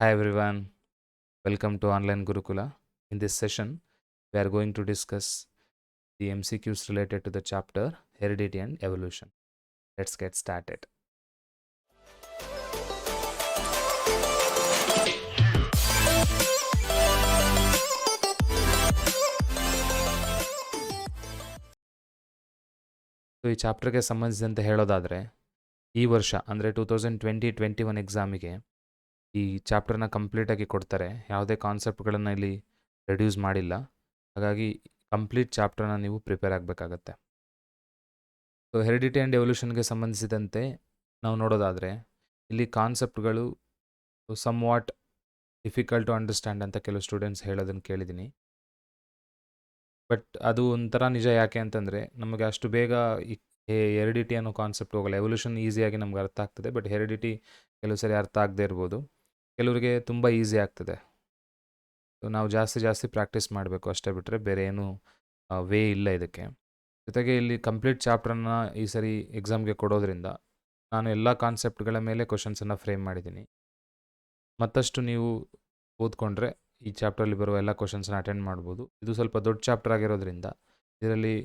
Hi everyone, welcome to Online Gurukula. In this session, we are going to discuss the MCQs related to the chapter Heredity and Evolution. Let's get started. So ಈ ಚಾಪ್ಟರ್ಗೆ ಸಂಬಂಧಿಸಿದಂತೆ ಹೇಳೋದಾದರೆ ಈ ವರ್ಷ ಅಂದರೆ 2020-21 ಎಕ್ಸಾಮಿಗೆ ಈ ಚಾಪ್ಟರ್ನ ಕಂಪ್ಲೀಟಾಗಿ ಕೊಡ್ತಾರೆ. ಯಾವುದೇ ಕಾನ್ಸೆಪ್ಟ್ಗಳನ್ನು ಇಲ್ಲಿ ರೆಡ್ಯೂಸ್ ಮಾಡಿಲ್ಲ. ಹಾಗಾಗಿ ಕಂಪ್ಲೀಟ್ ಚಾಪ್ಟರ್ನ ನೀವು ಪ್ರಿಪೇರ್ ಆಗಬೇಕಾಗತ್ತೆ. ಸೊ ಹೆರಿಡಿಟಿ ಆ್ಯಂಡ್ ಎವಲ್ಯೂಷನ್ಗೆ ಸಂಬಂಧಿಸಿದಂತೆ ನಾವು ನೋಡೋದಾದರೆ ಇಲ್ಲಿ ಕಾನ್ಸೆಪ್ಟ್ಗಳು somewhat difficult to understand ಅಂತ ಕೆಲವು ಸ್ಟೂಡೆಂಟ್ಸ್ ಹೇಳೋದನ್ನು ಕೇಳಿದ್ದೀನಿ. ಬಟ್ ಅದು ಒಂಥರ ನಿಜ. ಯಾಕೆ ಅಂತಂದರೆ ನಮಗೆ ಅಷ್ಟು ಬೇಗ ಈ ಹೆರಿಡಿಟಿ ಅನ್ನೋ ಕಾನ್ಸೆಪ್ಟ್ ಹೋಗಲ್ಲ. ಎವಲ್ಯೂಷನ್ ಈಸಿಯಾಗಿ ನಮ್ಗೆ ಅರ್ಥ ಆಗ್ತದೆ, ಬಟ್ ಹೆರಿಡಿಟಿ ಕೆಲವು ಸರಿ ಅರ್ಥ ಆಗದೇ ಇರ್ಬೋದು. ಕೆಲವರಿಗೆ ತುಂಬ ಈಸಿ ಆಗ್ತದೆ. ಸೊ ನಾವು ಜಾಸ್ತಿ ಪ್ರಾಕ್ಟೀಸ್ ಮಾಡಬೇಕು ಅಷ್ಟೇ, ಬಿಟ್ಟರೆ ಬೇರೆ ಏನೂ ವೇ ಇಲ್ಲ ಇದಕ್ಕೆ. ಜೊತೆಗೆ ಇಲ್ಲಿ ಕಂಪ್ಲೀಟ್ ಚಾಪ್ಟರ್ನ ಈ ಸರಿ ಎಕ್ಸಾಮ್ಗೆ ಕೊಡೋದ್ರಿಂದ ನಾನು ಎಲ್ಲ ಕಾನ್ಸೆಪ್ಟ್ಗಳ ಮೇಲೆ ಕ್ವಶನ್ಸನ್ನು ಫ್ರೇಮ್ ಮಾಡಿದ್ದೀನಿ. ಮತ್ತಷ್ಟು ನೀವು ಓದ್ಕೊಂಡ್ರೆ ಈ ಚಾಪ್ಟ್ರಲ್ಲಿ ಬರುವ ಎಲ್ಲ ಕ್ವಶನ್ಸ್ನ ಅಟೆಂಡ್ ಮಾಡ್ಬೋದು. ಇದು ಸ್ವಲ್ಪ ದೊಡ್ಡ ಚಾಪ್ಟರ್ ಆಗಿರೋದ್ರಿಂದ ಇದರಲ್ಲಿ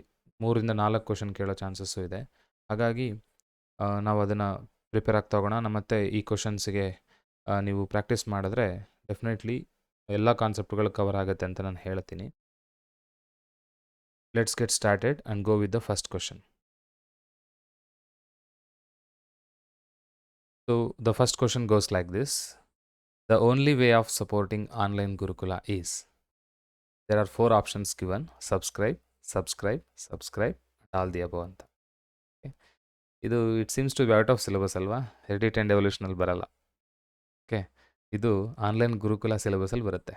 3ರಿಂದ 4 ಕ್ವಶನ್ ಕೇಳೋ ಚಾನ್ಸಸ್ಸು ಇದೆ. ಹಾಗಾಗಿ ನಾವು ಅದನ್ನು ಪ್ರಿಪೇರ್ ಆಗ್ತಾ ಹೋಗೋಣ. ಮತ್ತು ಈ ಕ್ವಶನ್ಸ್ಗೆ ನೀವು ಪ್ರಾಕ್ಟೀಸ್ ಮಾಡಿದ್ರೆ ಡೆಫಿನೆಟ್ಲಿ ಎಲ್ಲ ಕಾನ್ಸೆಪ್ಟ್ಗಳು ಕವರ್ ಆಗುತ್ತೆ ಅಂತ ನಾನು ಹೇಳ್ತೀನಿ. Let's get started and go with the first question. So the first question goes like this: The only way of supporting online Gurukula is. There are 4 options given: subscribe, all the above ಅಂತ. ಇದು it seems to be out of syllabus ಅಲ್ವಾ? Heredity and ಎವಲ್ಯೂಷನಲ್ಲಿ ಬರಲ್ಲ. Okay, ಇದು online Gurukula ಸಿಲೆಬಸಲ್ಲಿ ಬರುತ್ತೆ.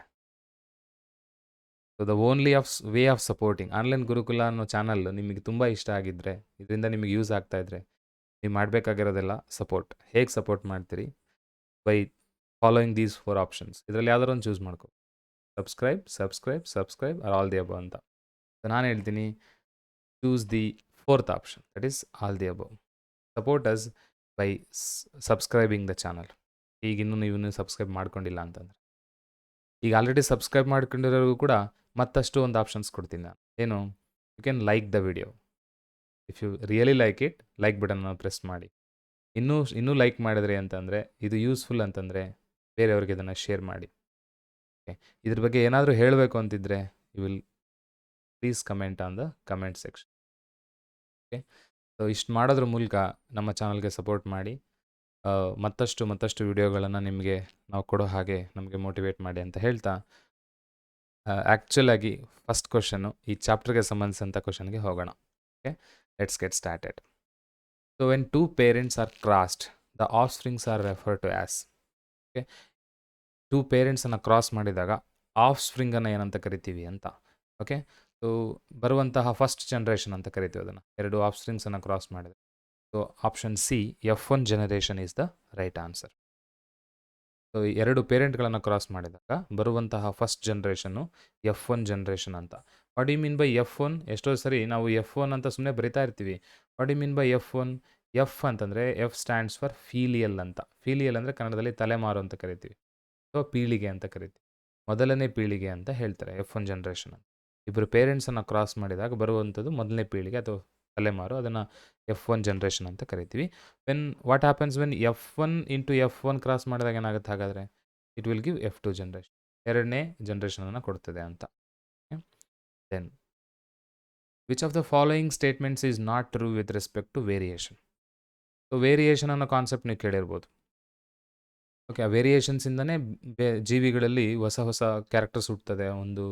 So the only way of supporting online Gurukula ಅನ್ನೋ channel ನಿಮಗೆ ತುಂಬ ಇಷ್ಟ ಆಗಿದ್ದರೆ, ಇದರಿಂದ ನಿಮಗೆ ಯೂಸ್ ಆಗ್ತಾ ಇದ್ದರೆ, ನೀವು ಮಾಡಬೇಕಾಗಿರೋದೆಲ್ಲ ಸಪೋರ್ಟ್. ಹೇಗೆ ಸಪೋರ್ಟ್ ಮಾಡ್ತೀರಿ? By following these 4 options. ಇದರಲ್ಲಿ ಯಾವ್ದಾರು ಒಂದು ಚೂಸ್ ಮಾಡ್ಕೊ. Subscribe are all the above ಅಂತ. ಸೊ ನಾನು ಹೇಳ್ತೀನಿ, choose the 4th option, that is all the above. Support us by subscribing the channel. ಈಗ ಇನ್ನೂ ನೀವು ಸಬ್ಸ್ಕ್ರೈಬ್ ಮಾಡ್ಕೊಂಡಿಲ್ಲ ಅಂತಂದರೆ, ಈಗ ಆಲ್ರೆಡಿ ಸಬ್ಸ್ಕ್ರೈಬ್ ಮಾಡ್ಕೊಂಡಿರೋರಿಗೂ ಕೂಡ ಮತ್ತಷ್ಟು ಒಂದು ಆಪ್ಷನ್ಸ್ ಕೊಡ್ತೀನಿ ನಾನು. ಏನು? You can like the video. If you really like it, like ಬಟನ್ನ ಪ್ರೆಸ್ ಮಾಡಿ. ಇನ್ನೂ ಲೈಕ್ ಮಾಡಿದ್ರಿ ಅಂತಂದರೆ, ಇದು ಯೂಸ್ಫುಲ್ ಅಂತಂದರೆ ಬೇರೆಯವ್ರಿಗೆ ಇದನ್ನು ಶೇರ್ ಮಾಡಿ. ಓಕೆ, ಇದ್ರ ಬಗ್ಗೆ ಏನಾದರೂ ಹೇಳಬೇಕು ಅಂತಿದ್ದರೆ you will please comment on the comment section. Okay, so ಇಷ್ಟು ಮಾಡೋದ್ರ ಮೂಲಕ ನಮ್ಮ ಚಾನಲ್ಗೆ ಸಪೋರ್ಟ್ ಮಾಡಿ. ಮತ್ತಷ್ಟು ವಿಡಿಯೋಗಳನ್ನು ನಿಮಗೆ ನಾವು ಕೊಡೋ ಹಾಗೆ ನಮಗೆ ಮೋಟಿವೇಟ್ ಮಾಡಿ ಅಂತ ಹೇಳ್ತಾ, ಆ್ಯಕ್ಚುಲಾಗಿ ಫಸ್ಟ್ ಕ್ವಶನ್ನು ಈ ಚಾಪ್ಟರ್ಗೆ ಸಂಬಂಧಿಸಿದಂಥ ಕ್ವಶನ್ಗೆ ಹೋಗೋಣ. Okay, let's get started. So when 2 parents are crossed, the offsprings are refer to as. Okay, 2 ಪೇರೆಂಟ್ಸನ್ನು ಕ್ರಾಸ್ ಮಾಡಿದಾಗ ಆಫ್ ಸ್ಪ್ರಿಂಗನ್ನು ಏನಂತ ಕರಿತೀವಿ ಅಂತ. ಓಕೆ, ಸೊ ಬರುವಂತಹ ಫಸ್ಟ್ ಜನ್ರೇಷನ್ ಅಂತ ಕರಿತೀವಿ ಅದನ್ನು. 2 ಆಫ್ ಸ್ಪ್ರಿಂಗ್ಸನ್ನು ಕ್ರಾಸ್ ಮಾಡಿದೆ. So option C, F1 generation is the right answer. So 2 ಪೇರೆಂಟ್ಗಳನ್ನು ಕ್ರಾಸ್ ಮಾಡಿದಾಗ ಬರುವಂತಹ ಫಸ್ಟ್ ಜನ್ರೇಷನ್ನು F1 ಜನ್ರೇಷನ್ ಅಂತ. What you mean by F1? ಎಷ್ಟೋ ಸರಿ ನಾವು F1 ಅಂತ ಸುಮ್ಮನೆ ಬರಿತಾ ಇರ್ತೀವಿ. What you mean by F1? F ಅಂತಂದರೆ F ಸ್ಟ್ಯಾಂಡ್ಸ್ ಫಾರ್ ಫೀಲಿಯಲ್ ಅಂತ. ಫೀಲಿಯಲ್ ಅಂದರೆ ಕನ್ನಡದಲ್ಲಿ ತಲೆಮಾರು ಅಂತ ಕರಿತೀವಿ, ಅಥವಾ ಪೀಳಿಗೆ ಅಂತ ಕರಿತೀವಿ. ಮೊದಲನೇ ಪೀಳಿಗೆ ಅಂತ ಹೇಳ್ತಾರೆ F1 ಜನ್ರೇಷನ್ ಅಂತ. ಇಬ್ಬರು ಪೇರೆಂಟ್ಸನ್ನು ಕ್ರಾಸ್ ಮಾಡಿದಾಗ ಬರುವಂಥದ್ದು ಮೊದಲನೇ ಪೀಳಿಗೆ ಅಥವಾ ತಲೆಮಾರು, ಅದನ್ನು F1 ಜನ್ರೇಷನ್ ಅಂತ ಕರಿತೀವಿ. What happens when F1 into F1 cross ಮಾಡಿದಾಗ ಏನಾಗುತ್ತೆ? ಹಾಗಾದರೆ it will give F2 generation, 2ನೇ ಜನ್ರೇಷನನ್ನು ಕೊಡ್ತದೆ ಅಂತ. Then which of the following statements is not true with respect to variation. So variation ಅನ್ನೋ ಕಾನ್ಸೆಪ್ಟ್ ನೀವು ಕೇಳಿರ್ಬೋದು. ಓಕೆ, ಆ ವೇರಿಯೇಷನ್ಸಿಂದನೇ ಜೀವಿಗಳಲ್ಲಿ ಹೊಸ ಕ್ಯಾರೆಕ್ಟರ್ಸ್ ಹುಟ್ಟುತ್ತದೆ, ಒಂದು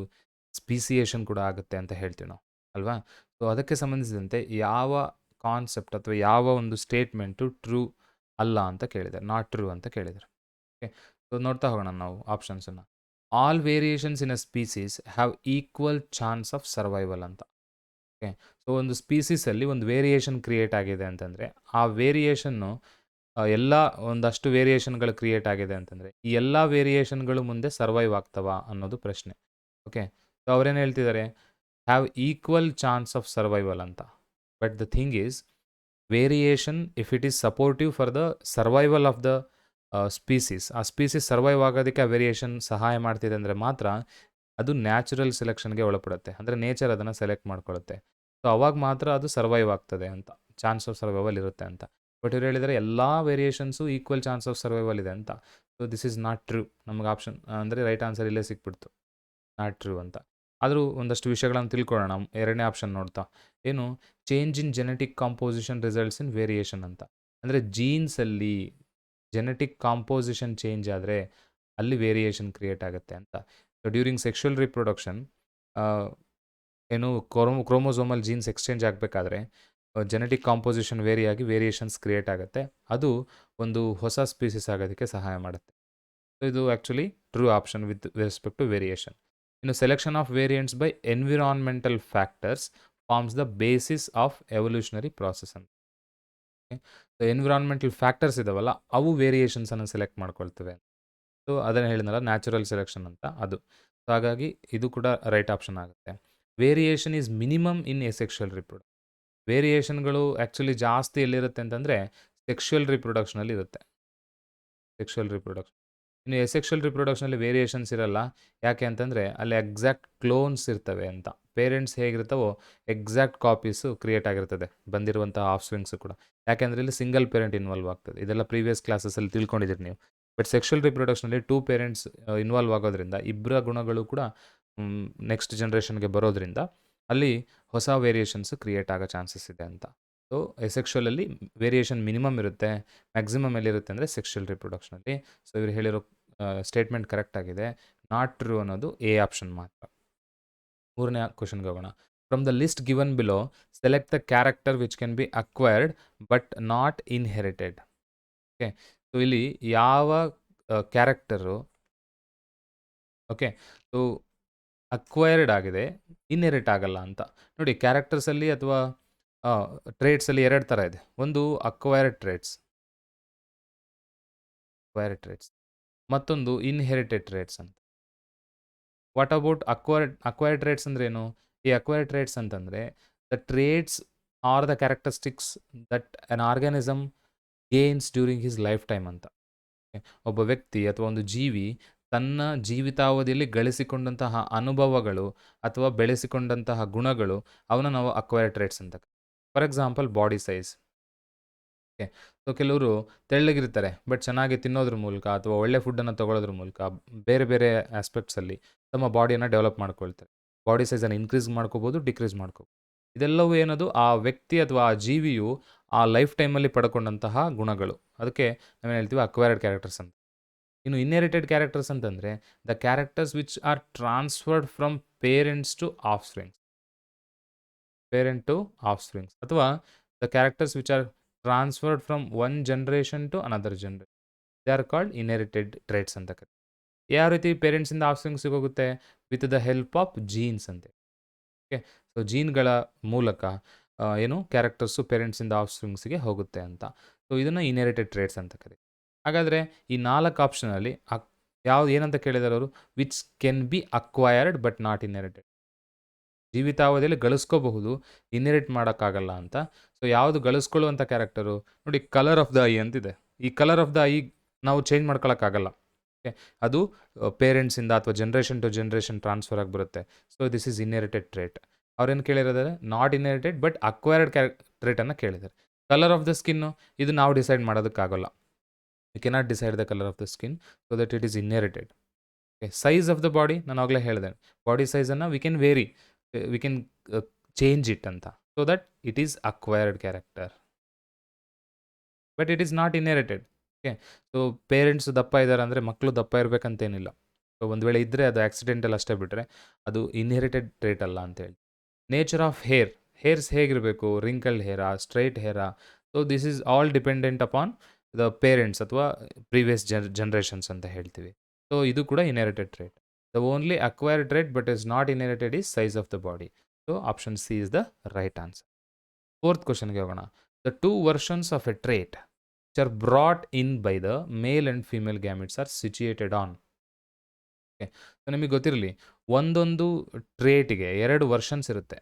ಸ್ಪೀಸಿಯೇಷನ್ ಕೂಡ ಆಗುತ್ತೆ ಅಂತ ಹೇಳ್ತೀವಿ ನಾವು, ಅಲ್ವಾ? ಸೊ ಅದಕ್ಕೆ ಸಂಬಂಧಿಸಿದಂತೆ ಯಾವ ಕಾನ್ಸೆಪ್ಟ್ ಅಥವಾ ಯಾವ ಒಂದು ಸ್ಟೇಟ್ಮೆಂಟು ಟ್ರೂ ಅಲ್ಲ ಅಂತ ಕೇಳಿದ್ದಾರೆ, ನಾಟ್ ಟ್ರೂ ಅಂತ ಕೇಳಿದ್ದಾರೆ. ಓಕೆ, ಸೊ ನೋಡ್ತಾ ಹೋಗೋಣ ನಾವು ಆಪ್ಷನ್ಸನ್ನು. All variations in a species have equal chance of survival ಅಂತ. ಓಕೆ, ಸೊ ಒಂದು ಸ್ಪೀಸೀಸಲ್ಲಿ ಒಂದು ವೇರಿಯೇಷನ್ ಕ್ರಿಯೇಟ್ ಆಗಿದೆ ಅಂತಂದರೆ, ಆ ವೇರಿಯೇಷನ್ನು ಎಲ್ಲ ಒಂದಷ್ಟು ವೇರಿಯೇಷನ್ಗಳು ಕ್ರಿಯೇಟ್ ಆಗಿದೆ ಅಂತಂದರೆ, ಈ ಎಲ್ಲ ವೇರಿಯೇಷನ್ಗಳು ಮುಂದೆ ಸರ್ವೈವ್ ಆಗ್ತವ ಅನ್ನೋದು ಪ್ರಶ್ನೆ. ಓಕೆ, ಸೊ ಅವ್ರೇನು ಹೇಳ್ತಿದ್ದಾರೆ? Have equal chance of survival ಅಂತ. But the thing is, variation if it is supportive for the survival of the species, ಆ ಸ್ಪೀಸೀಸ್ ಸರ್ವೈವ್ ಆಗೋದಕ್ಕೆ ಆ ವೇರಿಯೇಷನ್ ಸಹಾಯ ಮಾಡ್ತಿದೆ ಅಂದರೆ ಮಾತ್ರ ಅದು ನ್ಯಾಚುರಲ್ ಸೆಲೆಕ್ಷನ್ಗೆ ಒಳಪಡುತ್ತೆ. ಅಂದರೆ ನೇಚರ್ ಅದನ್ನು ಸೆಲೆಕ್ಟ್ ಮಾಡ್ಕೊಳ್ಳುತ್ತೆ. ಸೊ ಅವಾಗ ಮಾತ್ರ ಅದು ಸರ್ವೈವ್ ಆಗ್ತದೆ ಅಂತ, ಚಾನ್ಸ್ ಆಫ್ ಸರ್ವೈವಲ್ ಇರುತ್ತೆ ಅಂತ. ಬಟ್ ಇವ್ರು ಹೇಳಿದರೆ ಎಲ್ಲ variations equal chance of survival ಇದೆ ಅಂತ. So this is not true. ನಮಗೆ ಆಪ್ಷನ್ ಅಂದರೆ ರೈಟ್ ಆನ್ಸರ್ ಇಲ್ಲೇ ಸಿಕ್ಬಿಡ್ತು, ನಾಟ್ ಟ್ರೂ ಅಂತ. ಆದರೂ ಒಂದಷ್ಟು ವಿಷಯಗಳನ್ನು ತಿಳ್ಕೊಳ್ಳೋಣ. ಎರಡನೇ ಆಪ್ಷನ್ ನೋಡ್ತಾ ಏನು, change in genetic composition results in variation ಅಂತ. ಅಂದರೆ ಜೀನ್ಸಲ್ಲಿ ಜೆನೆಟಿಕ್ ಕಾಂಪೋಸಿಷನ್ ಚೇಂಜ್ ಆದರೆ ಅಲ್ಲಿ ವೇರಿಯೇಷನ್ ಕ್ರಿಯೇಟ್ ಆಗುತ್ತೆ ಅಂತ. ಸೊ ಡ್ಯೂರಿಂಗ್ ಸೆಕ್ಷುವಲ್ ರಿಪ್ರೊಡಕ್ಷನ್ ಏನು ಕ್ರೋಮೋಸೋಮಲ್ ಜೀನ್ಸ್ ಎಕ್ಸ್ಚೇಂಜ್ ಆಗಬೇಕಾದ್ರೆ ಜೆನೆಟಿಕ್ ಕಾಂಪೋಸಿಷನ್ ವೇರಿ ಆಗಿ ವೇರಿಯೇಷನ್ಸ್ ಕ್ರಿಯೇಟ್ ಆಗುತ್ತೆ. ಅದು ಒಂದು ಹೊಸ ಸ್ಪೀಸಿಸ್ ಆಗೋದಕ್ಕೆ ಸಹಾಯ ಮಾಡುತ್ತೆ. ಸೊ ಇದು actually true option with respect to variation. ಇನ್ನು selection of variants by environmental factors forms the basis of evolutionary process ಅಂತ. ಸೊ ಎನ್ವಿರಾನ್ಮೆಂಟಲ್ ಫ್ಯಾಕ್ಟರ್ಸ್ ಇದಾವಲ್ಲ, ಅವು ವೇರಿಯೇಷನ್ಸನ್ನು ಸೆಲೆಕ್ಟ್ ಮಾಡ್ಕೊಳ್ತವೆ. ಸೊ ಅದನ್ನು ಹೇಳಿದ್ನಲ್ಲ, ನ್ಯಾಚುರಲ್ ಸೆಲೆಕ್ಷನ್ ಅಂತ ಅದು. ಸೊ ಹಾಗಾಗಿ ಇದು ಕೂಡ ರೈಟ್ ಆಪ್ಷನ್ ಆಗುತ್ತೆ. Variation is minimum in asexual reproduction. ವೇರಿಯೇಷನ್ಗಳು ಆ್ಯಕ್ಚುಲಿ ಜಾಸ್ತಿ ಎಲ್ಲಿರುತ್ತೆ ಅಂತಂದರೆ ಸೆಕ್ಷುವಲ್ ರಿಪ್ರೊಡಕ್ಷನಲ್ಲಿ ಇರುತ್ತೆ. Sexual reproduction. ಇನ್ನು ಎಸೆಕ್ಷುವಲ್ ರಿಪ್ರೊಡಕ್ಷನಲ್ಲಿ ವೇರಿಯೇಷನ್ಸ್ ಇರಲ್ಲ. ಯಾಕೆ ಅಂತಂದರೆ ಅಲ್ಲಿ ಎಕ್ಸಾಕ್ಟ್ ಕ್ಲೋನ್ಸ್ ಇರ್ತವೆ ಅಂತ. ಪೇರೆಂಟ್ಸ್ ಹೇಗಿರ್ತಾವೋ ಎಕ್ಸಾಕ್ಟ್ ಕಾಪೀಸು ಕ್ರಿಯೇಟ್ ಆಗಿರ್ತದೆ ಬಂದಿರುವಂಥ ಆಫ್ ಸ್ವಿಂಗ್ಸು ಕೂಡ. ಯಾಕೆಂದರೆ ಇಲ್ಲಿ ಸಿಂಗಲ್ ಪೇರೆಂಟ್ ಇನ್ವಾಲ್ವ್ ಆಗ್ತದೆ. ಇದೆಲ್ಲ ಪ್ರೀವಿಯಸ್ ಕ್ಲಾಸಸಲ್ಲಿ ತಿಳ್ಕೊಂಡಿದ್ದೀರಿ ನೀವು. ಬಟ್ ಸೆಕ್ಷುವಲ್ ರಿಪ್ರೊಡಕ್ಷನಲ್ಲಿ 2 ಪೇರೆಂಟ್ಸ್ ಇನ್ವಾಲ್ವ್ ಆಗೋದ್ರಿಂದ ಇಬ್ಬರ ಗುಣಗಳು ಕೂಡ ನೆಕ್ಸ್ಟ್ ಜನ್ರೇಷನ್ಗೆ ಬರೋದ್ರಿಂದ ಅಲ್ಲಿ ಹೊಸ ವೇರಿಯೇಷನ್ಸ್ ಕ್ರಿಯೇಟ್ ಆಗೋ ಚಾನ್ಸಸ್ ಇದೆ ಅಂತ. ಸೊ ಎಸೆಕ್ಷುವಲಲ್ಲಿ ವೇರಿಯೇಷನ್ ಮಿನಿಮಮ್ ಇರುತ್ತೆ. ಮ್ಯಾಕ್ಸಿಮಮ್ ಎಲ್ಲಿರುತ್ತೆ ಅಂದರೆ ಸೆಕ್ಷುವಲ್ ರಿಪ್ರೊಡಕ್ಷನಲ್ಲಿ. ಸೊ ಇವರು ಹೇಳಿರೋ ಸ್ಟೇಟ್ಮೆಂಟ್ ಕರೆಕ್ಟ್ ಆಗಿದೆ. ನಾಟ್ ಟ್ರೂ ಅನ್ನೋದು ಎ ಆಪ್ಷನ್ ಮಾತ್ರ. ಮೂರನೇ ಕ್ವಶನ್ಗೆ ಹೋಗೋಣ. From the list given below select the character which can be acquired but not inherited. Okay, so ಇಲ್ಲಿ ಯಾವ ಕ್ಯಾರೆಕ್ಟರು ಓಕೆ ಸೊ ಅಕ್ವೈರ್ಡ್ ಆಗಿದೆ, ಇನ್ಹೆರಿಟ್ ಆಗಲ್ಲ ಅಂತ. ನೋಡಿ, ಕ್ಯಾರೆಕ್ಟರ್ಸಲ್ಲಿ ಅಥವಾ ಟ್ರೇಟ್ಸಲ್ಲಿ 2 ಥರ ಇದೆ. ಒಂದು ಅಕ್ವೈರ್ಡ್ ಟ್ರೇಟ್ಸ್, ಮತ್ತೊಂದು ಇನ್ಹೆರಿಟೆಡ್ ಟ್ರೇಟ್ಸ್ ಅಂತ. ವಾಟ್ ಅಬೌಟ್ ಅಕ್ವೈರ್ಡ್ ಟ್ರೇಟ್ಸ್ ಅಂದ್ರೆ ಏನು? ಈ ಅಕ್ವೈರ್ಡ್ ಟ್ರೇಟ್ಸ್ ಅಂತಂದರೆ the traits are the characteristics that an organism gains during his life time ಅಂತ. ಒಬ್ಬ ವ್ಯಕ್ತಿ ಅಥವಾ ಒಂದು ಜೀವಿ ತನ್ನ ಜೀವಿತಾವಧಿಯಲ್ಲಿ ಗಳಿಸಿಕೊಂಡಂತಹ ಅನುಭವಗಳು ಅಥವಾ ಬೆಳೆಸಿಕೊಂಡಂತಹ ಗುಣಗಳು, ಅವನ್ನ ನಾವು ಅಕ್ವೈರ್ಡ್ ಟ್ರೇಟ್ಸ್ ಅಂತ. For example body size. Okay, so ಕೆಲವರು ತೆಳ್ಳಗಿರ್ತಾರೆ, ಬಟ್ ಚೆನ್ನಾಗಿ ತಿನ್ನೋದ್ರ ಮೂಲಕ ಅಥವಾ ಒಳ್ಳೆ ಫುಡ್ಡನ್ನು ತೊಗೊಳೋದ್ರ ಮೂಲಕ ಬೇರೆ ಬೇರೆ ಆಸ್ಪೆಕ್ಟ್ಸಲ್ಲಿ ತಮ್ಮ ಬಾಡಿಯನ್ನು ಡೆವಲಪ್ ಮಾಡ್ಕೊಳ್ತಾರೆ. ಬಾಡಿ ಸೈಜನ್ನು ಇನ್ಕ್ರೀಸ್ ಮಾಡ್ಕೋಬೋದು, ಡಿಕ್ರೀಸ್ ಮಾಡ್ಕೋಬೋದು. ಇದೆಲ್ಲವೂ ಏನದು ಆ ವ್ಯಕ್ತಿ ಅಥವಾ ಆ ಜೀವಿಯು ಆ ಲೈಫ್ ಟೈಮಲ್ಲಿ ಪಡ್ಕೊಂಡಂತಹ ಗುಣಗಳು. ಅದಕ್ಕೆ ನಾವೇನು ಹೇಳ್ತೀವಿ, ಅಕ್ವೈರ್ಡ್ ಕ್ಯಾರೆಕ್ಟರ್ಸ್ ಅಂತ. ಇನ್ನು ಇನ್ಹೆರಿಟೆಡ್ ಕ್ಯಾರೆಕ್ಟರ್ಸ್ ಅಂತಂದರೆ the characters which are transferred from parents to offsprings. Parent to offsprings, ಅಥವಾ the characters which are transferred from one generation to another generation. They are called inherited traits ಅಂತ ಕರೀತಾರೆ. ಯಾವ ರೀತಿ ಪೇರೆಂಟ್ಸಿಂದ ಆಫ್ ಸ್ಪ್ರಿಂಗ್ಸಿಗೆ ಹೋಗುತ್ತೆ? With the help of genes ಅಂತೆ. ಓಕೆ, ಸೊ ಜೀನ್ಗಳ ಮೂಲಕ ಏನು ಕ್ಯಾರೆಕ್ಟರ್ಸು ಪೇರೆಂಟ್ಸಿಂದ ಆಫ್ ಸ್ಪ್ರಿಂಗ್ಸಿಗೆ ಹೋಗುತ್ತೆ ಅಂತ. ಸೊ ಇದನ್ನು ಇನ್ಹೆರಿಟೆಡ್ ಟ್ರೇಟ್ಸ್ ಅಂತ ಕರೀತಾರೆ. ಹಾಗಾದರೆ ಈ 4 ಆಪ್ಷನಲ್ಲಿ ಯಾವ್ದು ಏನಂತ ಕೇಳಿದಾರೆ ಅವರು? Which can be acquired but not inherited. ಜೀವಿತಾವಧಿಯಲ್ಲಿ ಗಳಿಸ್ಕೋಬಹುದು, ಇನ್ಹೆರಿಟ್ ಮಾಡೋಕ್ಕಾಗಲ್ಲ ಅಂತ. ಸೊ ಯಾವುದು ಗಳಿಸ್ಕೊಳ್ಳುವಂಥ ಕ್ಯಾರೆಕ್ಟರು? ನೋಡಿ, ಕಲರ್ ಆಫ್ ದ ಐ ಅಂತಿದೆ. ಈ ಕಲರ್ ಆಫ್ ದ ಐ ನಾವು ಚೇಂಜ್ ಮಾಡ್ಕೊಳ್ಳೋಕ್ಕಾಗಲ್ಲ. ಓಕೆ, ಅದು ಪೇರೆಂಟ್ಸಿಂದ ಅಥವಾ ಜನ್ರೇಷನ್ ಟು ಜನ್ರೇಷನ್ ಟ್ರಾನ್ಸ್ಫರ್ ಆಗಿ ಬರುತ್ತೆ. So this is inherited trait. ಅವ್ರೇನು ಕೇಳಿರೋದಾದ್ರೆ ನಾಟ್ ಇನ್ಹೆರಿಟೆಡ್ ಬಟ್ ಅಕ್ವೈರ್ಡ್ ಟ್ರೇಟನ್ನು ಕೇಳಿದ್ದಾರೆ. ಕಲರ್ ಆಫ್ ದ ಸ್ಕಿನ್ನು, ಇದು ನಾವು ಡಿಸೈಡ್ ಮಾಡೋದಕ್ಕಾಗಲ್ಲ. We cannot decide the colour of the skin, so that it is inherited. Okay, size of the body, ನಾನು ಆಗಲೇ ಹೇಳಿದೆ, ಬಾಡಿ ಸೈಜನ್ನು we can vary, we can change it ಅಂತ. So that it is acquired character, but it is not inherited. Okay, so parents ದಪ್ಪ ಇದ್ದಾರೆ ಅಂದರೆ ಮಕ್ಕಳು ದಪ್ಪ ಇರಬೇಕಂತೇನಿಲ್ಲ. ಸೊ ಒಂದು ವೇಳೆ ಇದ್ದರೆ ಅದು ಆಕ್ಸಿಡೆಂಟಲ್ ಅಷ್ಟೇ, ಬಿಟ್ಟರೆ ಅದು ಇನ್ಹೆರಿಟೆಡ್ ಟ್ರೇಟ್ ಅಲ್ಲ ಅಂತೇಳಿ. ನೇಚರ್ ಆಫ್ ಹೇರ್ಸ್ ಹೇಗಿರಬೇಕು? Wrinkled Hera, straight Hera? So this is all dependent upon the parents ಅಥವಾ ಪ್ರೀವಿಯಸ್ ಜನ್ರೇಷನ್ಸ್ ಅಂತ ಹೇಳ್ತೀವಿ. ಸೊ ಇದು ಕೂಡ inherited trait. The only acquired trait but is not inherited is size of the body. So option C is the right answer. 4th ಕ್ವಶನ್ಗೆ ಹೋಗೋಣ. The 2 versions of A trait which are brought in by the male and female gametes are situated on. Okay, so ನಿಮಗೆ ಗೊತ್ತಿರಲಿ, ಒಂದೊಂದು ಟ್ರೇಟಿಗೆ 2 versions ಇರುತ್ತೆ.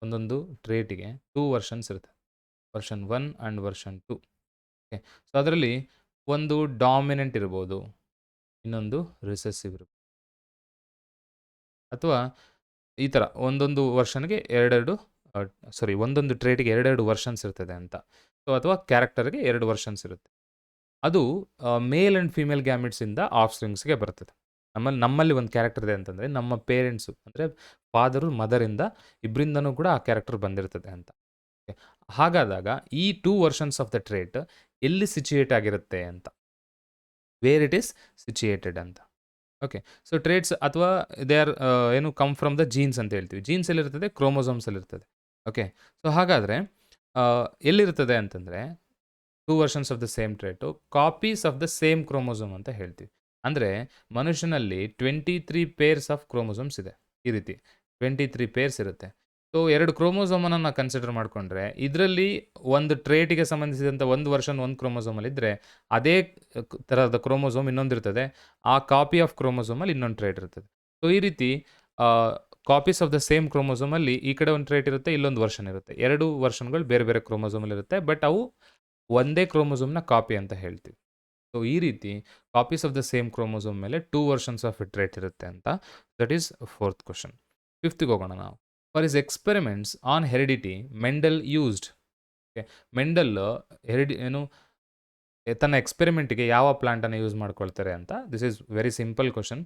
ಒಂದೊಂದು ಟ್ರೇಟಿಗೆ 2 versions ಇರುತ್ತೆ, version 1 and version 2. Okay, so ಅದರಲ್ಲಿ ಒಂದು ಡಾಮಿನೆಂಟ್ ಇರ್ಬೋದು, ಇನ್ನೊಂದು ರಿಸೆಸಿವ್ ಇರ್ಬೋದು. ಅಥವಾ ಈ ಥರ ಒಂದೊಂದು ವರ್ಷನ್‌ಗೆ ಎರಡೆರಡು ಒಂದೊಂದು ಟ್ರೇಟ್‌ಗೆ ಎರಡೆರಡು ವರ್ಷನ್ಸ್ ಇರ್ತದೆ ಅಂತ. ಸೊ ಅಥವಾ ಕ್ಯಾರೆಕ್ಟರ್‌ಗೆ 2 ವರ್ಷನ್ಸ್ ಇರುತ್ತೆ. ಅದು ಮೇಲ್ ಆ್ಯಂಡ್ ಫೀಮೇಲ್ ಗ್ಯಾಮೆಟ್ಸಿಂದ ಆಫ್‌ಸ್ಪ್ರಿಂಗ್ಸ್‌ಗೆ ಬರ್ತದೆ. ನಮ್ಮಲ್ಲಿ ಒಂದು ಕ್ಯಾರೆಕ್ಟರ್ ಇದೆ ಅಂತಂದರೆ, ನಮ್ಮ ಪೇರೆಂಟ್ಸು ಅಂದರೆ ಫಾದರು, ಮದರಿಂದ ಇಬ್ಬರಿಂದನೂ ಕೂಡ ಆ ಕ್ಯಾರೆಕ್ಟರ್ ಬಂದಿರ್ತದೆ ಅಂತ. ಓಕೆ. ಹಾಗಾದಾಗ ಈ 2 ವರ್ಷನ್ಸ್ ಆಫ್ ದ ಟ್ರೇಟ್ ಎಲ್ಲಿ ಸಿಚುಯೇಟ್ ಆಗಿರುತ್ತೆ ಅಂತ. ವೇರ್ ಇಟ್ ಈಸ್ ಸಿಚುಯೇಟೆಡ್ ಅಂತ. ಓಕೆ. ಸೊ ಟ್ರೇಟ್ಸ್ ಅಥವಾ ದೇ ಆರ್ ಏನು ಕಮ್ ಫ್ರಮ್ ದ ಜೀನ್ಸ್ ಅಂತ ಹೇಳ್ತೀವಿ. ಜೀನ್ಸ್ ಎಲ್ಲಿರ್ತದೆ? ಕ್ರೋಮೋಸೋಮ್ಸಲ್ಲಿರ್ತದೆ. ಓಕೆ. ಸೊ ಹಾಗಾದರೆ ಎಲ್ಲಿರ್ತದೆ ಅಂತಂದರೆ 2 versions of the same trait copies of the same chromosome ಅಂತ ಹೇಳ್ತೀವಿ. ಅಂದರೆ ಮನುಷ್ಯನಲ್ಲಿ 23 ಪೇರ್ಸ್ ಆಫ್ ಕ್ರೋಮೋಸೋಮ್ಸ್ ಇದೆ. ಈ ರೀತಿ 23 ಪೇರ್ಸ್ ಇರುತ್ತೆ. ಸೊ 2 ಕ್ರೋಮೋಸೋಮನ್ನು ನಾವು ಕನ್ಸಿಡರ್ ಮಾಡಿಕೊಂಡ್ರೆ, ಇದರಲ್ಲಿ ಒಂದು ಟ್ರೇಟಿಗೆ ಸಂಬಂಧಿಸಿದಂಥ ಒಂದು ವರ್ಷನ್ ಒಂದು ಕ್ರೋಮೋಸೋಮಲ್ಲಿದ್ದರೆ, ಅದೇ ಥರದ ಕ್ರೋಮೋಸೋಮ್ ಇನ್ನೊಂದಿರ್ತದೆ. ಆ ಕಾಪಿ ಆಫ್ ಕ್ರೋಮೋಸೋಮಲ್ಲಿ ಇನ್ನೊಂದು ಟ್ರೇಟ್ ಇರ್ತದೆ. ಸೊ ಈ ರೀತಿ ಕಾಪೀಸ್ ಆಫ್ ದ ಸೇಮ್ ಕ್ರೋಮೋಸೋಮಲ್ಲಿ ಈ ಕಡೆ ಒಂದು ಟ್ರೇಟ್ ಇರುತ್ತೆ, ಇಲ್ಲೊಂದು ವರ್ಷನ್ ಇರುತ್ತೆ. 2 ವರ್ಷನ್‌ಗಳು ಬೇರೆ ಬೇರೆ ಕ್ರೋಮೋಸೋಮಲ್ಲಿರುತ್ತೆ. ಬಟ್ ಅವು ಒಂದೇ ಕ್ರೋಮೋಸೋಮ್‌ನ ಕಾಪಿ ಅಂತ ಹೇಳ್ತೀವಿ. ಸೊ ಈ ರೀತಿ copies of the same chromosome ಮೇಲೆ 2 ವರ್ಷನ್ಸ್ ಆಫ್ ಎ ಟ್ರೇಟ್ ಇರುತ್ತೆ ಅಂತ. That is 4th question. 5th ಹೋಗೋಣ ನಾವು. For his experiments on heredity Mendel used. Okay. Mendel ತನ್ನ ಎಕ್ಸ್ಪೆರಿಮೆಂಟ್‌ಗೆ ಯಾವ ಪ್ಲಾಂಟನ್ನು ಯೂಸ್ ಮಾಡ್ಕೊಳ್ತಾರೆ ಅಂತ. This is very simple question.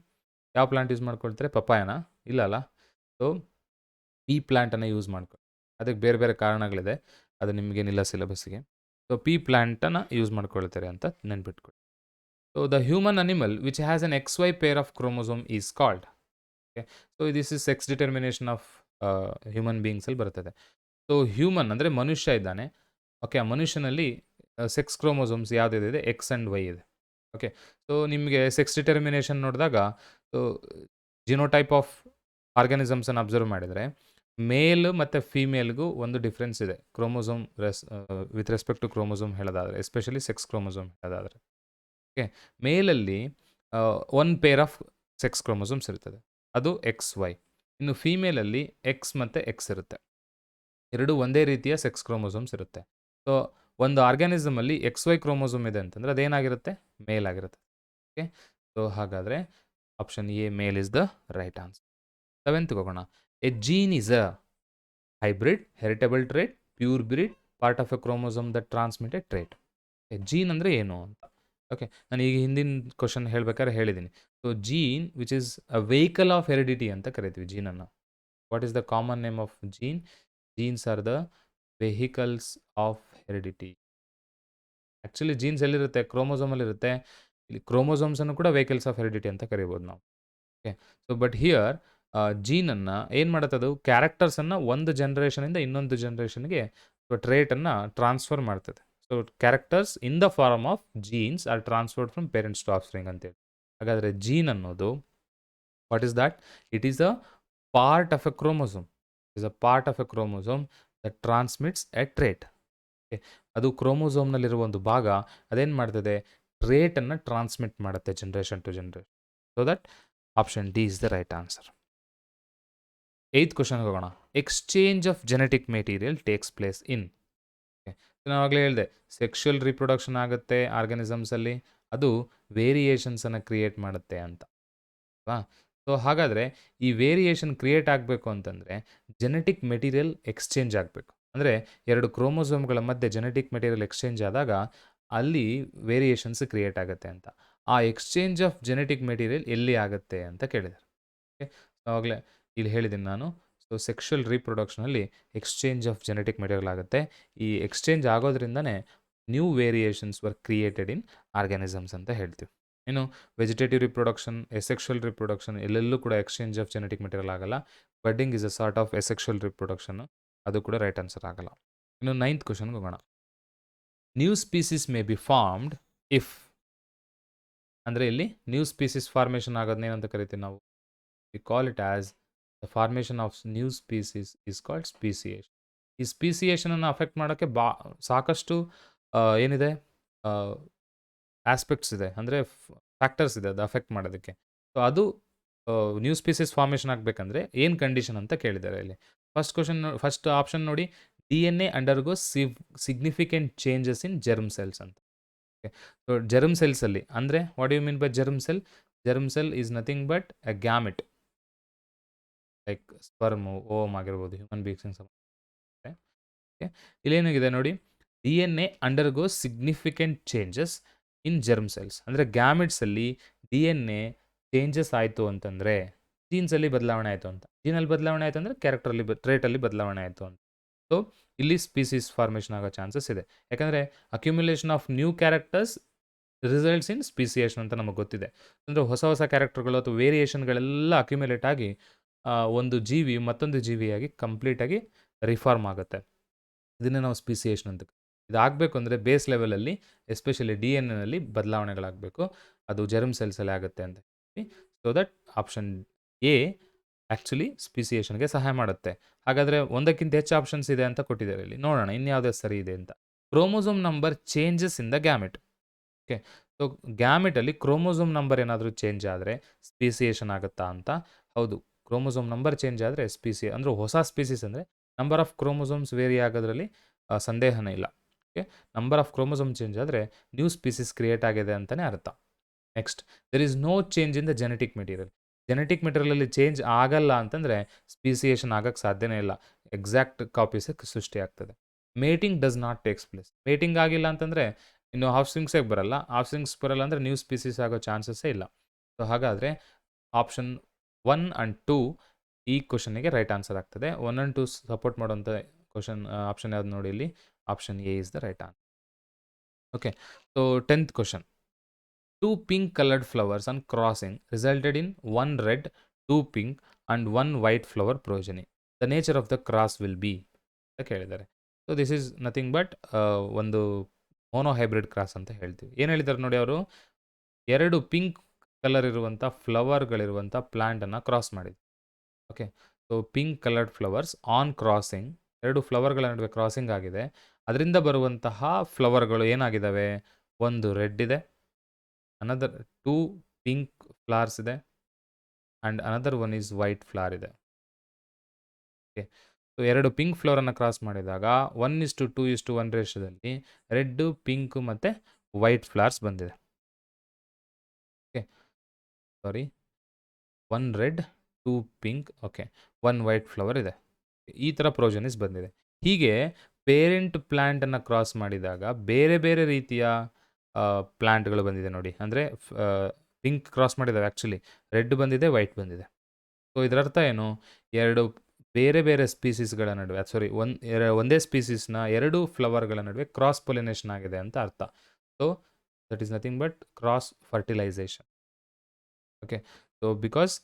ಯಾವ ಪ್ಲಾಂಟ್ ಯೂಸ್ ಮಾಡ್ಕೊಳ್ತಾರೆ? ಪಪ್ಪಾಯನ? ಇಲ್ಲ ಅಲ್ಲ. ಸೊ ಪೀ ಪ್ಲಾಂಟನ್ನು ಯೂಸ್ ಮಾಡ್ಕೊಳ್ತಾರೆ. ಅದಕ್ಕೆ ಬೇರೆ ಬೇರೆ ಕಾರಣಗಳಿದೆ. ಅದು ನಿಮಗೇನಿಲ್ಲ ಸಿಲೆಬಸ್ಸಿಗೆ. ಸೊ ಪೀ ಪ್ಲಾಂಟನ್ನು ಯೂಸ್ ಮಾಡ್ಕೊಳ್ತಾರೆ ಅಂತ ನೆನ್ಪಿಟ್ಕೊಳ್ಳಿ. So the human animal which has an XY pair of chromosome is called. Okay. So this is sex determination of human ಬೀಯಿಂಗ್ಸಲ್ಲಿ ಬರ್ತದೆ. ಸೊ ಹ್ಯೂಮನ್ ಅಂದರೆ ಮನುಷ್ಯ ಇದ್ದಾನೆ. ಓಕೆ. ಆ ಮನುಷ್ಯನಲ್ಲಿ ಸೆಕ್ಸ್ ಕ್ರೋಮೋಸೋಮ್ಸ್ ಯಾವುದಿದೆ? X ಆ್ಯಂಡ್ Y ಇದೆ. ಓಕೆ. ಸೊ ನಿಮಗೆ ಸೆಕ್ಸ್ ಡಿಟರ್ಮಿನೇಷನ್ ನೋಡಿದಾಗ ಸೊ ಜಿನೋಟೈಪ್ ಆಫ್ ಆರ್ಗಾನಿಸಮ್ಸನ್ನು ಅಬ್ಸರ್ವ್ ಮಾಡಿದರೆ, ಮೇಲ್ ಮತ್ತು ಫೀಮೇಲ್ಗೂ ಒಂದು ಡಿಫ್ರೆನ್ಸ್ ಇದೆ. Chromosome with respect to chromosome ಹೇಳೋದಾದರೆ, ಎಸ್ಪೆಷಲಿ ಸೆಕ್ಸ್ ಕ್ರೋಮೋಸೋಮ್ ಹೇಳೋದಾದರೆ. ಓಕೆ. ಮೇಲಲ್ಲಿ 1 ಪೇರ್ ಆಫ್ ಸೆಕ್ಸ್ ಕ್ರೋಮೋಸೋಮ್ಸ್ ಇರ್ತದೆ. ಅದು XY. ಇನ್ನು ಫೀಮೇಲಲ್ಲಿ X ಮತ್ತು X ಇರುತ್ತೆ. ಎರಡೂ ಒಂದೇ ರೀತಿಯ ಸೆಕ್ಸ್ ಕ್ರೋಮೋಸೋಮ್ಸ್ ಇರುತ್ತೆ. ಸೊ ಒಂದು ಆರ್ಗ್ಯಾನಿಸಮಲ್ಲಿ XY ಕ್ರೋಮೋಸೋಮ್ ಇದೆ ಅಂತಂದರೆ ಅದೇನಾಗಿರುತ್ತೆ? ಮೇಲ್ ಆಗಿರುತ್ತೆ. ಓಕೆ. ಸೊ ಹಾಗಾದರೆ option A male is the right answer. 7th ಹೋಗೋಣ. A gene is a hybrid, heritable trait, pure breed, part of a chromosome that transmitted trait. Gene ಅಂದರೆ ಏನು ಅಂತ. ಓಕೆ. ನಾನು ಈಗ ಹಿಂದಿನ ಕ್ವಶನ್ ಹೇಳ್ಬೇಕಾದ್ರೆ ಹೇಳಿದ್ದೀನಿ. So gene which is a vehicle of heredity ಅಂತ ಕರಿತೀವಿ ಜೀನನ್ನು. What is the common name of gene? Genes are the vehicles of heredity. Actually genes ಎಲ್ಲಿರುತ್ತೆ? ಕ್ರೋಮೋಸೋಮಲ್ಲಿರುತ್ತೆ. ಇಲ್ಲಿ ಕ್ರೋಮೋಸೋಮ್ಸನ್ನು ಕೂಡ ವೆಹಿಕಲ್ಸ್ ಆಫ್ ಹೆರಿಡಿಟಿ ಅಂತ ಕರಿಬೋದು ನಾವು. ಓಕೆ. ಸೊ ಬಟ್ ಹಿಯರ್ ಜೀನನ್ನು ಏನು ಮಾಡುತ್ತದು? ಕ್ಯಾರೆಕ್ಟರ್ಸನ್ನು ಒಂದು ಜನ್ರೇಷನಿಂದ ಇನ್ನೊಂದು ಜನ್ರೇಷನ್ಗೆ ಟ್ರೇಟನ್ನು ಟ್ರಾನ್ಸ್ಫರ್ ಮಾಡ್ತದೆ. So characters in the form of genes are transferred from parents to offspring ಅಂತೇಳಿ. ಹಾಗಾದರೆ ಜೀನ್ ಅನ್ನೋದು what is that? It is a part of a chromosome. It is a part of a chromosome that transmits a trait. Okay. ಅದು ಕ್ರೋಮೋಸೋಮ್ನಲ್ಲಿರುವ ಒಂದು ಭಾಗ. ಅದೇನು ಮಾಡ್ತದೆ? ಟ್ರೇಟನ್ನು ಟ್ರಾನ್ಸ್ಮಿಟ್ ಮಾಡುತ್ತೆ generation to generation. So that option D is the right answer. 8th ಕ್ವೆಶ್ಚನ್‌ಗೆ ಹೋಗೋಣ. Exchange of genetic material takes place in. Okay. ನಾನು ಆಗಲೇ ಹೇಳಿದೆ, ಸೆಕ್ಷುವಲ್ ರಿಪ್ರೊಡಕ್ಷನ್ ಆಗುತ್ತೆ ಆರ್ಗಾನಿಸಮ್ಸಲ್ಲಿ. ಅದು ವೇರಿಯೇಷನ್ಸನ್ನು ಕ್ರಿಯೇಟ್ ಮಾಡುತ್ತೆ ಅಂತ ಅಲ್ವಾ? ಸೊ ಹಾಗಾದರೆ ಈ ವೇರಿಯೇಷನ್ ಕ್ರಿಯೇಟ್ ಆಗಬೇಕು ಅಂತಂದರೆ ಜೆನೆಟಿಕ್ ಮೆಟೀರಿಯಲ್ ಎಕ್ಸ್ಚೇಂಜ್ ಆಗಬೇಕು. ಅಂದರೆ 2 ಕ್ರೋಮೋಸೋಮ್ಗಳ ಮಧ್ಯೆ ಜೆನೆಟಿಕ್ ಮೆಟೀರಿಯಲ್ ಎಕ್ಸ್ಚೇಂಜ್ ಆದಾಗ ಅಲ್ಲಿ ವೇರಿಯೇಷನ್ಸ್ ಕ್ರಿಯೇಟ್ ಆಗುತ್ತೆ ಅಂತ. ಆ ಎಕ್ಸ್ಚೇಂಜ್ ಆಫ್ ಜೆನೆಟಿಕ್ ಮೆಟೀರಿಯಲ್ ಎಲ್ಲಿ ಆಗುತ್ತೆ ಅಂತ ಕೇಳಿದ್ದಾರೆ. ಓಕೆ. ಆವಾಗಲೇ ಇಲ್ಲಿ ಹೇಳಿದ್ದೀನಿ ನಾನು. ಸೊ ಸೆಕ್ಷುವಲ್ ರೀಪ್ರೊಡಕ್ಷನಲ್ಲಿ ಎಕ್ಸ್ಚೇಂಜ್ ಆಫ್ ಜೆನೆಟಿಕ್ ಮೆಟೀರಿಯಲ್ ಆಗುತ್ತೆ. ಈ ಎಕ್ಸ್ಚೇಂಜ್ ಆಗೋದ್ರಿಂದನೇ new variations were created in organisms ಅಂತ ಹೇಳ್ತೀವಿ. ಇನ್ನು ವೆಜಿಟೇಟಿವ್ ರಿಪ್ರೊಡಕ್ಷನ್, ಎಸೆಕ್ಷುವಲ್ ರಿಪ್ರೊಡಕ್ಷನ್ ಎಲ್ಲೆಲ್ಲೂ ಕೂಡ ಎಕ್ಸ್ಚೇಂಜ್ ಆಫ್ ಜೆನೆಟಿಕ್ ಮೆಟೀರಿಯಲ್ ಆಗಲ್ಲ. Budding is a sort of asexual reproduction. ಅದು ಕೂಡ ರೈಟ್ ಆನ್ಸರ್ ಆಗಲ್ಲ. ಇನ್ನು 9th ಕ್ವೆಶ್ಚನ್‌ಗೆ ಹೋಗೋಣ. New species may be formed if. ಅಂದರೆ ಇಲ್ಲಿ ನ್ಯೂ ಸ್ಪೀಸೀಸ್ ಫಾರ್ಮೇಷನ್ ಆಗೋದನ್ನ ಏನಂತ ಕರಿತೀವಿ ನಾವು? We call it as the formation of new species is called speciation. ಈ ಸ್ಪೀಸಿಯೇಷನನ್ನು ಅಫೆಕ್ಟ್ ಮಾಡೋಕ್ಕೆ ಸಾಕಷ್ಟು ಏನಿದೆ ಆಸ್ಪೆಕ್ಟ್ಸ್ ಇದೆ. ಅಂದರೆ ಫ್ಯಾಕ್ಟರ್ಸ್ ಇದೆ ಅದು ಅಫೆಕ್ಟ್ ಮಾಡೋದಕ್ಕೆ. ಸೊ ಅದು ನ್ಯೂ ಸ್ಪೀಸೀಸ್ ಫಾರ್ಮೇಷನ್ ಆಗಬೇಕಂದ್ರೆ ಏನು ಕಂಡೀಷನ್ ಅಂತ ಕೇಳಿದ್ದಾರೆ ಇಲ್ಲಿ. ಫಸ್ಟ್ ಆಪ್ಷನ್ ನೋಡಿ, DNA undergoes significant changes in germ cells ಅಂತ. ಸೊ ಜರ್ಮ್ ಸೆಲ್ಸಲ್ಲಿ ಅಂದರೆ what you mean by germ cell? Germ cell is nothing but a gamete, like sperm, ಓಮ್ ಆಗಿರ್ಬೋದು, ಹ್ಯೂಮನ್ ಬೀಯಿಂಗ್ಸಿಗೆ ಸಂಬಂಧಿಸಿದೆ. ಓಕೆ, ಇಲ್ಲೇನಾಗಿದೆ ನೋಡಿ, D N A undergoes significant changes in germ cells. ಅಂದರೆ ಗ್ಯಾಮೆಟ್ಸಲ್ಲಿ ಡಿ ಎನ್ ಎ ಚೇಂಜಸ್ ಆಯಿತು ಅಂತಂದರೆ, ಜೀನ್ಸಲ್ಲಿ ಬದಲಾವಣೆ ಆಯಿತು ಅಂತ, ಜೀನಲ್ಲಿ ಬದಲಾವಣೆ ಆಯಿತು ಅಂದರೆ ಕ್ಯಾರೆಕ್ಟರಲ್ಲಿ ಟ್ರೇಟಲ್ಲಿ ಬದಲಾವಣೆ ಆಯಿತು ಅಂತ. ಸೊ ಇಲ್ಲಿ ಸ್ಪೀಸೀಸ್ ಫಾರ್ಮೇಷನ್ ಆಗೋ ಚಾನ್ಸಸ್ ಇದೆ. ಯಾಕಂದರೆ accumulation of new characters results in speciation ಅಂತ ನಮಗೆ ಗೊತ್ತಿದೆ. ಅಂದರೆ ಹೊಸ ಹೊಸ ಕ್ಯಾರೆಕ್ಟರ್ಗಳು ಅಥವಾ ವೇರಿಯೇಷನ್ಗಳೆಲ್ಲ ಅಕ್ಯುಮುಲೇಟ್ ಆಗಿ ಒಂದು ಜೀವಿ ಮತ್ತೊಂದು ಜೀವಿಯಾಗಿ ಕಂಪ್ಲೀಟಾಗಿ ರಿಫಾರ್ಮ್ ಆಗುತ್ತೆ. ಇದನ್ನೇ ನಾವು ಸ್ಪೀಸಿಯೇಷನ್ ಅಂತ. ಇದಾಗಬೇಕು ಅಂದರೆ ಬೇಸ್ ಲೆವೆಲಲ್ಲಿ ಎಸ್ಪೆಷಲಿ ಡಿ ಎನ್ ಎನಲ್ಲಿ ಬದಲಾವಣೆಗಳಾಗಬೇಕು. ಅದು ಜರ್ಮ್ ಸೆಲ್ಸಲ್ಲಿ ಆಗುತ್ತೆ ಅಂತ ಹೇಳಿ. So that option A actually ಸ್ಪೀಸಿಯೇಷನ್ಗೆ ಸಹಾಯ ಮಾಡುತ್ತೆ. ಹಾಗಾದರೆ ಒಂದಕ್ಕಿಂತ ಹೆಚ್ಚು ಆಪ್ಷನ್ಸ್ ಇದೆ ಅಂತ ಕೊಟ್ಟಿದ್ದಾರೆ ಇಲ್ಲಿ. ನೋಡೋಣ ಇನ್ಯಾವುದೇ ಸರಿ ಇದೆ ಅಂತ. Chromosome number changes in the gamete. Okay, so ಗ್ಯಾಮೆಟಲ್ಲಿ ಕ್ರೋಮೋಸೋಮ್ ನಂಬರ್ ಏನಾದರೂ ಚೇಂಜ್ ಆದರೆ ಸ್ಪೀಸಿಯೇಷನ್ ಆಗುತ್ತಾ ಅಂತ? ಹೌದು, ಕ್ರೋಮೋಸೋಮ್ ನಂಬರ್ ಚೇಂಜ್ ಆದರೆ ಅಂದರೆ ಹೊಸ ಸ್ಪೀಸೀಸ್ ಅಂದರೆ ನಂಬರ್ ಆಫ್ ಕ್ರೋಮೋಸೋಮ್ಸ್ ವೇರಿ ಆಗೋದ್ರಲ್ಲಿ ಸಂದೇಹನೇ ಇಲ್ಲ. Okay, number of chromosome change ಆದರೆ ನ್ಯೂ ಸ್ಪೀಸೀಸ್ ಕ್ರಿಯೇಟ್ ಆಗಿದೆ ಅಂತಲೇ ಅರ್ಥ. Next, there is no change in the genetic material. Genetic ಮೆಟೀರಿಯಲಲ್ಲಿ ಚೇಂಜ್ ಆಗಲ್ಲ ಅಂತಂದರೆ ಸ್ಪೀಸಿಯೇಷನ್ ಆಗೋಕ್ಕೆ ಸಾಧ್ಯನೇ ಇಲ್ಲ, ಎಕ್ಸಾಕ್ಟ್ ಕಾಪೀಸ್ ಸೃಷ್ಟಿ ಆಗ್ತದೆ. Mating does not takes place. Mating ಆಗಿಲ್ಲ ಅಂತಂದರೆ ಇನ್ನು ಆಫ್ಸ್ಪ್ರಿಂಗ್ಸೇ ಬರಲ್ಲ. ಆಫ್ಸ್ಪ್ರಿಂಗ್ಸ್ ಬರಲ್ಲ ಅಂದರೆ ನ್ಯೂ ಸ್ಪೀಸೀಸ್ ಆಗೋ ಚಾನ್ಸಸ್ಸೇ ಇಲ್ಲ. ಸೊ ಹಾಗಾದರೆ ಆಪ್ಷನ್ 1 ಆ್ಯಂಡ್ 2 ಈ ಕ್ವಶನಿಗೆ ರೈಟ್ ಆನ್ಸರ್ ಆಗ್ತದೆ. 1 ಆ್ಯಂಡ್ 2 ಸಪೋರ್ಟ್ ಮಾಡುವಂಥ ಆಪ್ಷನ್ ಯಾವ್ದು ನೋಡಿ ಇಲ್ಲಿ, option A is the right answer. Okay, so 10th question. 2 pink colored flowers on crossing resulted in 1 red, 2 pink and 1 white flower progeny. The nature of the cross will be ಅಂತ ಕೇಳಿದ್ದಾರೆ. So this is nothing but ಒಂದು monohybrid cross ಅಂತ ಹೇಳ್ತೀವಿ. ಏನು ಹೇಳಿದ್ದಾರೆ ನೋಡಿ, ಅವರು 2 pink colour ಇರುವಂಥ ಫ್ಲವರ್ಗಳಿರುವಂಥ ಪ್ಲ್ಯಾಂಟನ್ನು ಕ್ರಾಸ್ ಮಾಡಿದ್ರು. Okay, so pink coloured flowers on crossing, 2 ಫ್ಲವರ್ಗಳ ನಡುವೆ ಕ್ರಾಸಿಂಗ್ ಆಗಿದೆ. ಅದರಿಂದ ಬರುವಂತಹ ಫ್ಲವರ್ಗಳು ಏನಾಗಿದ್ದಾವೆ, ಒಂದು ರೆಡ್ ಇದೆ, ಅನದರ್ 2 ಪಿಂಕ್ ಫ್ಲವರ್ಸ್ ಇದೆ, and another one is white flower ಇದೆ. ಓಕೆ, ಸೊ 2 ಪಿಂಕ್ ಫ್ಲವರನ್ನು ಕ್ರಾಸ್ ಮಾಡಿದಾಗ 1:2:1 ರೇಷದಲ್ಲಿ ರೆಡ್ಡು, ಪಿಂಕು ಮತ್ತು ವೈಟ್ ಫ್ಲವರ್ಸ್ ಬಂದಿದೆ. ಓಕೆ, ಸಾರಿ, 1 red, 2 pink, okay, 1 white flower ಇದೆ. ಈ ಥರ ಪ್ರೋಜನಿಸ್ ಬಂದಿದೆ. ಹೀಗೆ ಪೇರೆಂಟ್ ಪ್ಲ್ಯಾಂಟನ್ನು ಕ್ರಾಸ್ ಮಾಡಿದಾಗ ಬೇರೆ ಬೇರೆ ರೀತಿಯ ಪ್ಲ್ಯಾಂಟ್ಗಳು ಬಂದಿದೆ ನೋಡಿ. ಅಂದರೆ ಪಿಂಕ್ ಕ್ರಾಸ್ ಮಾಡಿದ್ದಾವೆ, ಆ್ಯಕ್ಚುಲಿ ರೆಡ್ ಬಂದಿದೆ, ವೈಟ್ ಬಂದಿದೆ. ಸೊ ಇದರರ್ಥ ಏನು, 2 ಬೇರೆ ಬೇರೆ ಸ್ಪೀಸೀಸ್ಗಳ ನಡುವೆ, ಸಾರಿ ಒಂದೇ ಸ್ಪೀಸೀಸ್ನ 2 ಫ್ಲವರ್ಗಳ ನಡುವೆ ಕ್ರಾಸ್ ಪೊಲಿನೇಷನ್ ಆಗಿದೆ ಅಂತ ಅರ್ಥ. So that is nothing but cross fertilization. Okay, so because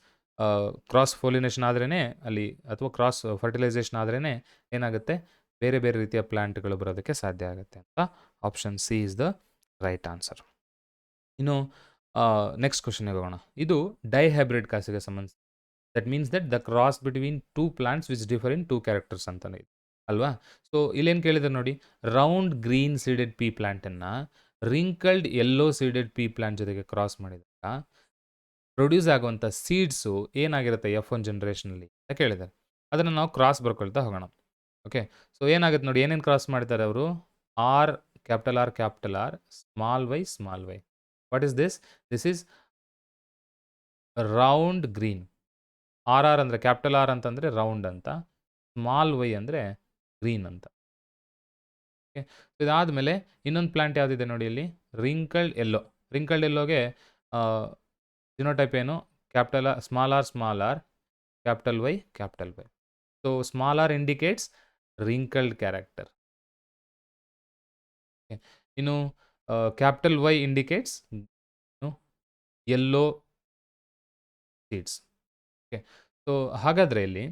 cross pollination ಆದ್ರೇ ಅಲ್ಲಿ, ಅಥವಾ ಕ್ರಾಸ್ ಫರ್ಟಿಲೈಸೇಷನ್ ಆದ್ರೇ ಏನಾಗುತ್ತೆ, ಬೇರೆ ಬೇರೆ ರೀತಿಯ ಪ್ಲ್ಯಾಂಟ್ಗಳು ಬರೋದಕ್ಕೆ ಸಾಧ್ಯ ಆಗುತ್ತೆ ಅಂತ option C is the right answer. ಇನ್ನು ನೆಕ್ಸ್ಟ್ ಕ್ವಶನ್ಗೆ ಹೋಗೋಣ. ಇದು ಡೈಹೈಬ್ರಿಡ್ ಕ್ರಾಸಿಗೆ ಸಂಬಂಧಿಸಿದ. That means that the cross between 2 plants which differ in 2 characters ಅಂತಲೇ ಇದೆ ಅಲ್ವಾ. ಸೊ ಇಲ್ಲೇನು ಕೇಳಿದ್ದಾರೆ ನೋಡಿ, ರೌಂಡ್ ಗ್ರೀನ್ ಸೀಡೆಡ್ ಪೀ ಪ್ಲ್ಯಾಂಟನ್ನು ರಿಂಕಲ್ಡ್ ಯೆಲ್ಲೋ ಸೀಡೆಡ್ ಪೀ ಪ್ಲ್ಯಾಂಟ್ ಜೊತೆಗೆ ಕ್ರಾಸ್ ಮಾಡಿದಾಗ ಪ್ರೊಡ್ಯೂಸ್ ಆಗುವಂಥ ಸೀಡ್ಸು ಏನಾಗಿರುತ್ತೆ F1 ಜನ್ರೇಷನಲ್ಲಿ ಅಂತ ಕೇಳಿದ್ದಾರೆ. ಅದನ್ನು ನಾವು ಕ್ರಾಸ್ ಬರ್ಕೊಳ್ತಾ ಹೋಗೋಣ. ಓಕೆ, ಸೊ ಏನಾಗುತ್ತೆ ನೋಡಿ, ಏನೇನು ಕ್ರಾಸ್ ಮಾಡ್ತಾರೆ ಅವರು, R, capital R, small y. What is this? This is round green. RR ಅಂದರೆ ಕ್ಯಾಪಿಟಲ್ R ಅಂತಂದರೆ ರೌಂಡ್ ಅಂತ, ಸ್ಮಾಲ್ ವೈ ಅಂದರೆ ಗ್ರೀನ್ ಅಂತ. ಓಕೆ, ಇದಾದಮೇಲೆ ಇನ್ನೊಂದು ಪ್ಲ್ಯಾಂಟ್ ಯಾವುದಿದೆ ನೋಡಿ ಇಲ್ಲಿ, ರಿಂಕಲ್ಡ್ ಯೆಲ್ಲೋ. ರಿಂಕಲ್ಡ್ ಯೆಲ್ಲೋಗೆ ಜಿನೋಟೈಪ್ ಏನು, small r, capital Y. So small r indicates wrinkled character. ಇನ್ನು capital Y indicates yellow seeds. Okay, so ಹಾಗಾದರೆ ಇಲ್ಲಿ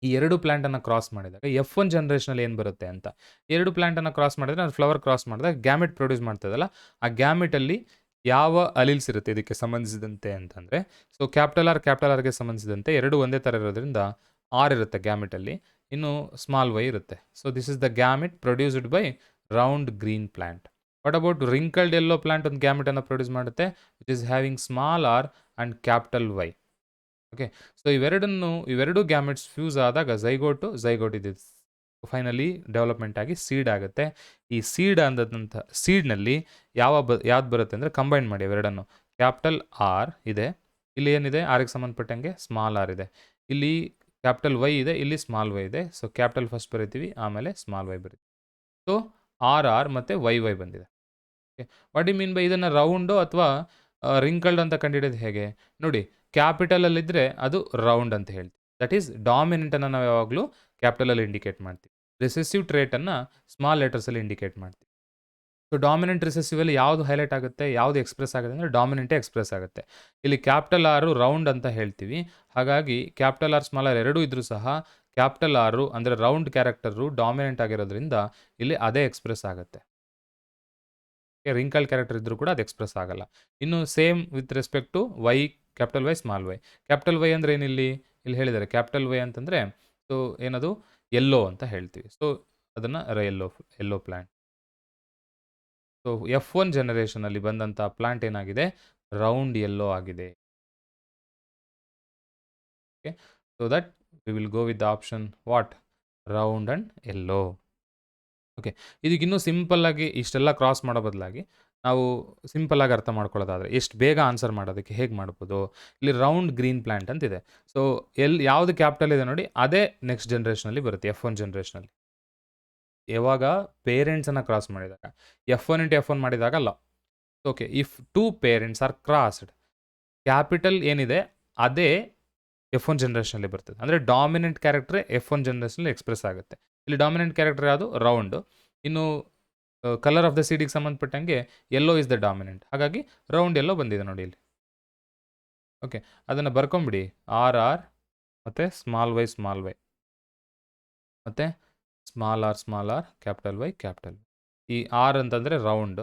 ಈ 2 ಪ್ಲ್ಯಾಂಟನ್ನು ಕ್ರಾಸ್ ಮಾಡಿದಾಗ F1 ಜನ್ರೇಷನಲ್ಲಿ ಏನು ಬರುತ್ತೆ ಅಂತ, 2 ಪ್ಲ್ಯಾಂಟನ್ನು ಕ್ರಾಸ್ ಮಾಡಿದ್ರೆ ಅದು ಫ್ಲವರ್ ಕ್ರಾಸ್ ಮಾಡಿದಾಗ ಗ್ಯಾಮೆಟ್ ಪ್ರೊಡ್ಯೂಸ್ ಮಾಡ್ತದಲ್ಲ, ಆ ಗ್ಯಾಮೆಟಲ್ಲಿ ಯಾವ ಅಲೀಲ್ಸ್ ಇರುತ್ತೆ ಇದಕ್ಕೆ ಸಂಬಂಧಿಸಿದಂತೆ ಅಂತಂದರೆ, ಸೊ ಕ್ಯಾಪಿಟಲ್ ಆರ್ಗೆ ಸಂಬಂಧಿಸಿದಂತೆ 2 ಒಂದೇ ಥರ ಇರೋದ್ರಿಂದ R ಇರುತ್ತೆ ಗ್ಯಾಮೆಟಲ್ಲಿ, ಇನ್ನು ಸ್ಮಾಲ್ ವೈ ಇರುತ್ತೆ. So this is the gamete produced by round green plant. What about wrinkled yellow plant? ಒಂದು ಗ್ಯಾಮೆಟನ್ನು ಪ್ರೊಡ್ಯೂಸ್ ಮಾಡುತ್ತೆ which is having small R and capital Y. Okay, so ಇವೆರಡು ಗ್ಯಾಮೆಟ್ಸ್ ಫ್ಯೂಸ್ ಆದಾಗ zygote ಇದೆ finally development ಆಗಿ seed ಆಗುತ್ತೆ. ಈ seed ಅಂದಂಥ ಸೀಡ್ನಲ್ಲಿ ಯಾವ್ದು ಬರುತ್ತೆ ಅಂದರೆ ಕಂಬೈನ್ ಮಾಡಿ ಅವೆರಡನ್ನು. ಕ್ಯಾಪಿಟಲ್ ಆರ್ ಇದೆ, ಇಲ್ಲಿ ಏನಿದೆ ಆರ್ಗೆ ಸಂಬಂಧಪಟ್ಟಂಗೆ ಸ್ಮಾಲ್ ಆರ್ ಇದೆ, ಇಲ್ಲಿ ಕ್ಯಾಪಿಟಲ್ ವೈ ಇದೆ, ಇಲ್ಲಿ ಸ್ಮಾಲ್ ವೈ ಇದೆ. ಸೊ ಕ್ಯಾಪಿಟಲ್ ಫಸ್ಟ್ ಬರಿತೀವಿ, ಆಮೇಲೆ ಸ್ಮಾಲ್ ವೈ ಬರಿತೀವಿ. ಸೊ ಆರ್ ಮತ್ತು ವೈ ಬಂದಿದೆ. Okay, what you mean by ಇದನ್ನು ರೌಂಡು ಅಥವಾ ರಿಂಕಲ್ಡ್ ಅಂತ ಕಂಡುಹಿಡಿಯೋದು ಹೇಗೆ ನೋಡಿ. ಕ್ಯಾಪಿಟಲಲ್ಲಿದ್ದರೆ ಅದು ರೌಂಡ್ ಅಂತ ಹೇಳ್ತೀವಿ. ದಟ್ ಈಸ್ ಡಾಮಿನೆಂಟನ್ನು ನಾವು ಯಾವಾಗಲೂ ಕ್ಯಾಪಿಟಲಲ್ಲಿ ಇಂಡಿಕೇಟ್ ಮಾಡ್ತೀವಿ. ರಿಸೆಸಿವ್ ಟ್ರೇಟನ್ನು ಸ್ಮಾಲ್ ಲೆಟರ್ಸಲ್ಲಿ ಇಂಡಿಕೇಟ್ ಮಾಡ್ತೀವಿ. ಸೊ ಡಾಮಿನೆಂಟ್ ರಿಸೆಸಿವಲ್ಲಿ ಯಾವುದು ಹೈಲೈಟ್ ಆಗುತ್ತೆ, ಯಾವುದು ಎಕ್ಸ್ಪ್ರೆಸ್ ಆಗುತ್ತೆ ಅಂದರೆ ಡಾಮಿನೆಂಟೇ ಎಕ್ಸ್ಪ್ರೆಸ್ ಆಗುತ್ತೆ. ಇಲ್ಲಿ ಕ್ಯಾಪಿಟಲ್ ಆರು ರೌಂಡ್ ಅಂತ ಹೇಳ್ತೀವಿ. ಹಾಗಾಗಿ ಕ್ಯಾಪಿಟಲ್ ಆರ್ ಸ್ಮಾಲ್ ಆರ್ ಎರಡೂ ಇದ್ರೂ ಸಹ ಕ್ಯಾಪಿಟಲ್ ಆರು ಅಂದರೆ ರೌಂಡ್ ಕ್ಯಾರೆಕ್ಟರು ಡಾಮಿನೆಂಟ್ ಆಗಿರೋದ್ರಿಂದ ಇಲ್ಲಿ ಅದೇ ಎಕ್ಸ್ಪ್ರೆಸ್ ಆಗುತ್ತೆ. ರಿಂಕಲ್ ಕ್ಯಾರೆಕ್ಟರ್ ಇದ್ರೂ ಕೂಡ ಅದು ಎಕ್ಸ್ಪ್ರೆಸ್ ಆಗಲ್ಲ. ಇನ್ನು same with respect to Y, capital Y small Y. Capital Y ಅಂದರೆ ಏನಿಲ್ಲಿ ಹೇಳಿದ್ದಾರೆ ಕ್ಯಾಪಿಟಲ್ ವೈ ಅಂತಂದರೆ ಸೊ ಏನದು ಯೆಲ್ಲೋ ಅಂತ ಹೇಳ್ತೀವಿ. ಸೊ ಅದನ್ನು ಯೆಲ್ಲೋ ಪ್ಲ್ಯಾಂಟ್. ಸೊ F1 ಜನರೇಷನಲ್ಲಿ ಬಂದಂಥ ಪ್ಲಾಂಟ್ ಏನಾಗಿದೆ, ರೌಂಡ್ ಯೆಲ್ಲೋ ಆಗಿದೆ. Okay, so that we will go with the option what, round and yellow. Okay, ಇದಕ್ಕಿನ್ನೂ ಸಿಂಪಲ್ಲಾಗಿ ಇಷ್ಟೆಲ್ಲ ಕ್ರಾಸ್ ಮಾಡೋ ಬದಲಾಗಿ ನಾವು ಸಿಂಪಲ್ಲಾಗಿ ಅರ್ಥ ಮಾಡ್ಕೊಳ್ಳೋದಾದರೆ ಎಷ್ಟು ಬೇಗ ಆನ್ಸರ್ ಮಾಡೋದಕ್ಕೆ ಹೇಗೆ ಮಾಡ್ಬೋದು. ಇಲ್ಲಿ ರೌಂಡ್ ಗ್ರೀನ್ ಪ್ಲ್ಯಾಂಟ್ ಅಂತಿದೆ. ಸೊ ಯಾವುದು ಕ್ಯಾಪಿಟಲ್ ಇದೆ ನೋಡಿ ಅದೇ ನೆಕ್ಸ್ಟ್ ಜನ್ರೇಷನಲ್ಲಿ ಬರುತ್ತೆ, F1 ಜನ್ರೇಷನಲ್ಲಿ. ಯಾವಾಗ ಪೇರೆಂಟ್ಸನ್ನು ಕ್ರಾಸ್ ಮಾಡಿದಾಗ, F1 ಇಂಟು F1 ಮಾಡಿದಾಗ ಅಲ್ಲ. Okay, if two parents are crossed, capital ಏನಿದೆ ಅದೇ F1 ಜನ್ರೇಷನಲ್ಲಿ ಬರ್ತದೆ. ಅಂದರೆ ಡಾಮಿನೆಂಟ್ ಕ್ಯಾರೆಕ್ಟ್ರೇ F1 ಜನ್ರೇಷನಲ್ಲಿ ಎಕ್ಸ್ಪ್ರೆಸ್ ಆಗುತ್ತೆ. ಇಲ್ಲಿ ಡಾಮಿನೆಂಟ್ ಕ್ಯಾರೆಕ್ಟರ್ ಯಾವುದು, ರೌಂಡು. ಇನ್ನು ಕಲರ್ ಆಫ್ ದ ಸೀಡಿಗೆ ಸಂಬಂಧಪಟ್ಟಂಗೆ ಯೆಲ್ಲೋ ಇಸ್ ದ ಡಾಮಿನೆಂಟ್. ಹಾಗಾಗಿ ರೌಂಡ್ ಯೆಲ್ಲೋ ಬಂದಿದೆ ನೋಡಿ ಇಲ್ಲಿ. ಓಕೆ, ಅದನ್ನು ಬರ್ಕೊಂಬಿಡಿ. ಆರ್ ಮತ್ತು ಸ್ಮಾಲ್ ವೈ ಮತ್ತು ಸ್ಮಾಲ್ ಆರ್ ಕ್ಯಾಪಿಟಲ್ ವೈ. ಈ ಆರ್ ಅಂತಂದರೆ ರೌಂಡ್,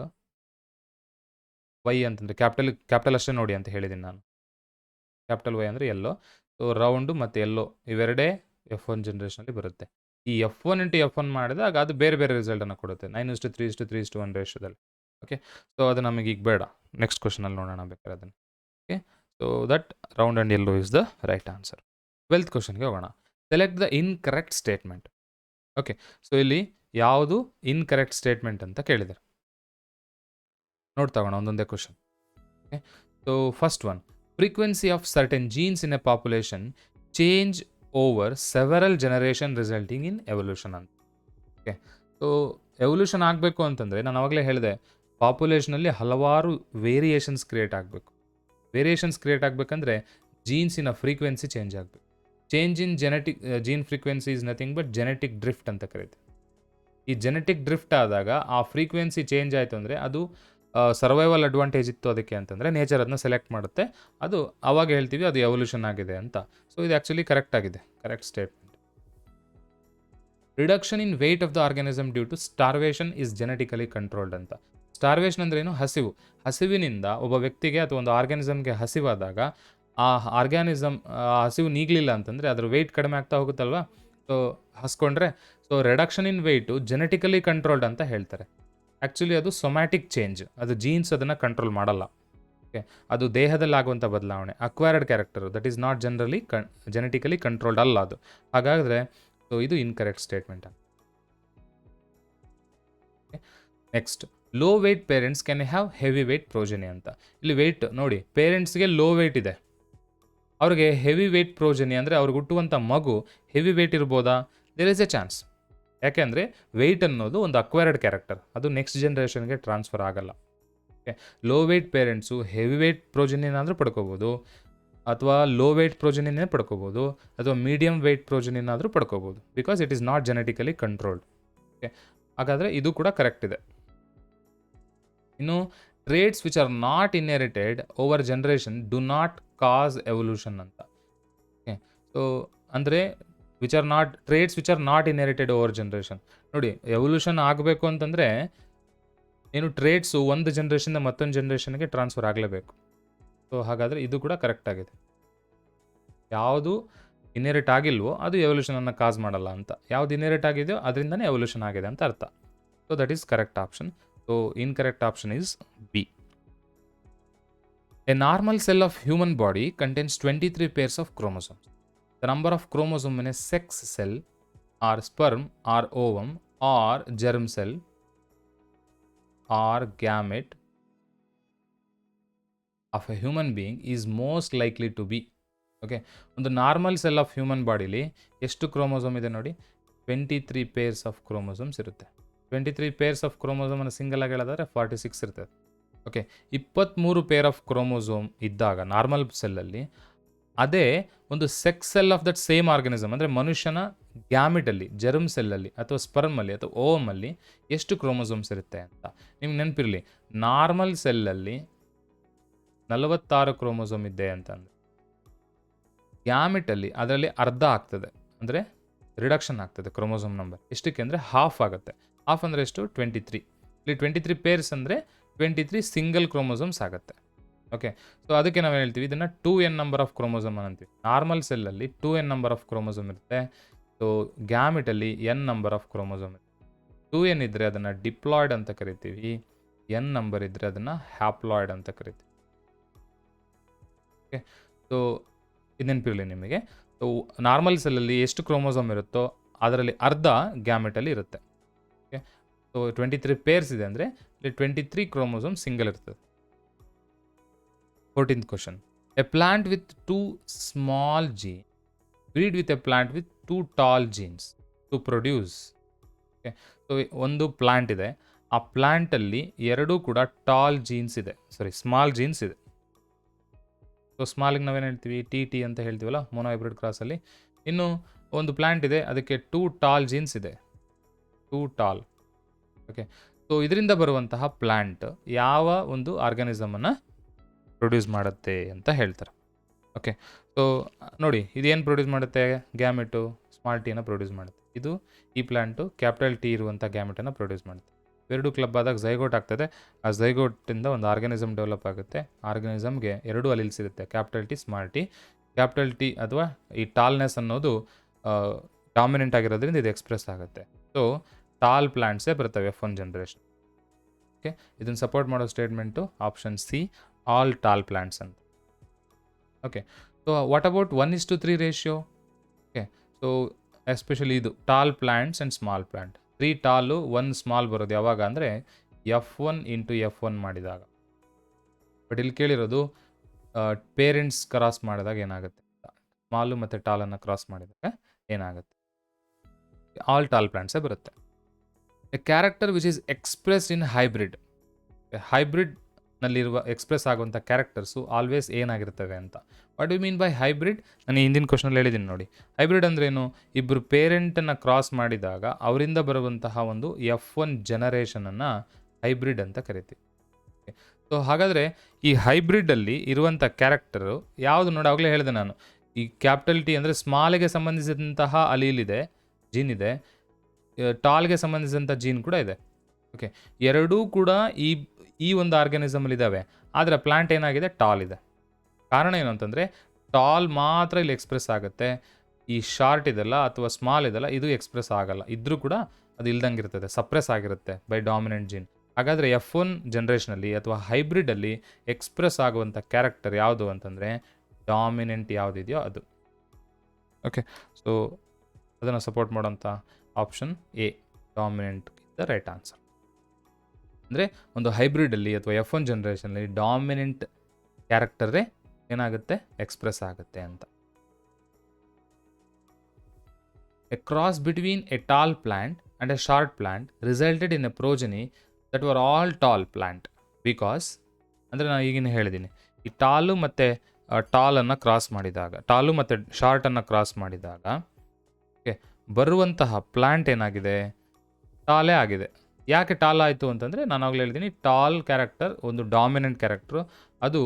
ವೈ ಅಂತಂದರೆ ಕ್ಯಾಪಿಟಲ್ ಅಷ್ಟೇ ನೋಡಿ ಅಂತ ಹೇಳಿದ್ದೀನಿ ನಾನು. ಕ್ಯಾಪಿಟಲ್ ವೈ ಅಂದರೆ ಯೆಲ್ಲೋ. ಸೊ ರೌಂಡು ಮತ್ತು ಯೆಲ್ಲೋ ಇವೆರಡೇ F1 ಜನ್ರೇಷನಲ್ಲಿ ಬರುತ್ತೆ. ಈ F1 ಇಂಟು F1 ಮಾಡಿದಾಗ ಅದು ಬೇರೆ ಬೇರೆ ರಿಸಲ್ಟನ್ನು ಕೊಡುತ್ತೆ, 9:3:3:1 ರೇಷದಲ್ಲಿ. ಓಕೆ, ಸೊ ಅದು ನಮಗೆ ಈಗ ಬೇಡ, ನೆಕ್ಸ್ಟ್ ಕ್ವಶನಲ್ಲಿ ನೋಡೋಣ ಬೇಕಾದ್ರೆ ಅದನ್ನು. Okay, so that round and yellow is the right answer. 12th ಕ್ವಶನ್ಗೆ ಹೋಗೋಣ. Select the incorrect statement. Okay, so ಇಲ್ಲಿ ಯಾವುದು ಇನ್ಕರೆಕ್ಟ್ ಸ್ಟೇಟ್ಮೆಂಟ್ ಅಂತ ಕೇಳಿದ್ದಾರೆ. ನೋಡ್ತಾ ಹೋಗೋಣ ಒಂದೊಂದೇ question. Okay, so first one, frequency of certain jeans in a population change over several generation resulting in evolution ಅಂತ. ಓಕೆ, ಸೊ ಎವಲ್ಯೂಷನ್ ಆಗಬೇಕು ಅಂತಂದರೆ ನಾನು ಆವಾಗಲೇ ಹೇಳಿದೆ, ಪಾಪ್ಯುಲೇಷನಲ್ಲಿ ಹಲವಾರು ವೇರಿಯೇಷನ್ಸ್ ಕ್ರಿಯೇಟ್ ಆಗಬೇಕು. ವೇರಿಯೇಷನ್ಸ್ ಕ್ರಿಯೇಟ್ ಆಗಬೇಕಂದ್ರೆ ಜೀನ್ಸಿನ ಫ್ರೀಕ್ವೆನ್ಸಿ ಚೇಂಜ್ ಆಗಬೇಕು. Change in gene frequency is nothing but genetic drift ಅಂತ ಕರೀತೀವಿ. ಈ ಜೆನೆಟಿಕ್ ಡ್ರಿಫ್ಟ್ ಆದಾಗ ಆ ಫ್ರೀಕ್ವೆನ್ಸಿ ಚೇಂಜ್ ಆಯಿತು ಅಂದರೆ ಅದು ಸರ್ವೈವಲ್ ಅಡ್ವಾಂಟೇಜ್ ಇತ್ತು ಅದಕ್ಕೆ ಅಂತಂದರೆ ನೇಚರ್ ಅದನ್ನ ಸೆಲೆಕ್ಟ್ ಮಾಡುತ್ತೆ. ಅದು ಆವಾಗ ಹೇಳ್ತೀವಿ ಅದು ಎವಲ್ಯೂಷನ್ ಆಗಿದೆ ಅಂತ. ಸೊ ಇದು ಆ್ಯಕ್ಚುಲಿ ಕರೆಕ್ಟ್ ಆಗಿದೆ, correct statement. Reduction in weight of the organism due to starvation is genetically controlled ಅಂತ. ಸ್ಟಾರ್ವೇಷನ್ ಅಂದ್ರೆ ಏನು, ಹಸಿವಿನಿಂದ ಒಬ್ಬ ವ್ಯಕ್ತಿಗೆ ಅಥವಾ ಒಂದು ಆರ್ಗ್ಯಾನಿಸಮ್ಗೆ ಹಸಿವಾದಾಗ ಆ ಆರ್ಗ್ಯಾನಿಸಮ್ ಹಸಿವು ನೀಗಲಿಲ್ಲ ಅಂತಂದರೆ ಅದ್ರ ವೆಯ್ಟ್ ಕಡಿಮೆ ಆಗ್ತಾ ಹೋಗುತ್ತಲ್ವ. ಸೊ ಹಸ್ಕೊಂಡ್ರೆ so reduction in weight genetically controlled ಅಂತ ಹೇಳ್ತಾರೆ. ಆ್ಯಕ್ಚುಲಿ ಅದು ಸೊಮ್ಯಾಟಿಕ್ ಚೇಂಜ್, ಅದು ಜೀನ್ಸ್ ಅದನ್ನು ಕಂಟ್ರೋಲ್ ಮಾಡಲ್ಲ. ಓಕೆ, ಅದು ದೇಹದಲ್ಲಿ ಆಗುವಂಥ ಬದಲಾವಣೆ, acquired character, that is not genetically controlled ಅಲ್ಲ ಅದು. ಹಾಗಾದರೆ ಸೊ ಇದು incorrect statement. Next, low weight parents can have heavy weight progeny ಅಂತ. ಇಲ್ಲಿ ವೆಯ್ಟ್ ನೋಡಿ, ಪೇರೆಂಟ್ಸ್ಗೆ ಲೋ ವೆಯ್ಟ್ ಇದೆ, ಅವ್ರಿಗೆ ಹೆವಿ ವೆಯ್ಟ್ ಪ್ರೋಜನಿ ಅಂದರೆ ಅವ್ರಿಗೆ ಹುಟ್ಟುವಂಥ ಮಗು ಹೆವಿ ವೆಯ್ಟ್ ಇರ್ಬೋದಾ? There is a chance. ಯಾಕೆಂದರೆ ವೆಯ್ಟ್ ಅನ್ನೋದು ಒಂದು ಅಕ್ವೈರ್ಡ್ ಕ್ಯಾರೆಕ್ಟರ್, ಅದು ನೆಕ್ಸ್ಟ್ ಜನ್ರೇಷನ್ಗೆ ಟ್ರಾನ್ಸ್ಫರ್ ಆಗಲ್ಲ. Okay, low weight parents heavy weight ಪ್ರೋಜನಿನಾದರೂ ಪಡ್ಕೋಬೋದು, ಅಥವಾ ಲೋ ವೆಯ್ಟ್ ಪ್ರೋಜನಿನೇ ಪಡ್ಕೋಬೋದು, ಅಥವಾ ಮೀಡಿಯಮ್ ವೆಯ್ಟ್ ಪ್ರೋಜನಿನಾದರೂ ಪಡ್ಕೋಬೋದು, because it is not genetically controlled. Okay, ಹಾಗಾದರೆ ಇದು ಕೂಡ ಕರೆಕ್ಟ್ ಇದೆ. ಇನ್ನು traits which are not inherited over generation do not cause evolution ಅಂತ. ಓಕೆ, ಸೊ ಅಂದರೆ traits which are not inherited over generation. ನೋಡಿ, ಎವಲ್ಯೂಷನ್ ಆಗಬೇಕು ಅಂತಂದರೆ ಏನು ಟ್ರೇಡ್ಸು ಒಂದು ಜನ್ರೇಷನ್ನಿಂದ ಮತ್ತೊಂದು ಜನ್ರೇಷನ್ಗೆ ಟ್ರಾನ್ಸ್ಫರ್ ಆಗಲೇಬೇಕು. ಸೊ ಹಾಗಾದರೆ ಇದು ಕೂಡ ಕರೆಕ್ಟ್ ಆಗಿದೆ. ಯಾವುದು ಇನ್ಹೆರಿಟ್ ಆಗಿಲ್ವೋ ಅದು ಎವಲ್ಯೂಷನನ್ನು ಕಾಸ್ ಮಾಡಲ್ಲ ಅಂತ, ಯಾವುದು ಇನ್ಹೆರಿಟ್ ಆಗಿದೆಯೋ ಅದರಿಂದನೇ ಎವಲ್ಯೂಷನ್ ಆಗಿದೆ ಅಂತ ಅರ್ಥ. So that is correct option. So incorrect option is B. A normal cell of human body contains 23 pairs of chromosomes. The number of chromosomes in a sex cell or sperm or ovum or germ cell or gamete of a human being is most likely to be. Okay, ಒಂದು normal cell of human ಬಾಡಿಲಿ ಎಷ್ಟು chromosome ಇದೆ ನೋಡಿ, 23 pairs of chromosomes ಇರುತ್ತೆ. 23 pairs of chromosome ಅನ್ನು single ಆಗಿ ಹೇಳೋದಾದ್ರೆ 46 ಇರ್ತದೆ. Okay, 23 peer of chromosome ಇದ್ದಾಗ ನಾರ್ಮಲ್ ಸೆಲ್ಲಲ್ಲಿ, ಅದೇ ಒಂದು sex cell of that same organism ಅಂದರೆ ಮನುಷ್ಯನ ಗ್ಯಾಮಿಟಲ್ಲಿ, ಜರ್ಮ್ ಸೆಲ್ಲಲ್ಲಿ ಅಥವಾ ಸ್ಪರ್ಮಲ್ಲಿ ಅಥವಾ ಓವಮಲ್ಲಿ ಎಷ್ಟು ಕ್ರೋಮೋಸೋಮ್ಸ್ ಇರುತ್ತೆ ಅಂತ ನಿಮ್ಗೆ ನೆನಪಿರಲಿ. ನಾರ್ಮಲ್ ಸೆಲ್ಲಲ್ಲಿ 46 ಕ್ರೋಮೋಸೋಮ್ ಇದೆ ಅಂತಂದರೆ ಗ್ಯಾಮಿಟಲ್ಲಿ ಅದರಲ್ಲಿ ಅರ್ಧ ಆಗ್ತದೆ, ಅಂದರೆ ರಿಡಕ್ಷನ್ ಆಗ್ತದೆ ಕ್ರೋಮೋಸೋಮ್ ನಂಬರ್. ಎಷ್ಟಕ್ಕೆ ಅಂದರೆ ಹಾಫ್ ಆಗುತ್ತೆ. ಹಾಫ್ ಅಂದರೆ ಎಷ್ಟು? 23. ಇಲ್ಲಿ 23 ಪೇರ್ಸ್ ಅಂದರೆ 23 ಸಿಂಗಲ್ ಕ್ರೋಮೋಸೋಮ್ಸ್ ಆಗುತ್ತೆ. ಓಕೆ, ಸೊ ಅದಕ್ಕೆ ನಾವು ಹೇಳ್ತೀವಿ ಇದನ್ನು 2n ನಂಬರ್ ಆಫ್ ಕ್ರೋಮೋಸೋಮ್ ಅಂತೀವಿ. ನಾರ್ಮಲ್ ಸೆಲ್ಲಲ್ಲಿ 2n ನಂಬರ್ ಆಫ್ ಕ್ರೋಮೋಸೋಮ್ ಇರುತ್ತೆ. ಸೊ ಗ್ಯಾಮಿಟಲ್ಲಿ n ನಂಬರ್ ಆಫ್ ಕ್ರೋಮೋಸೋಮ್ ಇರುತ್ತೆ. 2n ಇದ್ದರೆ ಅದನ್ನು ಡಿಪ್ಲಾಯ್ಡ್ ಅಂತ ಕರಿತೀವಿ, n ನಂಬರ್ ಇದ್ದರೆ ಅದನ್ನು ಹ್ಯಾಪ್ಲಾಯ್ಡ್ ಅಂತ ಕರಿತೀವಿ. ಓಕೆ, ಸೊ ಇದು ನೆನಪಿರಲಿ ನಿಮಗೆ. ಸೊ ನಾರ್ಮಲ್ ಸೆಲ್ಲಲ್ಲಿ ಎಷ್ಟು ಕ್ರೋಮೋಸೋಮ್ ಇರುತ್ತೋ ಅದರಲ್ಲಿ ಅರ್ಧ ಗ್ಯಾಮೆಟಲ್ಲಿ ಇರುತ್ತೆ. ಓಕೆ, ಸೊ 23 ಪೇರ್ಸ್ ಇದೆ ಅಂದರೆ ಇಲ್ಲಿ 23 ಕ್ರೋಮೋಸೋಮ್ ಸಿಂಗಲ್ ಇರ್ತದೆ. 14th question. A plant with 2 small gene breed with a plant with 2 tall genes to produce. Okay, so ಒಂದು ಪ್ಲಾಂಟ್ ಇದೆ, ಆ ಪ್ಲಾಂಟಲ್ಲಿ ಎರಡೂ ಕೂಡ ಟಾಲ್ ಜೀನ್ಸ್ ಇದೆ, ಸ್ಮಾಲ್ ಜೀನ್ಸ್ ಇದೆ. ಸೊ ಸ್ಮಾಲಿಗೆ ನಾವೇನು ಹೇಳ್ತೀವಿ? ಟಿ ಅಂತ ಹೇಳ್ತೀವಲ್ಲ ಮೊನೋ ಹೈಬ್ರಿಡ್ ಕ್ರಾಸಲ್ಲಿ. ಇನ್ನು ಒಂದು ಪ್ಲಾಂಟ್ ಇದೆ, ಅದಕ್ಕೆ 2 ಟಾಲ್ ಜೀನ್ಸ್ ಇದೆ, 2 ಟಾಲ್. ಓಕೆ, ಸೊ ಇದರಿಂದ ಬರುವಂತಹ ಪ್ಲಾಂಟ್ ಯಾವ ಒಂದು ಆರ್ಗಾನಿಸಮನ್ನು ಪ್ರೊಡ್ಯೂಸ್ ಮಾಡುತ್ತೆ ಅಂತ ಹೇಳ್ತಾರೆ. ಓಕೆ, ಸೊ ನೋಡಿ ಇದೇನು ಪ್ರೊಡ್ಯೂಸ್ ಮಾಡುತ್ತೆ? ಗ್ಯಾಮೆಟು ಸ್ಮಾಲ್ ಟಿಯನ್ನು ಪ್ರೊಡ್ಯೂಸ್ ಮಾಡುತ್ತೆ. ಇದು ಈ ಪ್ಲಾಂಟು ಕ್ಯಾಪಿಟಲ್ ಟಿ ಇರುವಂಥ ಗ್ಯಾಮೆಟನ್ನು ಪ್ರೊಡ್ಯೂಸ್ ಮಾಡುತ್ತೆ. ಎರಡು ಕ್ಲಬ್ ಆದಾಗ ಝೈಗೋಟ್ ಆಗ್ತದೆ. ಆ ಝೈಗೋಟಿಂದ ಒಂದು ಆರ್ಗನಿಸಮ್ ಡೆವಲಪ್ ಆಗುತ್ತೆ. ಆರ್ಗನಿಸಮ್ಗೆ 2 ಅಲಿಲ್ಸ್ ಇರುತ್ತೆ, capital T, small T. Capital T ಅಥವಾ ಈ ಟಾಲ್ನೆಸ್ ಅನ್ನೋದು ಡಾಮಿನೆಂಟ್ ಆಗಿರೋದ್ರಿಂದ ಇದು ಎಕ್ಸ್ಪ್ರೆಸ್ ಆಗುತ್ತೆ. ಸೊ ಟಾಲ್ ಪ್ಲಾಂಟ್ಸೇ ಬರ್ತವೆ F1 ಜನ್ರೇಷನ್. ಓಕೆ, ಇದನ್ನು ಸಪೋರ್ಟ್ ಮಾಡೋ statement option C, all tall plants ಅಂತ. Okay, so what about 1:3 ratio? Okay, so especially ಇದು tall plants and small plant. 3 tall 1 small ಬರೋದು ಯಾವಾಗ ಅಂದರೆ F1 × F1 ಮಾಡಿದಾಗ. ಬಟ್ ಇಲ್ಲಿ ಕೇಳಿರೋದು ಪೇರೆಂಟ್ಸ್ ಕ್ರಾಸ್ ಮಾಡಿದಾಗ ಏನಾಗುತ್ತೆ ಅಂತ. ಸ್ಮಾಲು ಮತ್ತು ಟಾಲನ್ನು ಕ್ರಾಸ್ ಮಾಡಿದಾಗ ಏನಾಗುತ್ತೆ? ಆಲ್ ಟಾಲ್ ಪ್ಲಾಂಟ್ಸೇ ಬರುತ್ತೆ. A character which is expressed in hybrid. ಹೈಬ್ರಿಡ್ನಲ್ಲಿರುವ ಎಕ್ಸ್ಪ್ರೆಸ್ ಆಗುವಂಥ ಕ್ಯಾರೆಕ್ಟರ್ಸು ಆಲ್ವೇಸ್ ಏನಾಗಿರ್ತವೆ ಅಂತ. What you mean by hybrid? ನಾನು ಹಿಂದಿನ ಕ್ವಶನಲ್ಲಿ ಹೇಳಿದ್ದೀನಿ ನೋಡಿ. ಹೈಬ್ರಿಡ್ ಅಂದ್ರೇನು? ಇಬ್ಬರು ಪೇರೆಂಟನ್ನು ಕ್ರಾಸ್ ಮಾಡಿದಾಗ ಅವರಿಂದ ಬರುವಂತಹ ಒಂದು F1 ಜನರೇಷನನ್ನು ಹೈಬ್ರಿಡ್ ಅಂತ ಕರಿತೀವಿ. ಸೊ ಹಾಗಾದರೆ ಈ ಹೈಬ್ರಿಡಲ್ಲಿ ಇರುವಂಥ ಕ್ಯಾರೆಕ್ಟರು ಯಾವುದು ನೋಡಿ? ಆಗಲೇ ಹೇಳಿದೆ ನಾನು, ಈ ಕ್ಯಾಪಿಟಲ್ ಟಿ ಅಂದರೆ ಸ್ಮಾಲ್ಗೆ ಸಂಬಂಧಿಸಿದಂತಹ ಅಲೀಲ್ ಇದೆ, ಜೀನ್ ಇದೆ, ಟಾಲ್ಗೆ ಸಂಬಂಧಿಸಿದಂಥ ಜೀನ್ ಕೂಡ ಇದೆ. ಓಕೆ, ಎರಡೂ ಕೂಡ ಈ ಒಂದು ಆರ್ಗ್ಯಾನಿಸಮಲ್ಲಿ ಇದ್ದಾವೆ. ಆದರೆ ಪ್ಲಾಂಟ್ ಏನಾಗಿದೆ? ಟಾಲ್ ಇದೆ. ಕಾರಣ ಏನು ಅಂತಂದರೆ ಟಾಲ್ ಮಾತ್ರ ಇಲ್ಲಿ ಎಕ್ಸ್ಪ್ರೆಸ್ ಆಗುತ್ತೆ, ಈ ಶಾರ್ಟ್ ಇದೆಲ್ಲ ಅಥವಾ ಸ್ಮಾಲ್ ಇದೆಲ್ಲ ಇದು ಎಕ್ಸ್ಪ್ರೆಸ್ ಆಗಲ್ಲ. ಇದ್ರೂ ಕೂಡ ಅದು ಇಲ್ದಂಗೆ ಇರ್ತದೆ, ಸಪ್ರೆಸ್ ಆಗಿರುತ್ತೆ ಬೈ ಡಾಮಿನೆಂಟ್ ಜೀನ್. ಹಾಗಾದರೆ F1 ಜನ್ರೇಷನಲ್ಲಿ ಅಥವಾ ಹೈಬ್ರಿಡಲ್ಲಿ ಎಕ್ಸ್ಪ್ರೆಸ್ ಆಗುವಂಥ ಕ್ಯಾರೆಕ್ಟರ್ ಯಾವುದು ಅಂತಂದರೆ ಡಾಮಿನೆಂಟ್ ಯಾವುದಿದೆಯೋ ಅದು. ಓಕೆ, ಸೊ ಅದನ್ನು ಸಪೋರ್ಟ್ ಮಾಡೋಂಥ option A, dominant the right answer. ಅಂದರೆ ಒಂದು ಹೈಬ್ರಿಡಲ್ಲಿ ಅಥವಾ F1 ಜನ್ರೇಷನಲ್ಲಿ ಡಾಮಿನೆಂಟ್ ಕ್ಯಾರೆಕ್ಟರೇ ಏನಾಗುತ್ತೆ? ಎಕ್ಸ್ಪ್ರೆಸ್ ಆಗುತ್ತೆ ಅಂತ. A cross between A tall plant and A short plant resulted in a progeny that were all tall plant because, ಅಂದರೆ ನಾನು ಈಗಿನ ಹೇಳಿದ್ದೀನಿ, ಈ ಟಾಲು ಮತ್ತು ಟಾಲನ್ನು ಕ್ರಾಸ್ ಮಾಡಿದಾಗ, ಟಾಲು ಮತ್ತು ಶಾರ್ಟನ್ನು ಕ್ರಾಸ್ ಮಾಡಿದಾಗ ಓಕೆ ಬರುವಂತಹ ಪ್ಲಾಂಟ್ ಏನಾಗಿದೆ? ಟಾಲೇ ಆಗಿದೆ. ಯಾಕೆ ಟಾಲ್ ಆಯಿತು ಅಂತಂದರೆ ನಾನು ಆಗಲೇ ಹೇಳಿದ್ದೀನಿ, ಟಾಲ್ ಕ್ಯಾರೆಕ್ಟರ್ ಒಂದು ಡಾಮಿನೆಂಟ್ ಕ್ಯಾರೆಕ್ಟ್ರು, ಅದು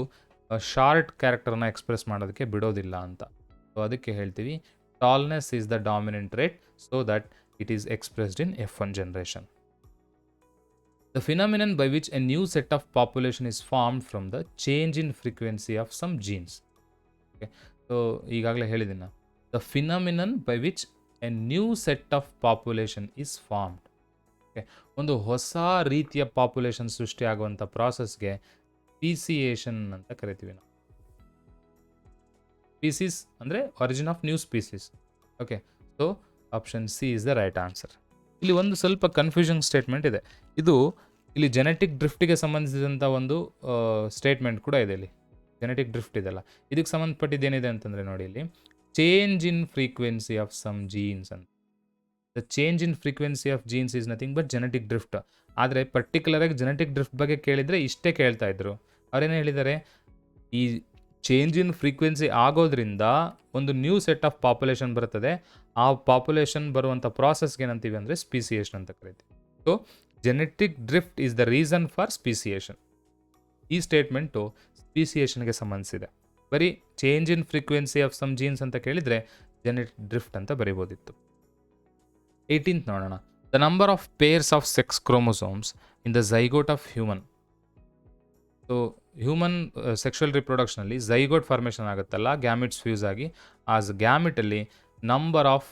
ಶಾರ್ಟ್ ಕ್ಯಾರೆಕ್ಟರ್ನ ಎಕ್ಸ್ಪ್ರೆಸ್ ಮಾಡೋದಕ್ಕೆ ಬಿಡೋದಿಲ್ಲ ಅಂತ. ಸೊ ಅದಕ್ಕೆ ಹೇಳ್ತೀವಿ tallness is the dominant rate, so that it is expressed in F1 generation. The phenomenon by which a new set of population is formed from the change in frequency of some genes. Okay, so ಈಗಾಗಲೇ ಹೇಳಿದ್ದೀನಿ ನಾನು, the phenomenon by which a new set of population is formed. Okay, ಒಂದು ಹೊಸ ರೀತಿಯ population ಸೃಷ್ಟಿಯಾಗುವಂಥ ಪ್ರಾಸೆಸ್ಗೆ speciation ಅಂತ ಕರಿತೀವಿ ನಾವು. Species ಅಂದರೆ origin of new species. Okay, so option C is the right answer. ಇಲ್ಲಿ ಒಂದು ಸ್ವಲ್ಪ ಕನ್ಫ್ಯೂಷನ್ ಸ್ಟೇಟ್ಮೆಂಟ್ ಇದೆ. ಇದು ಇಲ್ಲಿ ಜೆನೆಟಿಕ್ ಡ್ರಿಫ್ಟಿಗೆ ಸಂಬಂಧಿಸಿದಂಥ ಒಂದು ಸ್ಟೇಟ್ಮೆಂಟ್ ಕೂಡ ಇದೆ. ಇಲ್ಲಿ ಜೆನೆಟಿಕ್ ಡ್ರಿಫ್ಟ್ ಇದೆಲ್ಲ, ಇದಕ್ಕೆ ಸಂಬಂಧಪಟ್ಟಿದ್ದೇನಿದೆ ಅಂತಂದರೆ ನೋಡಿ, ಇಲ್ಲಿ change in frequency of some genes ಅಂತ. The change in frequency of genes is nothing but genetic drift. ಆದರೆ ಪರ್ಟಿಕ್ಯುಲರಾಗಿ ಜೆನೆಟಿಕ್ ಡ್ರಿಫ್ಟ್ ಬಗ್ಗೆ ಕೇಳಿದರೆ ಇಷ್ಟೇ ಕೇಳ್ತಾ ಇದ್ರು. ಅವರೇನು ಹೇಳಿದ್ದಾರೆ, ಈ ಚೇಂಜ್ ಇನ್ ಫ್ರೀಕ್ವೆನ್ಸಿ ಆಗೋದ್ರಿಂದ ಒಂದು ನ್ಯೂ ಸೆಟ್ ಆಫ್ ಪಾಪ್ಯುಲೇಷನ್ ಬರ್ತದೆ. ಆ ಪಾಪ್ಯುಲೇಷನ್ ಬರುವಂಥ ಪ್ರಾಸೆಸ್ಗೆ ಏನಂತೀವಿ ಅಂದರೆ ಸ್ಪೀಸಿಯೇಷನ್ ಅಂತ ಕರಿತೀವಿ. So genetic drift is the reason for speciation. ಈ ಸ್ಟೇಟ್ಮೆಂಟು ಸ್ಪೀಸಿಯೇಷನ್ಗೆ ಸಂಬಂಧಿಸಿದೆ. ಬರೀ change in frequency of some genes ಅಂತ ಕೇಳಿದರೆ ಜೆನೆಟಿಕ್ ಡ್ರಿಫ್ಟ್ ಅಂತ ಬರೀಬೋದಿತ್ತು. 18th ನೋಡೋಣ. The number of pairs of sex chromosomes in the zygote of human. So human sexual ರಿಪ್ರೊಡಕ್ಷನಲ್ಲಿ ಝೈಗೋಟ್ ಫಾರ್ಮೇಷನ್ ಆಗುತ್ತಲ್ಲ, ಗ್ಯಾಮಿಟ್ಸ್ ಫ್ಯೂಸ್ ಆಗಿ, ಆ ಗ್ಯಾಮಿಟಲ್ಲಿ number of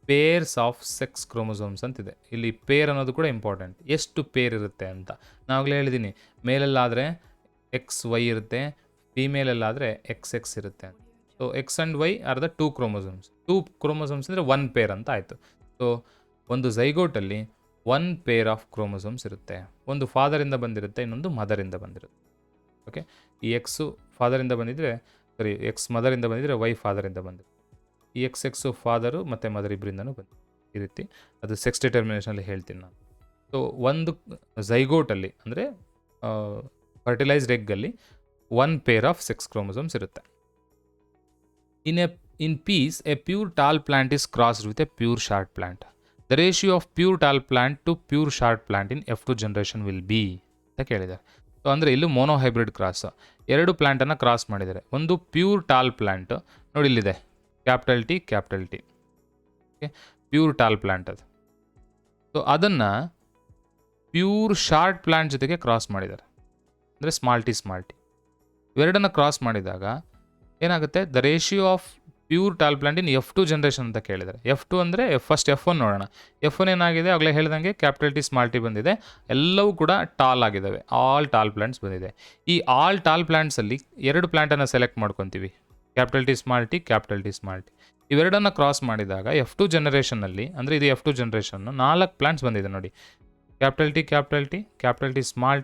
pairs of sex chromosomes ಅಂತಿದೆ. ಇಲ್ಲಿ ಪೇರ್ ಅನ್ನೋದು ಕೂಡ ಇಂಪಾರ್ಟೆಂಟ್. ಎಷ್ಟು ಪೇರ್ ಇರುತ್ತೆ ಅಂತ ನಾವಾಗಲೇ ಹೇಳಿದ್ದೀನಿ. ಮೇಲಲ್ಲಾದರೆ XY ಇರುತ್ತೆ, ಫೀಮೇಲಲ್ಲಾದರೆ XX ಇರುತ್ತೆ. So X and Y are the 2 chromosomes. 2 chromosomes ಅಂದರೆ 1 ಪೇರ್ ಅಂತ ಆಯಿತು. ಸೊ ಒಂದು ಝೈಗೋಟಲ್ಲಿ 1 ಪೇರ್ ಆಫ್ ಕ್ರೋಮೋಸೋಮ್ಸ್ ಇರುತ್ತೆ. ಒಂದು ಫಾದರಿಂದ ಬಂದಿರುತ್ತೆ, ಇನ್ನೊಂದು ಮದರಿಂದ ಬಂದಿರುತ್ತೆ. ಓಕೆ, ಈ ಎಕ್ಸು ಫಾದರಿಂದ ಬಂದಿದ್ದರೆ, ಸರಿ, ಎಕ್ಸ್ ಮದರಿಂದ ಬಂದಿದ್ದರೆ Y ಫಾದರಿಂದ ಬಂದಿರುತ್ತೆ. ಈ XX ಫಾದರು ಮತ್ತು ಮದರ್ ಇಬ್ಬರಿಂದನೂ ಬಂದಿದೆ. ಈ ರೀತಿ ಅದು ಸೆಕ್ಸ್ ಡಿಟರ್ಮಿನೇಷನಲ್ಲಿ ಹೇಳ್ತೀನಿ ನಾನು. ಸೊ ಒಂದು ಝೈಗೋಟಲ್ಲಿ ಅಂದರೆ ಫರ್ಟಿಲೈಸ್ಡ್ ಎಗ್ಗಲ್ಲಿ 1 ಪೇರ್ ಆಫ್ ಸೆಕ್ಸ್ ಕ್ರೋಮೋಸೋಮ್ಸ್ ಇರುತ್ತೆ. In peas, a pure tall plant is crossed with a pure short plant. The ratio of pure tall plant to pure short plant in F2 generation will be ಅಂತ ಕೇಳಿದ್ದಾರೆ. So ಅಂದರೆ ಇಲ್ಲೂ monohybrid cross, 2 ಪ್ಲ್ಯಾಂಟನ್ನು cross ಮಾಡಿದ್ದಾರೆ. ಒಂದು pure tall plant ನೋಡಿ, ಇಲ್ಲಿದೆ capital T, okay, pure tall plant ಅದು. So ಅದನ್ನು ಪ್ಯೂರ್ ಶಾರ್ಟ್ ಪ್ಲ್ಯಾಂಟ್ ಜೊತೆಗೆ ಕ್ರಾಸ್ ಮಾಡಿದ್ದಾರೆ, ಅಂದರೆ ಸ್ಮಾಲ್ ಟಿ. ಇವೆರಡನ್ನು ಕ್ರಾಸ್ ಮಾಡಿದಾಗ ಏನಾಗುತ್ತೆ, the ratio of pure tall plant in F2 generation ಅಂತ ಕೇಳಿದ್ದಾರೆ. F2 ಅಂದರೆ ಫಸ್ಟ್ F1 ನೋಡೋಣ. F1 ಏನಾಗಿದೆ, ಆಗಲೇ ಹೇಳ್ದಂಗೆ ಕ್ಯಾಪಿಟಲ್ ಟಿ ಸ್ಮಾಲ್ ಟಿ ಬಂದಿದೆ, ಎಲ್ಲವೂ ಕೂಡ ಟಾಲ್ ಆಗಿದ್ದಾವೆ, ಆಲ್ ಟಾಲ್ ಪ್ಲ್ಯಾಂಟ್ಸ್ ಬಂದಿದೆ. ಈ ಆಲ್ ಟಾಲ್ ಪ್ಲ್ಯಾಂಟ್ಸಲ್ಲಿ 2 ಪ್ಲ್ಯಾಂಟನ್ನು ಸೆಲೆಕ್ಟ್ ಮಾಡ್ಕೊತೀವಿ, ಕ್ಯಾಪಿಟಲ್ ಟಿ ಸ್ಮಾಲ್ ಟಿ. ಇವೆರಡನ್ನು ಕ್ರಾಸ್ ಮಾಡಿದಾಗ F2 ಜನರೇಷನ್ನಲ್ಲಿ, ಅಂದರೆ ಇದು F2 ಜನರೇಷನ್ನು 4 ಪ್ಲ್ಯಾಂಟ್ಸ್ ಬಂದಿದೆ ನೋಡಿ. Capital T small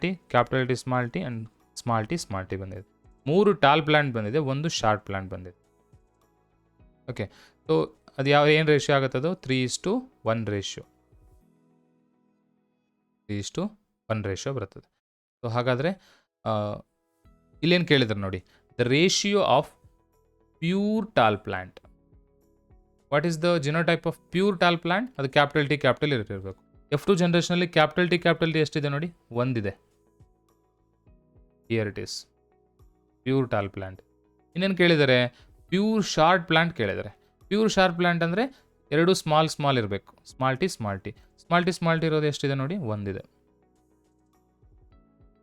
T and small T ಬಂದಿದೆ. 3 ಟಾಲ್ ಪ್ಲ್ಯಾಂಟ್ ಬಂದಿದೆ, 1 ಶಾರ್ಟ್ ಪ್ಲ್ಯಾಂಟ್ ಬಂದಿದೆ. ಓಕೆ, ಸೊ ಅದು ಏನು ರೇಷಿಯೋ ಆಗುತ್ತೆ, ಅದು 3:1 ರೇಷಿಯೋ. 3:1 ರೇಷಿಯೋ ಬರ್ತದೆ. ಸೊ ಹಾಗಾದರೆ ಇಲ್ಲೇನು ಕೇಳಿದ್ರು ನೋಡಿ, the ratio of pure tall plant. What is the genotype of pure tall plant? ಅದು ಕ್ಯಾಪಿಟಲ್ ಟಿ ಇರಬೇಕು. F2 ಜನರೇಷನಲ್ಲಿ ಕ್ಯಾಪಿಟಲ್ ಟಿ ಎಷ್ಟಿದೆ ನೋಡಿ, 1 ಇದೆ. Here it is pure tall plant. ಇನ್ನೇನು ಕೇಳಿದ್ದಾರೆ, ಪ್ಯೂರ್ ಶಾರ್ಟ್ ಪ್ಲ್ಯಾಂಟ್ ಕೇಳಿದ್ದಾರೆ. ಪ್ಯೂರ್ ಶಾರ್ಟ್ ಪ್ಲ್ಯಾಂಟ್ ಅಂದರೆ 2 small ಇರಬೇಕು, ಸ್ಮಾಲ್ ಟಿ ಇರೋದು ಎಷ್ಟಿದೆ ನೋಡಿ, 1 ಇದೆ.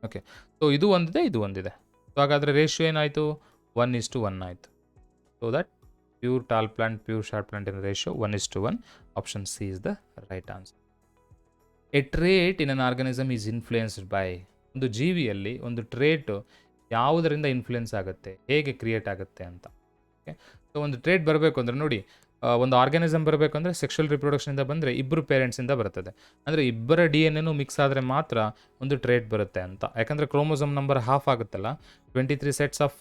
ಓಕೆ, ಸೊ ಇದು ಒಂದಿದೆ, ಇದು ಒಂದಿದೆ. ಸೊ ಹಾಗಾದರೆ ರೇಷಿಯೋ ಏನಾಯಿತು, 1:1 ಆಯಿತು. So that pure tall plant, pure short plant in ratio 1:1. Option C is the right answer. A trait in an organism is influenced by. ಒಂದು ಜೀವಿಯಲ್ಲಿ ಒಂದು ಟ್ರೇಟು ಯಾವುದರಿಂದ ಇನ್ಫ್ಲುಯೆನ್ಸ್ ಆಗುತ್ತೆ, ಹೇಗೆ ಕ್ರಿಯೇಟ್ ಆಗುತ್ತೆ ಅಂತ. ಓಕೆ, ಸೊ ಒಂದು ಟ್ರೇಟ್ ಬರಬೇಕು ಅಂದರೆ ನೋಡಿ, ಒಂದು ಆರ್ಗ್ಯಾನಿಸಮ್ ಬರಬೇಕು ಅಂದರೆ ಸೆಕ್ಷುವಲ್ ರಿಪ್ರೊಡಕ್ಷನಿಂದ ಬಂದರೆ 2 ಪೇರೆಂಟ್ಸಿಂದ ಬರ್ತದೆ. ಅಂದರೆ ಇಬ್ಬರ DNA ಮಿಕ್ಸ್ ಆದರೆ ಮಾತ್ರ ಒಂದು ಟ್ರೇಟ್ ಬರುತ್ತೆ ಅಂತ. ಯಾಕಂದರೆ ಕ್ರೋಮೋಸೋಮ್ ನಂಬರ್ ಹಾಫ್ ಆಗುತ್ತಲ್ಲ, 23 ಸೆಟ್ಸ್ ಆಫ್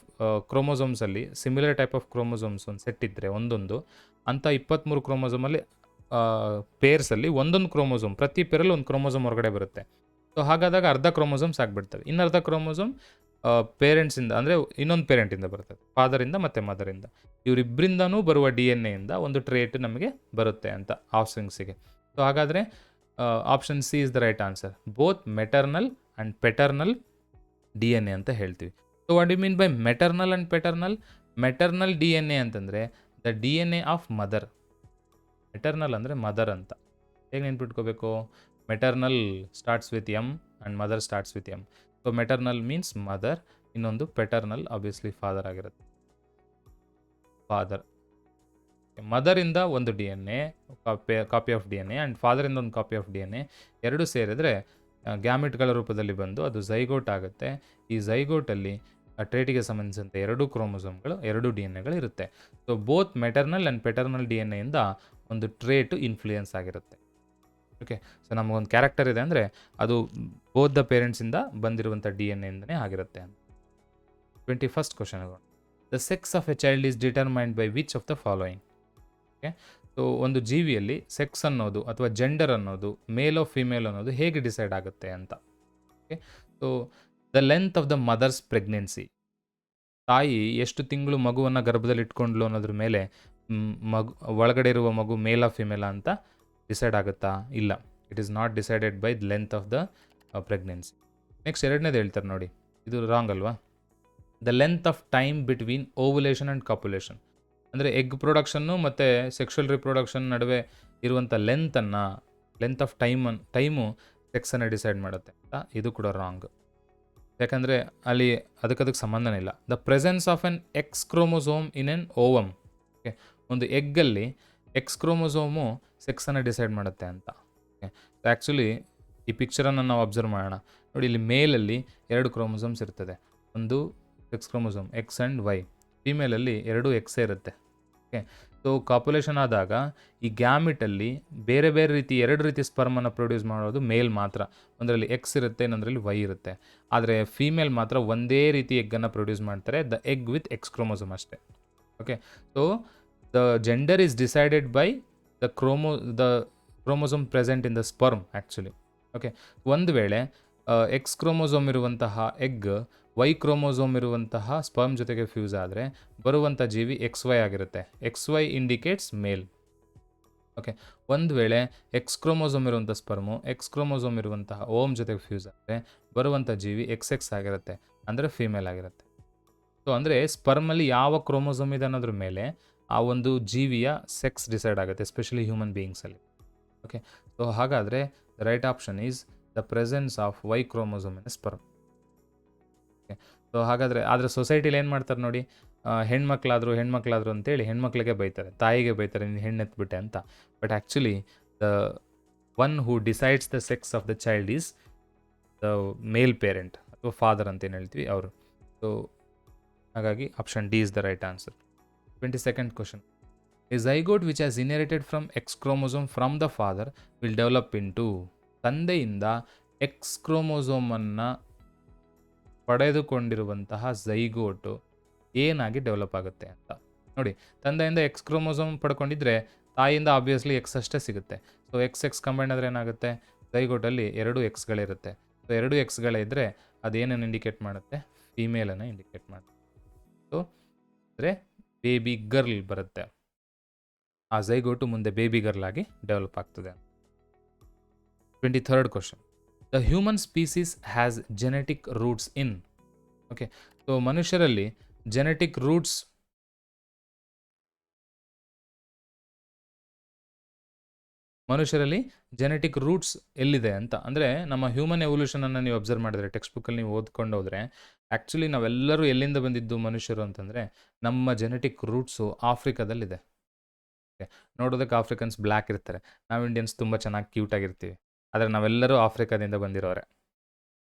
ಕ್ರೋಮೋಸೋಮ್ಸಲ್ಲಿ ಸಿಮಿಲರ್ ಟೈಪ್ ಆಫ್ ಕ್ರೋಮೋಸೋಮ್ಸ್ ಒಂದು ಸೆಟ್ ಇದ್ದರೆ ಒಂದೊಂದು, ಅಂಥ 23 ಕ್ರೋಮೋಸೋಮಲ್ಲಿ ಪೇರ್ಸಲ್ಲಿ ಒಂದೊಂದು ಕ್ರೋಮೋಸೋಮ್, ಪ್ರತಿ ಪೇರಲ್ಲಿ ಒಂದು ಕ್ರೋಮೋಸೋಮ್ ಹೊರಗಡೆ ಬರುತ್ತೆ. ಸೊ ಹಾಗಾದಾಗ ಅರ್ಧ ಕ್ರೋಮೋಸೋಮ್ಸ್ ಆಗಿಬಿಡ್ತವೆ. ಇನ್ನರ್ಧ ಕ್ರೋಮೋಸೋಮ್ ಪೇರೆಂಟ್ಸಿಂದ, ಅಂದರೆ ಇನ್ನೊಂದು ಪೇರೆಂಟಿಂದ ಬರ್ತದೆ, ಫಾದರಿಂದ ಮತ್ತು ಮದರಿಂದ. ಇವರಿಬ್ಬರಿಂದನೂ ಬರುವ DNA ಒಂದು ಟ್ರೇಟ್ ನಮಗೆ ಬರುತ್ತೆ ಅಂತ ಆಫ್ಸ್ಪ್ರಿಂಗ್ಸಿಗೆ. ಸೊ ಹಾಗಾದರೆ option C is the right answer. Both maternal and paternal DNA ಅಂತ ಹೇಳ್ತೀವಿ. So what you mean by maternal and paternal? Maternal DNA ಅಂತಂದರೆ the DNA of mother. Maternal ಅಂದರೆ ಮದರ್ ಅಂತ. ಹೇಗೆ ನೆನ್ಪಿಟ್ಕೋಬೇಕು? Maternal starts with M and mother starts with M. So maternal means mother, ಇನ್ನೊಂದು paternal obviously father ಆಗಿರುತ್ತೆ. Father, ಮದರಿಂದ ಒಂದು DNA, copy of DNA, and ಫಾದರಿಂದ ಒಂದು ಕಾಪಿ ಆಫ್ DNA, ಎರಡು ಸೇರಿದರೆ ಗ್ಯಾಮಿಟ್ಗಳ ರೂಪದಲ್ಲಿ ಬಂದು ಅದು ಝೈಗೋಟ್ ಆಗುತ್ತೆ. ಈ ಝೈಗೋಟಲ್ಲಿ ಟ್ರೇಟಿಗೆ ಸಂಬಂಧಿಸಿದಂತೆ 2 ಕ್ರೋಮೋಸೋಮ್ಗಳು, 2 DNAಗಳು ಇರುತ್ತೆ. So both maternal and paternal DNAಯಿಂದ ಒಂದು ಟ್ರೇಟು ಇನ್ಫ್ಲೂಯೆನ್ಸ್ ಆಗಿರುತ್ತೆ. ಓಕೆ, ಸೊ ನಮಗೊಂದು ಕ್ಯಾರೆಕ್ಟರ್ ಇದೆ ಅಂದರೆ ಅದು ಬೋತ್ ದ ಪೇರೆಂಟ್ಸಿಂದ ಬಂದಿರುವಂಥ DNA ಆಗಿರುತ್ತೆ ಅಂತ. 21st question. The sex of A child is determined by which of the following? Okay, so ಒಂದು ಜೀವಿಯಲ್ಲಿ ಸೆಕ್ಸ್ ಅನ್ನೋದು ಅಥವಾ ಜೆಂಡರ್ ಅನ್ನೋದು ಮೇಲ್ ಫಿಮೇಲ್ ಅನ್ನೋದು ಹೇಗೆ ಡಿಸೈಡ್ ಆಗುತ್ತೆ ಅಂತ. Okay, so the length of the mother's pregnancy, ತಾಯಿ ಎಷ್ಟು ತಿಂಗಳು ಮಗುವನ್ನು ಗರ್ಭದಲ್ಲಿ ಇಟ್ಕೊಂಡ್ಲು ಅನ್ನೋದ್ರ ಮೇಲೆ ಮಗು ಒಳಗಡೆ ಇರುವ ಮಗು ಮೇಲ ಫಿಮೇಲ ಅಂತ ಡಿಸೈಡ್ ಆಗುತ್ತಾ? ಇಲ್ಲ, it is not decided by the length of the pregnancy. Next ಎರಡನೇದು ಹೇಳ್ತಾರೆ ನೋಡಿ, ಇದು ರಾಂಗ್ ಅಲ್ವಾ? The length of time between ovulation and copulation, ಅಂದರೆ ಎಗ್ ಪ್ರೊಡಕ್ಷನ್ನು ಮತ್ತು ಸೆಕ್ಷುವಲ್ ರಿಪ್ರೊಡಕ್ಷನ್ ನಡುವೆ ಇರುವಂಥ ಲೆಂತ್ ಆಫ್ ಟೈಮು ಸೆಕ್ಸನ್ನು ಡಿಸೈಡ್ ಮಾಡುತ್ತೆ ಅಂತ. ಇದು ಕೂಡ ರಾಂಗ್, ಯಾಕಂದರೆ ಅಲ್ಲಿ ಅದಕ್ಕೆ ಸಂಬಂಧನೇ ಇಲ್ಲ. The presence of N X chromosome in N ovum, okay, ಒಂದು ಎಗ್ಗಲ್ಲಿ ಎಕ್ಸ್ ಕ್ರೋಮೋಸೋಮು ಸೆಕ್ಸನ್ನು ಡಿಸೈಡ್ ಮಾಡುತ್ತೆ ಅಂತ. ಓಕೆ, ಆ್ಯಕ್ಚುಲಿ ಈ ಪಿಕ್ಚರನ್ನು ನಾವು ಅಬ್ಸರ್ವ್ ಮಾಡೋಣ ನೋಡಿ. ಇಲ್ಲಿ ಮೇಲಲ್ಲಿ 2 ಕ್ರೋಮೋಸೋಮ್ಸ್ ಇರ್ತದೆ, ಒಂದು sex chromosome X and Y. ಫಿಮೇಲಲ್ಲಿ 2 ಎಕ್ಸೇ ಇರುತ್ತೆ. ಓಕೆ, ಸೊ ಕಾಪುಲೇಷನ್ ಆದಾಗ ಈ ಗ್ಯಾಮಿಟಲ್ಲಿ ಬೇರೆ ಬೇರೆ ರೀತಿ 2 ರೀತಿ ಸ್ಪರ್ಮನ್ನು ಪ್ರೊಡ್ಯೂಸ್ ಮಾಡೋದು ಮೇಲ್ ಮಾತ್ರ. ಒಂದರಲ್ಲಿ ಎಕ್ಸ್ ಇರುತ್ತೆ, ಇನ್ನೊಂದರಲ್ಲಿ ವೈ ಇರುತ್ತೆ. ಆದರೆ ಫೀಮೇಲ್ ಮಾತ್ರ ಒಂದೇ ರೀತಿ ಎಗ್ಗನ್ನು ಪ್ರೊಡ್ಯೂಸ್ ಮಾಡ್ತಾರೆ, the egg with X chromosome ಅಷ್ಟೇ. Okay, so the gender is decided by the chromosome present in the sperm actually. Okay, ಒಂದು ವೇಳೆ ಎಕ್ಸ್ ಕ್ರೋಮೋಸೋಮ್ ಇರುವಂತಹ ಎಗ್ ವೈ ಕ್ರೋಮೋಸೋಮ್ ಇರುವಂತಹ ಸ್ಪರ್ಮ್ ಜೊತೆಗೆ ಫ್ಯೂಸ್ ಆದರೆ ಬರುವಂಥ ಜೀವಿ XY ಆಗಿರುತ್ತೆ. XY ಇಂಡಿಕೇಟ್ಸ್ ಮೇಲ್. ಓಕೆ, ಒಂದು ವೇಳೆ ಎಕ್ಸ್ ಕ್ರೋಮೋಸೋಮ್ ಇರುವಂಥ ಸ್ಪರ್ಮು ಎಕ್ಸ್ ಕ್ರೋಮೋಸೋಮ್ ಇರುವಂತಹ ಓಮ್ ಜೊತೆಗೆ ಫ್ಯೂಸ್ ಆದರೆ ಬರುವಂಥ ಜೀವಿ XX ಆಗಿರುತ್ತೆ, ಅಂದರೆ ಫೀಮೇಲ್ ಆಗಿರುತ್ತೆ. ಸೊ ಅಂದರೆ ಸ್ಪರ್ಮಲ್ಲಿ ಯಾವ ಕ್ರೋಮೋಸೋಮ್ ಇದೆ ಅನ್ನೋದ್ರ ಮೇಲೆ ಆ ಒಂದು ಜೀವಿಯ ಸೆಕ್ಸ್ ಡಿಸೈಡ್ ಆಗುತ್ತೆ, ಎಸ್ಪೆಷಲಿ ಹ್ಯೂಮನ್ ಬೀಯಿಂಗ್ಸಲ್ಲಿ. ಓಕೆ, ಸೊ ಹಾಗಾದರೆ the right option is the presence of Y chromosome in sperm. Okay, so ಹಾಗಾದರೆ ಆದರೆ ಸೊಸೈಟಿಲಿ ಏನು ಮಾಡ್ತಾರೆ ನೋಡಿ, ಹೆಣ್ಮಕ್ಳಾದ್ರು ಅಂತೇಳಿ ಹೆಣ್ಮಕ್ಳಿಗೆ ಬೈತಾರೆ, ತಾಯಿಗೆ ಬೈತಾರೆ, ನೀನು ಹೆಣ್ಣೆತ್ಬಿಟ್ಟೆ ಅಂತ. But actually the one who decides the sex of the child is the male parent ಅಥವಾ ಫಾದರ್ ಅಂತ ಏನು ಹೇಳ್ತೀವಿ ಅವರು. ಸೊ ಹಾಗಾಗಿ option D is the right answer. 22nd question. A zygote which has inherited from X chromosome from the father will develop into, ತಂದೆಯಿಂದ X ಕ್ರೋಮೋಸೋಮನ್ನು ಪಡೆದುಕೊಂಡಿರುವಂತಹ zygote ಏನಾಗಿ ಡೆವಲಪ್ ಆಗುತ್ತೆ ಅಂತ ನೋಡಿ. ತಂದೆಯಿಂದ ಎಕ್ಸ್ ಕ್ರೋಮೋಸೋಮ್ ಪಡ್ಕೊಂಡಿದ್ರೆ ತಾಯಿಯಿಂದ ಆಬ್ವಿಯಸ್ಲಿ ಎಕ್ಸ್ ಅಷ್ಟೇ ಸಿಗುತ್ತೆ. ಸೊ ಎಕ್ಸ್ ಕಂಬೈನ್ ಆದರೆ ಏನಾಗುತ್ತೆ, ಝೈಗೋಟಲ್ಲಿ 2 ಎಕ್ಸ್ಗಳಿರುತ್ತೆ. ಸೊ 2 ಎಕ್ಸ್ಗಳೇ ಇದ್ದರೆ ಅದೇನನ್ನು ಇಂಡಿಕೇಟ್ ಮಾಡುತ್ತೆ, ಫೀಮೇಲನ್ನು ಇಂಡಿಕೇಟ್ ಮಾಡುತ್ತೆ. ಸೊ ಅಂದರೆ ಬೇಬಿ ಗರ್ಲ್ ಬರುತ್ತೆ, ಆ ಝೈಗೋಟು ಮುಂದೆ ಬೇಬಿ ಗರ್ಲ್ ಆಗಿ ಡೆವಲಪ್ ಆಗ್ತದೆ. 23rd question. The human species has genetic roots in. Okay, so ಮನುಷ್ಯರಲ್ಲಿ ಜೆನೆಟಿಕ್ ರೂಟ್ಸ್ ಎಲ್ಲಿದೆ ಅಂತ. ಅಂದರೆ ನಮ್ಮ ಹ್ಯೂಮನ್ ಎವಲ್ಯೂಷನನ್ನು ನೀವು ಅಬ್ಸರ್ವ್ ಮಾಡಿದ್ರೆ, ಟೆಕ್ಸ್ಟ್ ಬುಕ್ಕಲ್ಲಿ ನೀವು ಓದ್ಕೊಂಡು ಹೋದರೆ ಆ್ಯಕ್ಚುಲಿ ನಾವೆಲ್ಲರೂ ಎಲ್ಲಿಂದ ಬಂದಿದ್ದು ಮನುಷ್ಯರು ಅಂತಂದರೆ ನಮ್ಮ ಜೆನೆಟಿಕ್ ರೂಟ್ಸು ಆಫ್ರಿಕಾದಲ್ಲಿದೆ. ಓಕೆ, ನೋಡೋದಕ್ಕೆ ಆಫ್ರಿಕನ್ಸ್ ಬ್ಲ್ಯಾಕ್ ಇರ್ತಾರೆ, ನಾವು ಇಂಡಿಯನ್ಸ್ ತುಂಬ ಚೆನ್ನಾಗಿ ಕ್ಯೂಟಾಗಿರ್ತೀವಿ, ಆದರೆ ನಾವೆಲ್ಲರೂ ಆಫ್ರಿಕಾದಿಂದ ಬಂದಿರೋರೆ.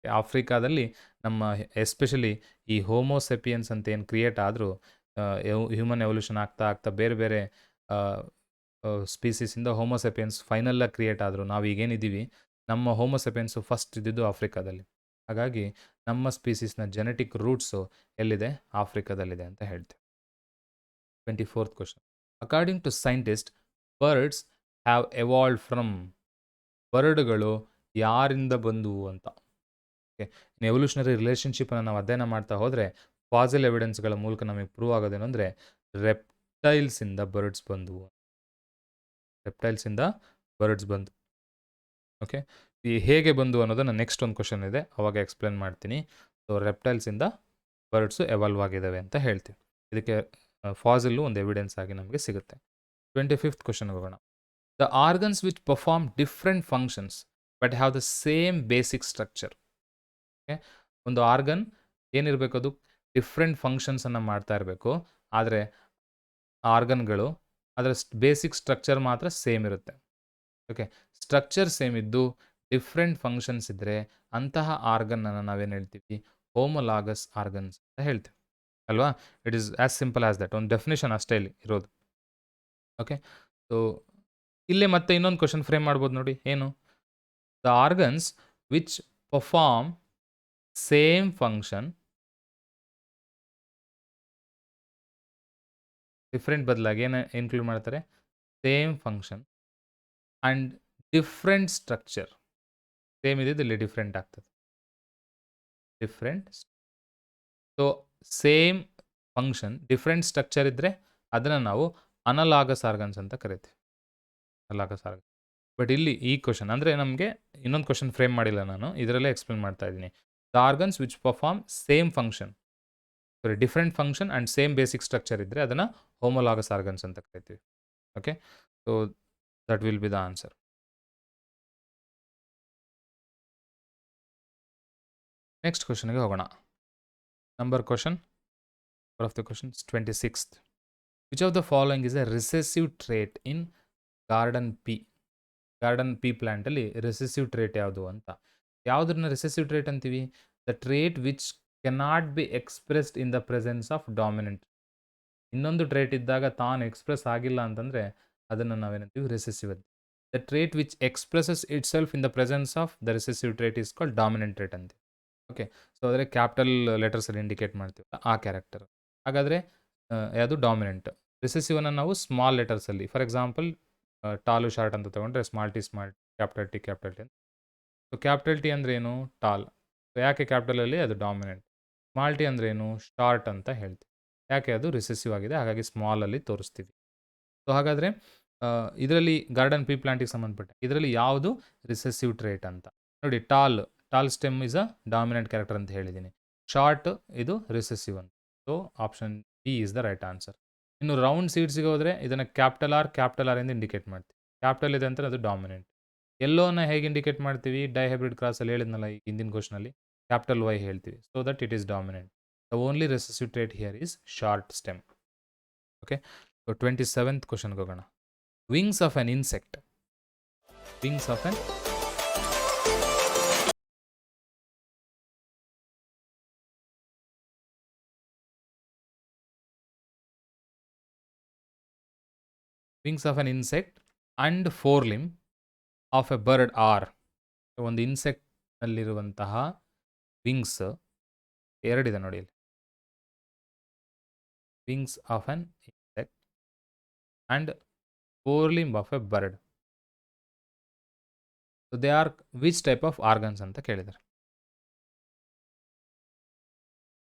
ಆಫ್ರಿಕಾದಲ್ಲಿ ನಮ್ಮ ಎಸ್ಪೆಷಲಿ ಈ ಹೋಮೋಸೆಪಿಯನ್ಸ್ ಅಂತ ಏನು ಕ್ರಿಯೇಟ್ ಆದರೂ ಹ್ಯೂಮನ್ ಎವಲ್ಯೂಷನ್ ಆಗ್ತಾ ಬೇರೆ ಬೇರೆ ಸ್ಪೀಸೀಸಿಂದ ಹೋಮೋಸೆಪಿಯನ್ಸ್ ಫೈನಲ್ಲಾಗಿ ಕ್ರಿಯೇಟ್ ಆದರು. ನಾವು ಈಗೇನಿದ್ದೀವಿ ನಮ್ಮ ಹೋಮೋಸೆಪಿಯನ್ಸು ಫಸ್ಟ್ ಇದ್ದಿದ್ದು ಆಫ್ರಿಕಾದಲ್ಲಿ. ಹಾಗಾಗಿ ನಮ್ಮ ಸ್ಪೀಸೀಸ್ನ ಜೆನೆಟಿಕ್ ರೂಟ್ಸು ಎಲ್ಲಿದೆ, ಆಫ್ರಿಕಾದಲ್ಲಿದೆ ಅಂತ ಹೇಳ್ತೀವಿ. 24th question. According to scientist, birds have evolved from, ಬರ್ಡ್ಗಳು ಯಾರಿಂದ ಬಂದವು ಅಂತ. ಓಕೆ, ಎವಲ್ಯೂಷನರಿ ರಿಲೇಷನ್ಶಿಪ್ಪನ್ನು ನಾವು ಅಧ್ಯಯನ ಮಾಡ್ತಾ ಹೋದರೆ ಫಾಸಿಲ್ ಎವಿಡೆನ್ಸ್ಗಳ ಮೂಲಕ ನಮಗೆ ಪ್ರೂವ್ ಆಗೋದೇನು ಅಂದರೆ ರೆಪ್ಟೈಲ್ಸಿಂದ ಬರ್ಡ್ಸ್ ಬಂದವು. ಓಕೆ, ಈ ಹೇಗೆ ಬಂದು ಅನ್ನೋದನ್ನು ನೆಕ್ಸ್ಟ್ ಒಂದು ಕ್ವಶನ್ ಇದೆ, ಅವಾಗ ಎಕ್ಸ್ಪ್ಲೇನ್ ಮಾಡ್ತೀನಿ. ಸೊ ರೆಪ್ಟೈಲ್ಸಿಂದ ಬರ್ಡ್ಸು ಎವಾಲ್ವ್ ಆಗಿದ್ದಾವೆ ಅಂತ ಹೇಳ್ತೀವಿ. ಇದಕ್ಕೆ ಫಾಸಿಲ್ಲು ಒಂದು ಎವಿಡೆನ್ಸ್ ಆಗಿ ನಮಗೆ ಸಿಗುತ್ತೆ. 25th ಕ್ವಶನ್ ಹೋಗೋಣ. The organs which perform different functions but have the same basic structure. Okay, ಒಂದು ಆರ್ಗನ್ ಏನಿರಬೇಕು, ಅದು ಡಿಫ್ರೆಂಟ್ ಫಂಕ್ಷನ್ಸನ್ನು ಮಾಡ್ತಾ ಇರಬೇಕು, ಆದರೆ ಆರ್ಗನ್ಗಳು ಅದರ ಬೇಸಿಕ್ ಸ್ಟ್ರಕ್ಚರ್ ಮಾತ್ರ ಸೇಮ್ ಇರುತ್ತೆ. ಓಕೆ, ಸ್ಟ್ರಕ್ಚರ್ ಸೇಮ್ ಇದ್ದು ಡಿಫ್ರೆಂಟ್ ಫಂಕ್ಷನ್ಸ್ ಇದ್ದರೆ ಅಂತಹ ಆರ್ಗನ್ನನ್ನು ನಾವೇನು ಹೇಳ್ತೀವಿ, ಹೋಮೋಲಾಗಸ್ ಆರ್ಗನ್ಸ್ ಅಂತ ಹೇಳ್ತೀವಿ ಅಲ್ವಾ. It is as simple as that. ಒಂದು ಡೆಫಿನೇಷನ್ ಅಷ್ಟೇ ಇಲ್ಲಿ ಇರೋದು. ಓಕೆ, ಸೊ ಇಲ್ಲೇ ಮತ್ತೆ ಇನ್ನೊಂದು ಕ್ವಶನ್ ಫ್ರೇಮ್ ಮಾಡ್ಬೋದು ನೋಡಿ. ಏನು? The organs which perform same function, different ಬದಲಾಗಿ ಏನು ಇನ್ಕ್ಲೂಡ್ ಮಾಡ್ತಾರೆ? Same function and different structure. Same ಇದ್ದಿದ್ದು ಇಲ್ಲಿ ಡಿಫ್ರೆಂಟ್ ಆಗ್ತದೆ. Different. So same function different structure ಇದ್ದರೆ ಅದನ್ನು ನಾವು ಅನಲಾಗಸ್ ಆರ್ಗನ್ಸ್ ಅಂತ ಕರಿತೀವಿ. Analogous organ. ಬಟ್ ಇಲ್ಲಿ ಈ ಕ್ವಶನ್ ಅಂದರೆ ನಮಗೆ ಇನ್ನೊಂದು ಕ್ವಶನ್ ಫ್ರೇಮ್ ಮಾಡಿಲ್ಲ ನಾನು, ಇದರಲ್ಲೇ ಎಕ್ಸ್ಪ್ಲೇನ್ ಮಾಡ್ತಾ ಇದ್ದೀನಿ. The organs which perform same function, sorry different function and same basic structure ಇದ್ದರೆ ಅದನ್ನು ಹೋಮೋಲಾಗಸ್ ಆರ್ಗನ್ಸ್ ಅಂತ ಕರಿತೀವಿ. Okay, so that will be the answer. Next ಕ್ವಶನ್ಗೆ ಹೋಗೋಣ. Number of the question is 26th. Which of the following is a recessive trait in garden pea? Garden pea ಪ್ಲ್ಯಾಂಟಲ್ಲಿ recessive trait ಯಾವುದು ಅಂತ. ಯಾವುದನ್ನ recessive trait ಅಂತೀವಿ? The trait which cannot be expressed in the presence of dominant. ಇನ್ನೊಂದು trait ಇದ್ದಾಗ ತಾನು express ಆಗಿಲ್ಲ ಅಂತಂದರೆ ಅದನ್ನು ನಾವೇನಂತೀವಿ? ರೆಸೆಸಿವ್ ಅಂತ. The trait which expresses itself in the presence of the recessive trait is called dominant trait ಅಂತೀವಿ. Okay, so ಆದರೆ ಕ್ಯಾಪಿಟಲ್ ಲೆಟರ್ಸಲ್ಲಿ ಇಂಡಿಕೇಟ್ ಮಾಡ್ತೀವಿ ಆ ಕ್ಯಾರೆಕ್ಟರ್. ಹಾಗಾದರೆ ಯಾವುದು ಡಾಮಿನೆಂಟ್? ರಿಸೆಸಿವನ್ನು ನಾವು small ಲೆಟರ್ಸಲ್ಲಿ, for example tall short ಅಂತ ತೊಗೊಂಡ್ರೆ small T small, capital T capital T ಅಂತ. ಸೊ ಕ್ಯಾಪಿಟಲ್ ಟಿ ಅಂದರೆ ಏನು? ಟಾಲ್. ಸೊ ಯಾಕೆ ಕ್ಯಾಪಿಟಲಲ್ಲಿ? ಅದು ಡಾಮಿನೆಂಟ್. ಸ್ಮಾಲ್ ಟಿ ಅಂದರೆ ಏನು? ಶಾರ್ಟ್ ಅಂತ ಹೇಳ್ತೀವಿ. ಯಾಕೆ? ಅದು ರಿಸೆಸಿವ್ ಆಗಿದೆ, ಹಾಗಾಗಿ ಸ್ಮಾಲಲ್ಲಿ ತೋರಿಸ್ತೀವಿ. ಸೊ ಹಾಗಾದರೆ ಇದರಲ್ಲಿ ಗಾರ್ಡನ್ ಪೀ ಪ್ಲಾಂಟಿಗೆ ಸಂಬಂಧಪಟ್ಟ ಇದರಲ್ಲಿ ಯಾವುದು ರಿಸೆಸಿವ್ ಟ್ರೇಟ್ ಅಂತ ನೋಡಿ. Tall stem is a dominant character ಅಂತ ಹೇಳಿದ್ದೀನಿ. ಶಾರ್ಟ್ ಇದು ರಿಸೆಸಿವ್ ಅಂತ. So option B is the right answer. ಇನ್ನು ರೌಂಡ್ ಸೀಡ್ಸಿಗೆ ಹೋದರೆ ಇದನ್ನು ಕ್ಯಾಪಿಟಲ್ ಆರ್ ಎಂದು ಇಂಡಿಕೇಟ್ ಮಾಡ್ತೀವಿ. ಕ್ಯಾಪಿಟಲ್ ಇದೆ ಅಂತ ಅದು ಡಾಮಿನೆಂಟ್. ಎಲ್ಲೋನ ಹೇಗೆ ಇಂಡಿಕೇಟ್ ಮಾಡ್ತೀವಿ? ಡೈಹೈಬ್ರಿಡ್ ಕ್ರಾಸಲ್ಲಿ ಹೇಳಿದ್ನಲ್ಲ ಈ ಹಿಂದಿನ ಕ್ವಶನಲ್ಲಿ, ಕ್ಯಾಪಿಟಲ್ ವೈ ಹೇಳ್ತೀವಿ. So that it is dominant. The only recessive trait here is short stem. Okay, so 27th ಕ್ವಶನ್ಗೆ ಹೋಗೋಣ. Wings of an insect. Wings of an wings of an insect and forelimb of a bird are. ಒಂದು ಇನ್ಸೆಕ್ಟ್ನಲ್ಲಿರುವಂತಹ wings ಎರಡಿದೆ ನೋಡಿ ಇಲ್ಲಿ. Wings of an insect and forelimb of a bird. So they are which type of organs ಅಂತ ಕೇಳಿದ್ದಾರೆ.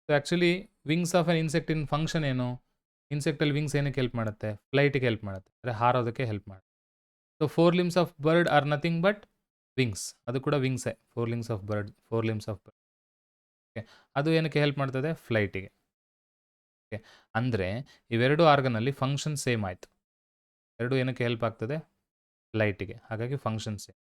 So actually wings of an insect in function ಏನು? ಇನ್ಸೆಕ್ಟಲ್ಲಿ wings ಏನಕ್ಕೆ help ಮಾಡುತ್ತೆ? ಫ್ಲೈಟಿಗೆ ಹೆಲ್ಪ್ ಮಾಡುತ್ತೆ, ಅಂದರೆ ಹಾರೋದಕ್ಕೆ ಹೆಲ್ಪ್ ಮಾಡುತ್ತೆ. So 4 limbs of bird are nothing but wings. ಅದು ಕೂಡ ವಿಂಗ್ಸೇ. 4 limbs of bird, 4 limbs of bird. Okay, ಅದು ಏನಕ್ಕೆ ಹೆಲ್ಪ್ ಮಾಡ್ತದೆ? ಫ್ಲೈಟಿಗೆ. ಓಕೆ, ಅಂದರೆ ಇವೆರಡು ಆರ್ಗನಲ್ಲಿ ಫಂಕ್ಷನ್ ಸೇಮ್ ಆಯಿತು. ಎರಡು ಏನಕ್ಕೆ ಹೆಲ್ಪ್ ಆಗ್ತದೆ? ಫ್ಲೈಟಿಗೆ, ಹಾಗಾಗಿ ಫಂಕ್ಷನ್ ಸೇಮ್.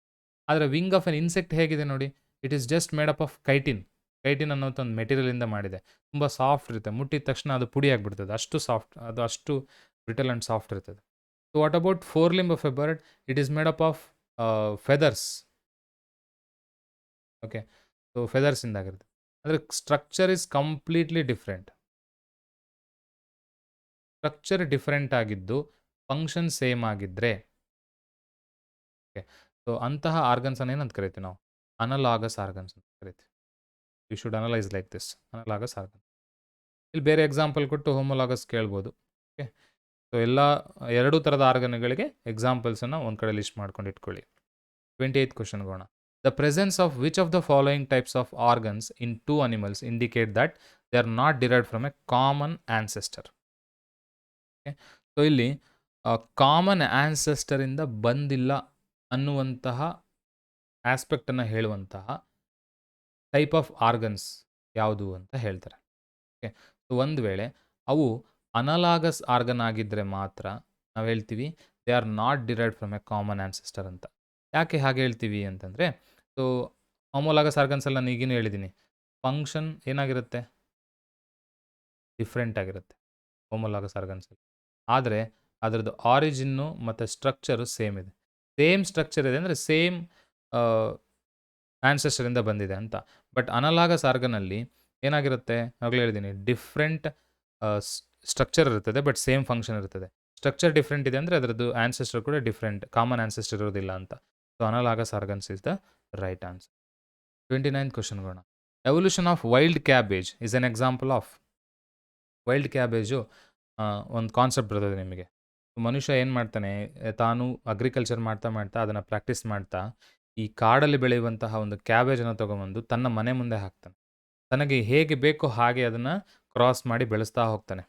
ಆದರೆ ವಿಂಗ್ ಆಫ್ ಎನ್ ಇನ್ಸೆಕ್ಟ್ ಹೇಗಿದೆ ನೋಡಿ. It is just made up of chitin. Chitin ಅನ್ನೋಂಥ ಒಂದು ಮೆಟೀರಿಯಲಿಂದ ಮಾಡಿದೆ. ತುಂಬ ಸಾಫ್ಟ್ ಇರುತ್ತೆ, ಮುಟ್ಟಿದ ತಕ್ಷಣ ಅದು ಪುಡಿ ಆಗಿಬಿಡ್ತದೆ, ಅಷ್ಟು ಸಾಫ್ಟ್, ಅದು ಅಷ್ಟು ಬ್ರಿಟಲ್ ಆ್ಯಂಡ್ ಸಾಫ್ಟ್ ಇರ್ತದೆ. So what about 4 limb of a bird? It is made up of feathers. Okay, so ಫೆದರ್ಸಿಂದಾಗಿರುತ್ತೆ. ಅಂದರೆ structure is completely different. Structure different ಆಗಿದ್ದು ಫಂಕ್ಷನ್ ಸೇಮ್ ಆಗಿದ್ದರೆ, ಓಕೆ, ಸೊ ಅಂತಹ ಆರ್ಗನ್ಸನ್ನು ಏನಂತ ಕರಿತೀವಿ ನಾವು? ಅನಲಾಗಸ್ ಆರ್ಗನ್ಸ್ ಅಂತ ಕರಿತೀವಿ. You should analyse like this, analogous organ. ಇಲ್ಲಿ ಬೇರೆ ಎಕ್ಸಾಂಪಲ್ ಕೊಟ್ಟು ಹೋಮೋಲಾಗಸ್ ಕೇಳ್ಬೋದು. ಓಕೆ, ಸೊ ಎರಡೂ ಥರದ ಆರ್ಗನ್ಗಳಿಗೆ ಎಕ್ಸಾಂಪಲ್ಸನ್ನು ಒಂದು ಕಡೆ ಲಿಸ್ಟ್ ಮಾಡ್ಕೊಂಡು ಇಟ್ಕೊಳ್ಳಿ. 28th ಕ್ವಶನ್ಗೆ ಹೋಗೋಣ. The presence of which of the following types of organs in two animals indicate that they are not derived from a common ancestor? Okay. So ಇಲ್ಲಿ ಕಾಮನ್ ಆನ್ಸೆಸ್ಟರಿಂದ ಬಂದಿಲ್ಲ ಅನ್ನುವಂತಹ ಆಸ್ಪೆಕ್ಟನ್ನು ಹೇಳುವಂತಹ ಟೈಪ್ ಆಫ್ ಆರ್ಗನ್ಸ್ ಯಾವುದು ಅಂತ ಹೇಳ್ತಾರೆ. ಓಕೆ, ಸೊ ಒಂದು ವೇಳೆ ಅವು ಅನಲಾಗಸ್ ಆರ್ಗನ್ ಆಗಿದ್ದರೆ ಮಾತ್ರ ನಾವು ಹೇಳ್ತೀವಿ they are not derived from A common ancestor ಅಂತ. ಯಾಕೆ ಹಾಗೆ ಹೇಳ್ತೀವಿ ಅಂತಂದರೆ, ಸೊ ಹೋಮೋಲಾಗಸ್ ಆರ್ಗನ್ಸಲ್ಲಿ ನಾನು ಈಗಿನೂ ಹೇಳಿದ್ದೀನಿ, ಫಂಕ್ಷನ್ ಏನಾಗಿರುತ್ತೆ? ಡಿಫ್ರೆಂಟ್ ಆಗಿರುತ್ತೆ ಹೋಮೋಲಾಗಸ್ ಆರ್ಗನ್ಸಲ್ಲಿ. ಆದರೆ ಅದರದ್ದು ಆರಿಜಿನ್ನು ಮತ್ತು ಸ್ಟ್ರಕ್ಚರು ಸೇಮ್ ಇದೆ. ಸೇಮ್ ಸ್ಟ್ರಕ್ಚರ್ ಇದೆ ಅಂದರೆ ಸೇಮ್ ಆನ್ಸೆಸ್ಟರಿಂದ ಬಂದಿದೆ ಅಂತ. ಬಟ್ ಅನಲಾಗಸ್ ಆರ್ಗನಲ್ಲಿ ಏನಾಗಿರುತ್ತೆ? ಆಗಲೇ ಹೇಳಿದ್ದೀನಿ, ಡಿಫ್ರೆಂಟ್ ಸ್ಟ್ರಕ್ಚರ್ ಇರ್ತದೆ ಬಟ್ ಸೇಮ್ ಫಂಕ್ಷನ್ ಇರ್ತದೆ. ಸ್ಟ್ರಕ್ಚರ್ ಡಿಫ್ರೆಂಟ್ ಇದೆ ಅಂದರೆ ಅದರದ್ದು ಆನ್ಸೆಸ್ಟರ್ ಕೂಡ ಡಿಫ್ರೆಂಟ್, ಕಾಮನ್ ಆನ್ಸೆಸ್ಟರ್ ಇರೋದಿಲ್ಲ ಅಂತ. So analogous organs is the right answer. 29th question ನೋಡೋಣ. Evolution of wild cabbage is an example of. Wild cabbage ಒಂದು ಕಾನ್ಸೆಪ್ಟ್ ಬರ್ತದೆ ನಿಮಗೆ. ಮನುಷ್ಯ ಏನು ಮಾಡ್ತಾನೆ, ತಾನು ಅಗ್ರಿಕಲ್ಚರ್ ಮಾಡ್ತಾ ಮಾಡ್ತಾ ಅದನ್ನು ಪ್ರಾಕ್ಟೀಸ್ ಮಾಡ್ತಾ ಈ ಕಾಡಲ್ಲಿ ಬೆಳೆಯುವಂತಹ ಒಂದು ಕ್ಯಾಬೇಜನ್ನು ತೊಗೊಂಬಂದು ತನ್ನ ಮನೆ ಮುಂದೆ ಹಾಕ್ತಾನೆ. ತನಗೆ ಹೇಗೆ ಬೇಕೋ ಹಾಗೆ ಅದನ್ನು ಕ್ರಾಸ್ ಮಾಡಿ ಬೆಳೆಸ್ತಾ ಹೋಗ್ತಾನೆ.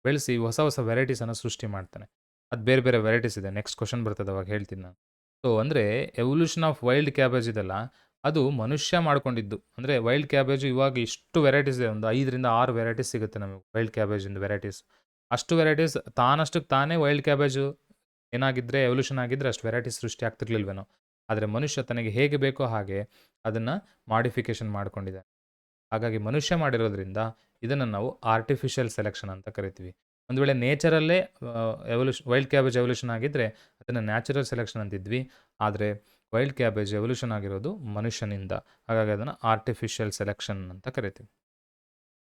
ಬೆಳೆಸಿ ಹೊಸ ಹೊಸ ವೆರೈಟೀಸನ್ನು ಸೃಷ್ಟಿ ಮಾಡ್ತಾನೆ. ಅದು ಬೇರೆ ಬೇರೆ ವೆರೈಟೀಸ್ ಇದೆ, ನೆಕ್ಸ್ಟ್ ಕ್ವಶನ್ ಬರ್ತದೆ ಅವಾಗ ಹೇಳ್ತೀನಿ ನಾನು. ಸೊ ಅಂದರೆ ಎವಲ್ಯೂಷನ್ ಆಫ್ ವೈಲ್ಡ್ ಕ್ಯಾಬೇಜ್ ಇದೆಲ್ಲ ಅದು ಮನುಷ್ಯ ಮಾಡ್ಕೊಂಡಿದ್ದು. ಅಂದರೆ ವೈಲ್ಡ್ ಕ್ಯಾಬೇಜು ಇವಾಗ ಇಷ್ಟು ವೆರೈಟೀಸ್ ಇದೆ, ಒಂದು 5ರಿಂದ 6 ವೆರೈಟೀಸ್ ಸಿಗುತ್ತೆ ನಮಗೆ ವೈಲ್ಡ್ ಕ್ಯಾಬೇಜಿಂದ ವೆರೈಟೀಸ್. ಅಷ್ಟು ವೆರೈಟೀಸ್ ತಾನಷ್ಟಕ್ಕೆ ತಾನೇ ವೈಲ್ಡ್ ಕ್ಯಾಬೇಜು ಏನಾಗಿದ್ದರೆ ಎವಲ್ಯೂಷನ್ ಆಗಿದ್ದರೆ ಅಷ್ಟು ವೆರೈಟೀಸ್ ಸೃಷ್ಟಿ ಆಗ್ತಿರ್ಲಿಲ್ವೇನೋ. ಆದರೆ ಮನುಷ್ಯ ತನಗೆ ಹೇಗೆ ಬೇಕೋ ಹಾಗೆ ಅದನ್ನು ಮಾಡಿಫಿಕೇಷನ್ ಮಾಡ್ಕೊಂಡಿದೆ. ಹಾಗಾಗಿ ಮನುಷ್ಯ ಮಾಡಿರೋದ್ರಿಂದ ಇದನ್ನು ನಾವು ಆರ್ಟಿಫಿಷಿಯಲ್ ಸೆಲೆಕ್ಷನ್ ಅಂತ ಕರಿತೀವಿ. ಒಂದು ವೇಳೆ ನೇಚರಲ್ಲೇ ವೈಲ್ಡ್ ಕ್ಯಾಬೇಜ್ ಎವಲ್ಯೂಷನ್ ಆಗಿದ್ದರೆ ಅದನ್ನು ನ್ಯಾಚುರಲ್ ಸೆಲೆಕ್ಷನ್ ಅಂತಿದ್ವಿ. ಆದರೆ ವೈಲ್ಡ್ ಕ್ಯಾಬೇಜ್ ಎವಲ್ಯೂಷನ್ ಆಗಿರೋದು ಮನುಷ್ಯನಿಂದ, ಹಾಗಾಗಿ ಅದನ್ನು ಆರ್ಟಿಫಿಷಿಯಲ್ ಸೆಲೆಕ್ಷನ್ ಅಂತ ಕರಿತೀವಿ.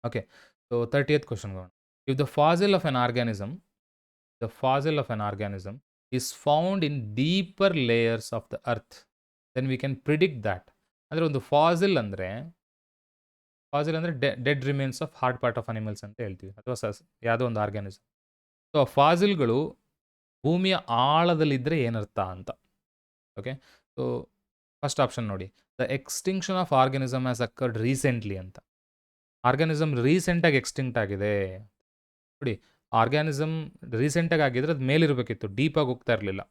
ಓಕೆ, ಸೊ 30th ಕ್ವಶನ್ ಹೋಗೋಣ. If the fossil of an organism is found in deeper layers of the earth, then we can predict that. ಅಂದರೆ ಒಂದು ಫಾಸಿಲ್ ಅಂದರೆ dead remains of hard part of animals ಅಂತ ಹೇಳ್ತೀವಿ, ಅಥವಾ ಯಾವುದೋ ಒಂದು organism. So ಆ ಫಾಸಿಲ್ಗಳು ಭೂಮಿಯ ಆಳದಲ್ಲಿದ್ದರೆ ಏನರ್ಥ ಅಂತ. ಓಕೆ, ಸೊ ಫಸ್ಟ್ ಆಪ್ಷನ್ ನೋಡಿ, the extinction of organism has occurred recently ಅಂತ. ಆರ್ಗ್ಯಾನಿಸಮ್ ರೀಸೆಂಟಾಗಿ ಎಕ್ಸ್ಟಿಂಕ್ಟ್ ಆಗಿದೆ ನೋಡಿ. ಆರ್ಗ್ಯಾನಿಸಮ್ ರೀಸೆಂಟಾಗಿ ಆಗಿದ್ರೆ ಅದು ಮೇಲಿರಬೇಕಿತ್ತು, ಡೀಪಾಗಿ ಹೋಗ್ತಾ ಇರಲಿಲ್ಲ.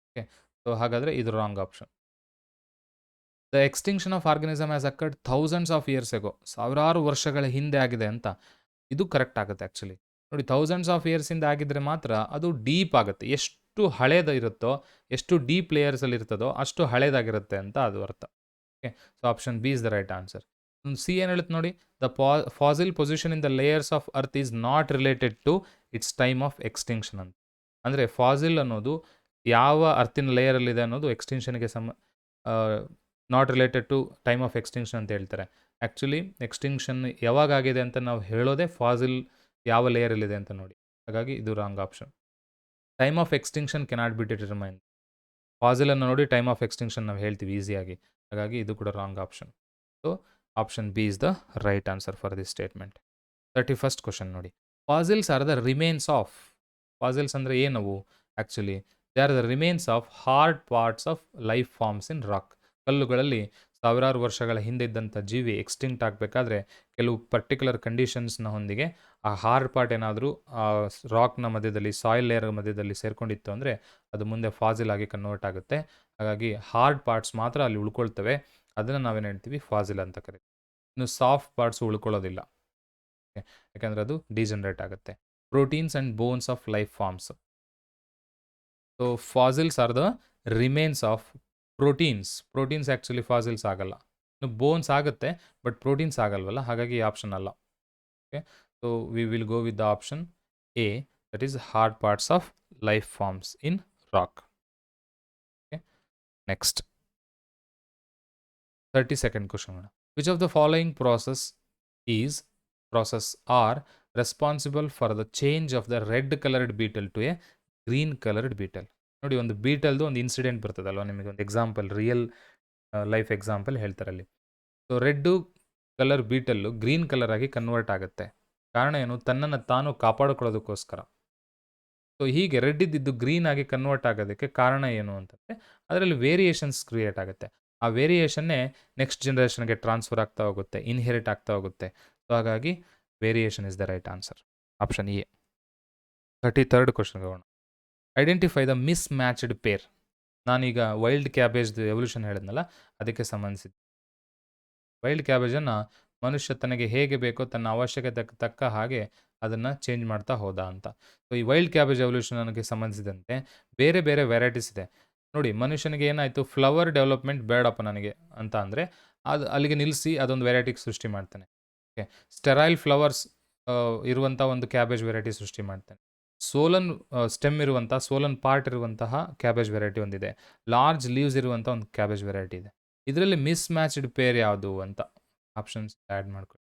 ಓಕೆ, ಸೊ ಹಾಗಾದರೆ ಇದು wrong option. The extinction of organism has occurred thousands of years ago, ಸಾವಿರಾರು ವರ್ಷಗಳ ಹಿಂದೆ ಆಗಿದೆ ಅಂತ. ಇದು ಕರೆಕ್ಟ್ ಆಗುತ್ತೆ ಆ್ಯಕ್ಚುಲಿ. ನೋಡಿ, ಥೌಸಂಡ್ಸ್ ಆಫ್ ಇಯರ್ಸಿಂದ ಆಗಿದ್ದರೆ ಮಾತ್ರ ಅದು ಡೀಪ್ ಆಗುತ್ತೆ. ಎಷ್ಟು ಹಳೇದು ಇರುತ್ತೋ, ಎಷ್ಟು ಡೀಪ್ ಲೇಯರ್ಸಲ್ಲಿ ಇರ್ತದೋ ಅಷ್ಟು ಹಳೇದಾಗಿರುತ್ತೆ ಅಂತ ಅದು ಅರ್ಥ. Okay, so option B is the right answer. C ಏನು ಹೇಳುತ್ತೆ ನೋಡಿ, the fossil position in the layers of earth is not related to its time of extinction ಅಂತ. ಅಂದರೆ ಫಾಸಿಲ್ ಅನ್ನೋದು ಯಾವ ಅರ್ತಿನ ಲೇಯರಲ್ಲಿದೆ ಅನ್ನೋದು ಎಕ್ಸ್ಟಿಂಕ್ಷನ್ಗೆ not related to time of extinction ಅಂತ ಹೇಳ್ತಾರೆ. ಆ್ಯಕ್ಚುಲಿ ಎಕ್ಸ್ಟಿಂಕ್ಷನ್ ಯಾವಾಗ ಆಗಿದೆ ಅಂತ ನಾವು ಹೇಳೋದೇ ಫಾಸಿಲ್ ಯಾವ ಲೇಯರಲ್ಲಿದೆ ಅಂತ ನೋಡಿ. ಹಾಗಾಗಿ ಇದು wrong option. Time of extinction cannot be determine. ಫಾಸಿಲನ್ನು ನೋಡಿ ಟೈಮ್ ಆಫ್ ಎಕ್ಸ್ಟಿಂಕ್ಷನ್ ನಾವು ಹೇಳ್ತೀವಿ ಈಸಿಯಾಗಿ, ಹಾಗಾಗಿ ಇದು ಕೂಡ wrong option. So option B is the right answer for this statement. 31st question ನೋಡಿ, fossils are the remains of. Fossils ಅಂದರೆ ಏನವು? Actually they are the remains of hard parts of life forms in rock. ಕಲ್ಲುಗಳಲ್ಲಿ ಸಾವಿರಾರು ವರ್ಷಗಳ ಹಿಂದೆ ಇದ್ದಂಥ ಜೀವಿ extinct ಆಗಬೇಕಾದ್ರೆ ಕೆಲವು ಪರ್ಟಿಕ್ಯುಲರ್ ಕಂಡೀಷನ್ಸ್ನ ಹೊಂದಿಗೆ ಆ ಹಾರ್ಡ್ ಪಾರ್ಟ್ ಏನಾದರೂ ಆ ರಾಕ್ನ ಮಧ್ಯದಲ್ಲಿ, ಸಾಯಿಲ್ ಲೇಯರ್ ಮಧ್ಯದಲ್ಲಿ ಸೇರ್ಕೊಂಡಿತ್ತು ಅಂದರೆ ಅದು ಮುಂದೆ ಫಾಸಿಲ್ ಆಗಿ ಕನ್ವರ್ಟ್ ಆಗುತ್ತೆ. ಹಾಗಾಗಿ ಹಾರ್ಡ್ ಪಾರ್ಟ್ಸ್ ಮಾತ್ರ ಅಲ್ಲಿ ಉಳ್ಕೊಳ್ತವೆ, ಅದನ್ನು ನಾವೇನು ಹೇಳ್ತೀವಿ, ಫಾಸಿಲ್ ಅಂತ ಕರಿತೀವಿ. ಇನ್ನು ಸಾಫ್ಟ್ ಪಾರ್ಟ್ಸ್ ಉಳ್ಕೊಳ್ಳೋದಿಲ್ಲ, ಯಾಕೆಂದರೆ ಅದು ಡಿಜನರೇಟ್ ಆಗುತ್ತೆ. Proteins and bones of life forms. So fossils are the remains of proteins. Actually fossils ಆಗಲ್ಲ. ಇನ್ನು ಬೋನ್ಸ್ ಆಗುತ್ತೆ, ಬಟ್ ಪ್ರೋಟೀನ್ಸ್ ಆಗಲ್ವಲ್ಲ, ಹಾಗಾಗಿ ಆಪ್ಷನ್ ಅಲ್ಲ. Okay, so we will go with the option A, that is hard parts of life forms in rock. Okay, next 32nd question. Which of the following process are responsible for the change of the red colored beetle to a green colored beetle? ನೋಡಿ, ಒಂದು ಬೀಟಲ್ದು ಒಂದು incident ಬರ್ತದಲ್ವ ನಿಮಗೆ, ಒಂದು example, real life example ಹೇಳ್ತಾರಲ್ಲಿ. So red colour beetle green colour ಆಗಿ convert ಆಗುತ್ತೆ. ಕಾರಣ ಏನು? ತನ್ನನ್ನು ತಾನು ಕಾಪಾಡಿಕೊಳ್ಳೋದಕ್ಕೋಸ್ಕರ. ಸೊ ಹೀಗೆ ರೆಡ್ ಇದ್ದಿದ್ದು ಗ್ರೀನ್ ಆಗಿ ಕನ್ವರ್ಟ್ ಆಗೋದಕ್ಕೆ ಕಾರಣ ಏನು ಅಂತಂದರೆ ಅದರಲ್ಲಿ ವೇರಿಯೇಷನ್ಸ್ ಕ್ರಿಯೇಟ್ ಆಗುತ್ತೆ. ಆ ವೇರಿಯೇಷನ್ನೇ ನೆಕ್ಸ್ಟ್ ಜನ್ರೇಷನ್ಗೆ ಟ್ರಾನ್ಸ್ಫರ್ ಆಗ್ತಾ ಹೋಗುತ್ತೆ, ಇನ್ಹೆರಿಟ್ ಆಗ್ತಾ ಹೋಗುತ್ತೆ. ಸೊ ಹಾಗಾಗಿ variation is the right answer, option A. 33rd ಕ್ವಶನ್ಗೆ ಹೋಗೋಣ. Identify the mismatched pair. ನಾನೀಗ ವೈಲ್ಡ್ ಕ್ಯಾಬೇಜ್ದು ಎವಲ್ಯೂಷನ್ ಹೇಳಿದ್ನಲ್ಲ, ಅದಕ್ಕೆ ಸಂಬಂಧಿಸಿದ. ವೈಲ್ಡ್ ಕ್ಯಾಬೇಜನ್ನು ಮನುಷ್ಯ ತನಗೆ ಹೇಗೆ ಬೇಕೋ ತನ್ನ ಅವಶ್ಯಕತೆಗೆ ತಕ್ಕ ಹಾಗೆ ಅದನ್ನು ಚೇಂಜ್ ಮಾಡ್ತಾ ಹೋದ ಅಂತ. ಸೊ ಈ ವೈಲ್ಡ್ ಕ್ಯಾಬೇಜ್ ಎವಲ್ಯೂಷನ್ಗೆ ಸಂಬಂಧಿಸಿದಂತೆ ಬೇರೆ ಬೇರೆ ವೆರೈಟೀಸ್ ಇದೆ ನೋಡಿ. ಮನುಷ್ಯನಿಗೆ ಏನಾಯಿತು, ಫ್ಲವರ್ ಡೆವಲಪ್ಮೆಂಟ್ ಬೇಡಪ್ಪ ನನಗೆ ಅಂತ ಅಂದರೆ ಅದು ಅಲ್ಲಿಗೆ ನಿಲ್ಲಿಸಿ ಅದೊಂದು ವೆರೈಟಿಗೆ ಸೃಷ್ಟಿ ಮಾಡ್ತಾನೆ. ಓಕೆ, ಸ್ಟೆರೈಲ್ ಫ್ಲವರ್ಸ್ ಇರುವಂಥ ಒಂದು ಕ್ಯಾಬೇಜ್ ವೆರೈಟಿ ಸೃಷ್ಟಿ ಮಾಡ್ತಾನೆ. ಸೋಲನ್ ಸ್ಟೆಮ್ ಇರುವಂಥ, ಸೋಲನ್ ಪಾರ್ಟ್ ಇರುವಂತಹ ಕ್ಯಾಬೇಜ್ ವೆರೈಟಿ ಒಂದಿದೆ. ಲಾರ್ಜ್ ಲೀವ್ಸ್ ಇರುವಂಥ ಒಂದು ಕ್ಯಾಬೇಜ್ ವೆರೈಟಿ ಇದೆ. ಇದರಲ್ಲಿ ಮಿಸ್ ಮ್ಯಾಚ್ಡ್ ಪೇರ್ ಯಾವುದು ಅಂತ ಆಪ್ಷನ್ಸ್ ಆ್ಯಡ್ ಮಾಡ್ಕೊಳ್ಳಿ.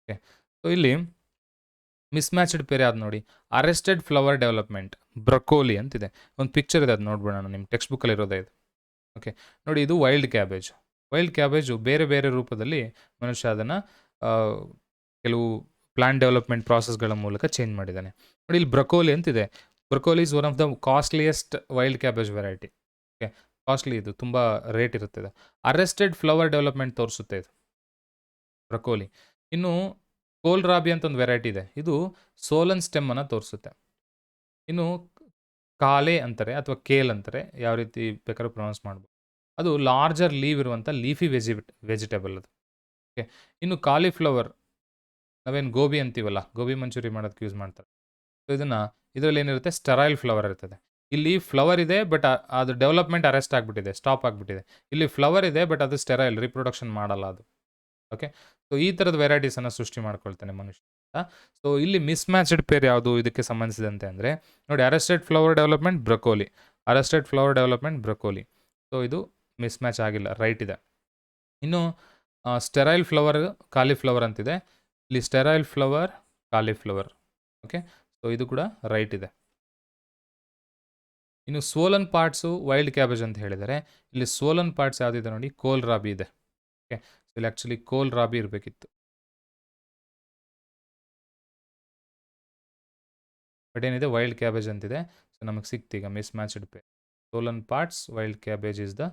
ಓಕೆ, ಸೊ ಇಲ್ಲಿ ಮಿಸ್ಮ್ಯಾಚ್ಡ್ ಪೇರ್ ಯಾವ್ದು ನೋಡಿ, ಅರೆಸ್ಟೆಡ್ ಫ್ಲವರ್ ಡೆವಲಪ್ಮೆಂಟ್ ಬ್ರಕೋಲಿ ಅಂತಿದೆ. ಒಂದು ಪಿಕ್ಚರ್ ಇದೆ, ಅದು ನೋಡ್ಬಿಡೋಣ. ನಿಮ್ಮ ಟೆಕ್ಸ್ಟ್ ಬುಕ್ಕಲ್ಲಿ ಇರೋದೇ ಇದು. ಓಕೆ ನೋಡಿ, ಇದು ವೈಲ್ಡ್ ಕ್ಯಾಬೇಜ್. ವೈಲ್ಡ್ ಕ್ಯಾಬೇಜು ಬೇರೆ ಬೇರೆ ರೂಪದಲ್ಲಿ ಮನುಷ್ಯ ಅದನ್ನು ಕೆಲವು ಪ್ಲಾಂಟ್ ಡೆವಲಪ್ಮೆಂಟ್ ಪ್ರಾಸೆಸ್ಗಳ ಮೂಲಕ ಚೇಂಜ್ ಮಾಡಿದ್ದಾನೆ. ನೋಡಿ, ಇಲ್ಲಿ ಬ್ರಕೋಲಿ ಅಂತಿದೆ. Broccoli is one of the costliest wild cabbage variety. Okay, costly, ಇದು ತುಂಬ ರೇಟ್ ಇರುತ್ತೆ ಇದು. ಅರೆಸ್ಟೆಡ್ ಫ್ಲವರ್ ಡೆವಲಪ್ಮೆಂಟ್ ತೋರಿಸುತ್ತೆ ಇದು ಬ್ರಕೋಲಿ. ಇನ್ನು ಕೋಲ್ರಾಬಿ ಅಂತ ಒಂದು ವೆರೈಟಿ ಇದೆ, ಇದು ಸೋಲನ್ ಸ್ಟೆಮ್ಮನ್ನು ತೋರಿಸುತ್ತೆ. ಇನ್ನು ಕಾಲೆ ಅಂತಾರೆ ಅಥವಾ ಕೇಲ್ ಅಂತಾರೆ, ಯಾವ ರೀತಿ ಬೇಕಾದ್ರೂ ಪ್ರೊನೌನ್ಸ್ ಮಾಡ್ಬೋದು. ಅದು ಲಾರ್ಜರ್ ಲೀವ್ ಇರುವಂಥ ಲೀಫಿ ವೆಜಿಟೇಬಲ್ ಅದು. ಓಕೆ, ಇನ್ನು ಕಾಲಿಫ್ಲವರ್, ನಾವೇನು ಗೋಬಿ ಅಂತೀವಲ್ಲ, ಗೋಬಿ ಮಂಚೂರಿ ಮಾಡೋದಕ್ಕೆ ಯೂಸ್ ಮಾಡ್ತಾರೆ. ಸೊ ಇದರಲ್ಲಿ ಏನಿರುತ್ತೆ, ಸ್ಟೆರೈಲ್ ಫ್ಲವರ್ ಇರ್ತದೆ. ಇಲ್ಲಿ ಫ್ಲವರ್ ಇದೆ, ಬಟ್ ಅದು ಡೆವಲಪ್ಮೆಂಟ್ ಅರೆಸ್ಟ್ ಆಗಿಬಿಟ್ಟಿದೆ, ಸ್ಟಾಪ್ ಆಗಿಬಿಟ್ಟಿದೆ. ಇಲ್ಲಿ ಫ್ಲವರ್ ಇದೆ, ಬಟ್ ಅದು ಸ್ಟೆರೈಲ್, ರಿಪ್ರೊಡಕ್ಷನ್ ಮಾಡಲ್ಲ ಅದು. ಓಕೆ, ಸೊ ಈ ಥರದ ವೆರೈಟೀಸನ್ನು ಸೃಷ್ಟಿ ಮಾಡ್ಕೊಳ್ತಾನೆ ಮನುಷ್ಯ. ಸೊ ಇಲ್ಲಿ ಮಿಸ್ಮ್ಯಾಚ್ಡ್ ಪೇರ್ ಯಾವುದು ಇದಕ್ಕೆ ಸಂಬಂಧಿಸಿದಂತೆ ಅಂದರೆ ನೋಡಿ, arrested flower development broccoli, arrested flower development broccoli. So ಇದು ಮಿಸ್ಮ್ಯಾಚ್ ಆಗಿಲ್ಲ, ರೈಟ್ ಇದೆ. ಇನ್ನು ಸ್ಟೆರೈಲ್ ಫ್ಲವರ್ ಕಾಲಿಫ್ಲವರ್ ಅಂತಿದೆ, ಇಲ್ಲಿ sterile flower cauliflower. Okay, so ಇದು ಕೂಡ ರೈಟ್ ಇದೆ. ಇನ್ನು ಸ್ವೋಲನ್ ಪಾರ್ಟ್ಸು ವೈಲ್ಡ್ ಕ್ಯಾಬೇಜ್ ಅಂತ ಹೇಳಿದರೆ, ಇಲ್ಲಿ ಸ್ವೋಲನ್ ಪಾರ್ಟ್ಸ್ ಯಾವುದಿದೆ ನೋಡಿ, ಕೋಲ್ರಾಬಿ ಇದೆ. ಓಕೆ, ಸೊ ಇಲ್ಲಿ ಆ್ಯಕ್ಚುಲಿ ಕೋಲ್ರಾಬಿ ಇರಬೇಕಿತ್ತು, ಬಟ್ ಏನಿದೆ ವೈಲ್ಡ್ ಕ್ಯಾಬೇಜ್ ಅಂತಿದೆ. ಸೊ ನಮಗೆ ಸಿಕ್ತೀಗ mismatched pair. Swollen parts wild cabbage is the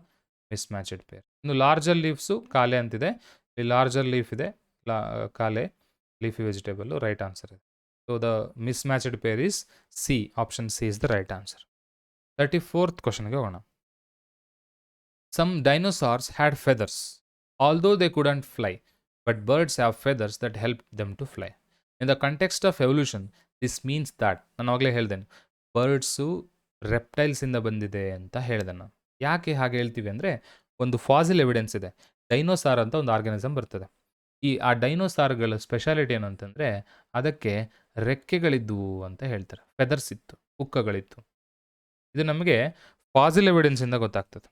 mismatched pair. ಇನ್ನು ಲಾರ್ಜರ್ ಲೀವ್ಸು ಕಾಲೆ ಅಂತಿದೆ, ಇಲ್ಲಿ ಲಾರ್ಜರ್ ಲೀಫ್ ಇದೆ, kale leafy vegetable, right answer ಇದೆ. So the mismatched pair is C, option C is the right answer. 34th ಕ್ವಶನ್ಗೆ ಹೋಗೋಣ. Some dinosaurs had feathers, although they couldn't fly, but birds have feathers that help them to fly. In the context of evolution, this means that, ನಾನು ಆಗಲೇ ಹೇಳ್ದೇನೆ, birds ರೆಪ್ಟೈಲ್ಸಿಂದ ಬಂದಿದೆ ಅಂತ ಹೇಳಿದೆ ನಾನು. ಯಾಕೆ ಹಾಗೆ ಹೇಳ್ತೀವಿ ಅಂದರೆ, ಒಂದು ಫಾಸಿಲ್ ಎವಿಡೆನ್ಸ್ ಇದೆ. ಡೈನೋಸಾರ್ ಅಂತ ಒಂದು ಆರ್ಗನಿಸಮ್ ಬರ್ತದೆ. ಆ ಡೈನೋಸಾರ್ಗಳ ಸ್ಪೆಷಾಲಿಟಿ ಏನು ಅಂತಂದರೆ, ಅದಕ್ಕೆ ರೆಕ್ಕೆಗಳಿದ್ವು ಅಂತ ಹೇಳ್ತಾರೆ, ಫೆದರ್ಸ್ ಇತ್ತು, ಪುಕ್ಕಗಳಿತ್ತು. ಇದು ನಮಗೆ ಫಾಸಿಲ್ ಎವಿಡೆನ್ಸಿಂದ ಗೊತ್ತಾಗ್ತದೆ.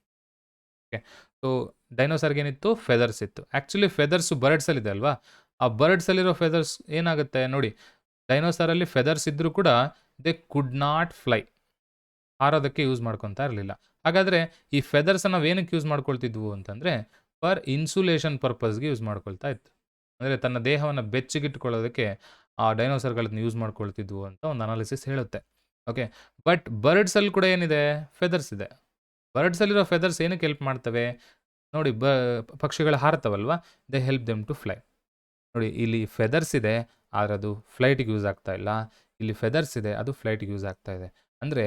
ಓಕೆ, ಸೊ ಡೈನೋಸಾರ್ಗೆ ಏನಿತ್ತು, ಫೆದರ್ಸ್ ಇತ್ತು. ಆ್ಯಕ್ಚುಲಿ ಫೆದರ್ಸು ಬರ್ಡ್ಸಲ್ಲಿದೆ ಅಲ್ವಾ, ಆ ಬರ್ಡ್ಸಲ್ಲಿರೋ ಫೆದರ್ಸ್ ಏನಾಗುತ್ತೆ ನೋಡಿ, ಡೈನೋಸಾರಲ್ಲಿ ಫೆದರ್ಸ್ ಇದ್ದರೂ ಕೂಡ ದೇ ಕುಡ್ ನಾಟ್ ಫ್ಲೈ, ಹಾರೋದಕ್ಕೆ ಯೂಸ್ ಮಾಡ್ಕೊತಾ ಇರಲಿಲ್ಲ. ಹಾಗಾದರೆ ಈ ಫೆದರ್ಸನ್ನು ನಾವು ಏನಕ್ಕೆ ಯೂಸ್ ಮಾಡ್ಕೊಳ್ತಿದ್ವು ಅಂತಂದರೆ, ಫಾರ್ ಇನ್ಸುಲೇಷನ್ ಪರ್ಪಸ್ಗೆ ಯೂಸ್ ಮಾಡ್ಕೊಳ್ತಾ ಇತ್ತು. ಅಂದರೆ ತನ್ನ ದೇಹವನ್ನು ಬೆಚ್ಚಗಿಟ್ಕೊಳ್ಳೋದಕ್ಕೆ ಆ ಡೈನೋಸಾರ್ಗಳನ್ನ ಯೂಸ್ ಮಾಡ್ಕೊಳ್ತಿದ್ವು ಅಂತ ಒಂದು ಅನಾಲಿಸಿಸ್ ಹೇಳುತ್ತೆ. ಓಕೆ, ಬಟ್ ಬರ್ಡ್ಸಲ್ಲಿ ಕೂಡ ಏನಿದೆ, ಫೆದರ್ಸ್ ಇದೆ. ಬರ್ಡ್ಸಲ್ಲಿರೋ ಫೆದರ್ಸ್ ಏನಕ್ಕೆ ಹೆಲ್ಪ್ ಮಾಡ್ತವೆ ನೋಡಿ, ಪಕ್ಷಿಗಳು ಹಾರ್ತವಲ್ವ, they help them to fly. ನೋಡಿ, ಇಲ್ಲಿ ಫೆದರ್ಸ್ ಇದೆ, ಆದರೆ ಅದು ಫ್ಲೈಟಿಗೆ ಯೂಸ್ ಆಗ್ತಾ ಇಲ್ಲ. ಇಲ್ಲಿ ಫೆದರ್ಸ್ ಇದೆ, ಅದು ಫ್ಲೈಟಿಗೆ ಯೂಸ್ ಆಗ್ತಾ ಇದೆ. ಅಂದರೆ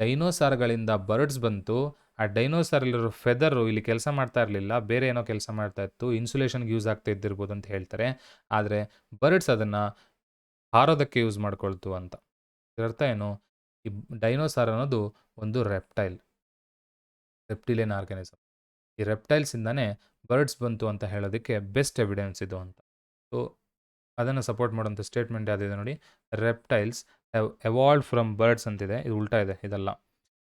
ಡೈನೋಸಾರ್ಗಳಿಂದ ಬರ್ಡ್ಸ್ ಬಂತು, ಆ ಡೈನೋಸಾರಲ್ಲಿರೋ ಫೆದರು ಇಲ್ಲಿ ಕೆಲಸ ಮಾಡ್ತಾ ಇರಲಿಲ್ಲ, ಬೇರೆ ಏನೋ ಕೆಲಸ ಮಾಡ್ತಾ ಇತ್ತು, ಇನ್ಸುಲೇಷನ್ಗೆ ಯೂಸ್ ಆಗ್ತಾ ಇದ್ದಿರ್ಬೋದು ಅಂತ ಹೇಳ್ತಾರೆ. ಆದರೆ ಬರ್ಡ್ಸ್ ಅದನ್ನು ಹಾರೋದಕ್ಕೆ ಯೂಸ್ ಮಾಡ್ಕೊಳ್ತು ಅಂತ. ಇದರರ್ಥ ಏನು, ಈ ಡೈನೋಸಾರ್ ಅನ್ನೋದು ಒಂದು ರೆಪ್ಟಿಲಿಯನ್ ಆರ್ಗನಿಸಮ್. ಈ ರೆಪ್ಟೈಲ್ಸಿಂದನೇ ಬರ್ಡ್ಸ್ ಬಂತು ಅಂತ ಹೇಳೋದಕ್ಕೆ ಬೆಸ್ಟ್ ಎವಿಡೆನ್ಸ್ ಇದು ಅಂತ. ಸೊ ಅದನ್ನು ಸಪೋರ್ಟ್ ಮಾಡೋಂಥ ಸ್ಟೇಟ್ಮೆಂಟ್ ಯಾವುದಿದೆ ನೋಡಿ, reptiles have evolved from birds ಅಂತಿದೆ. ಇದು ಉಲ್ಟಾ ಇದೆ, ಇದಲ್ಲ.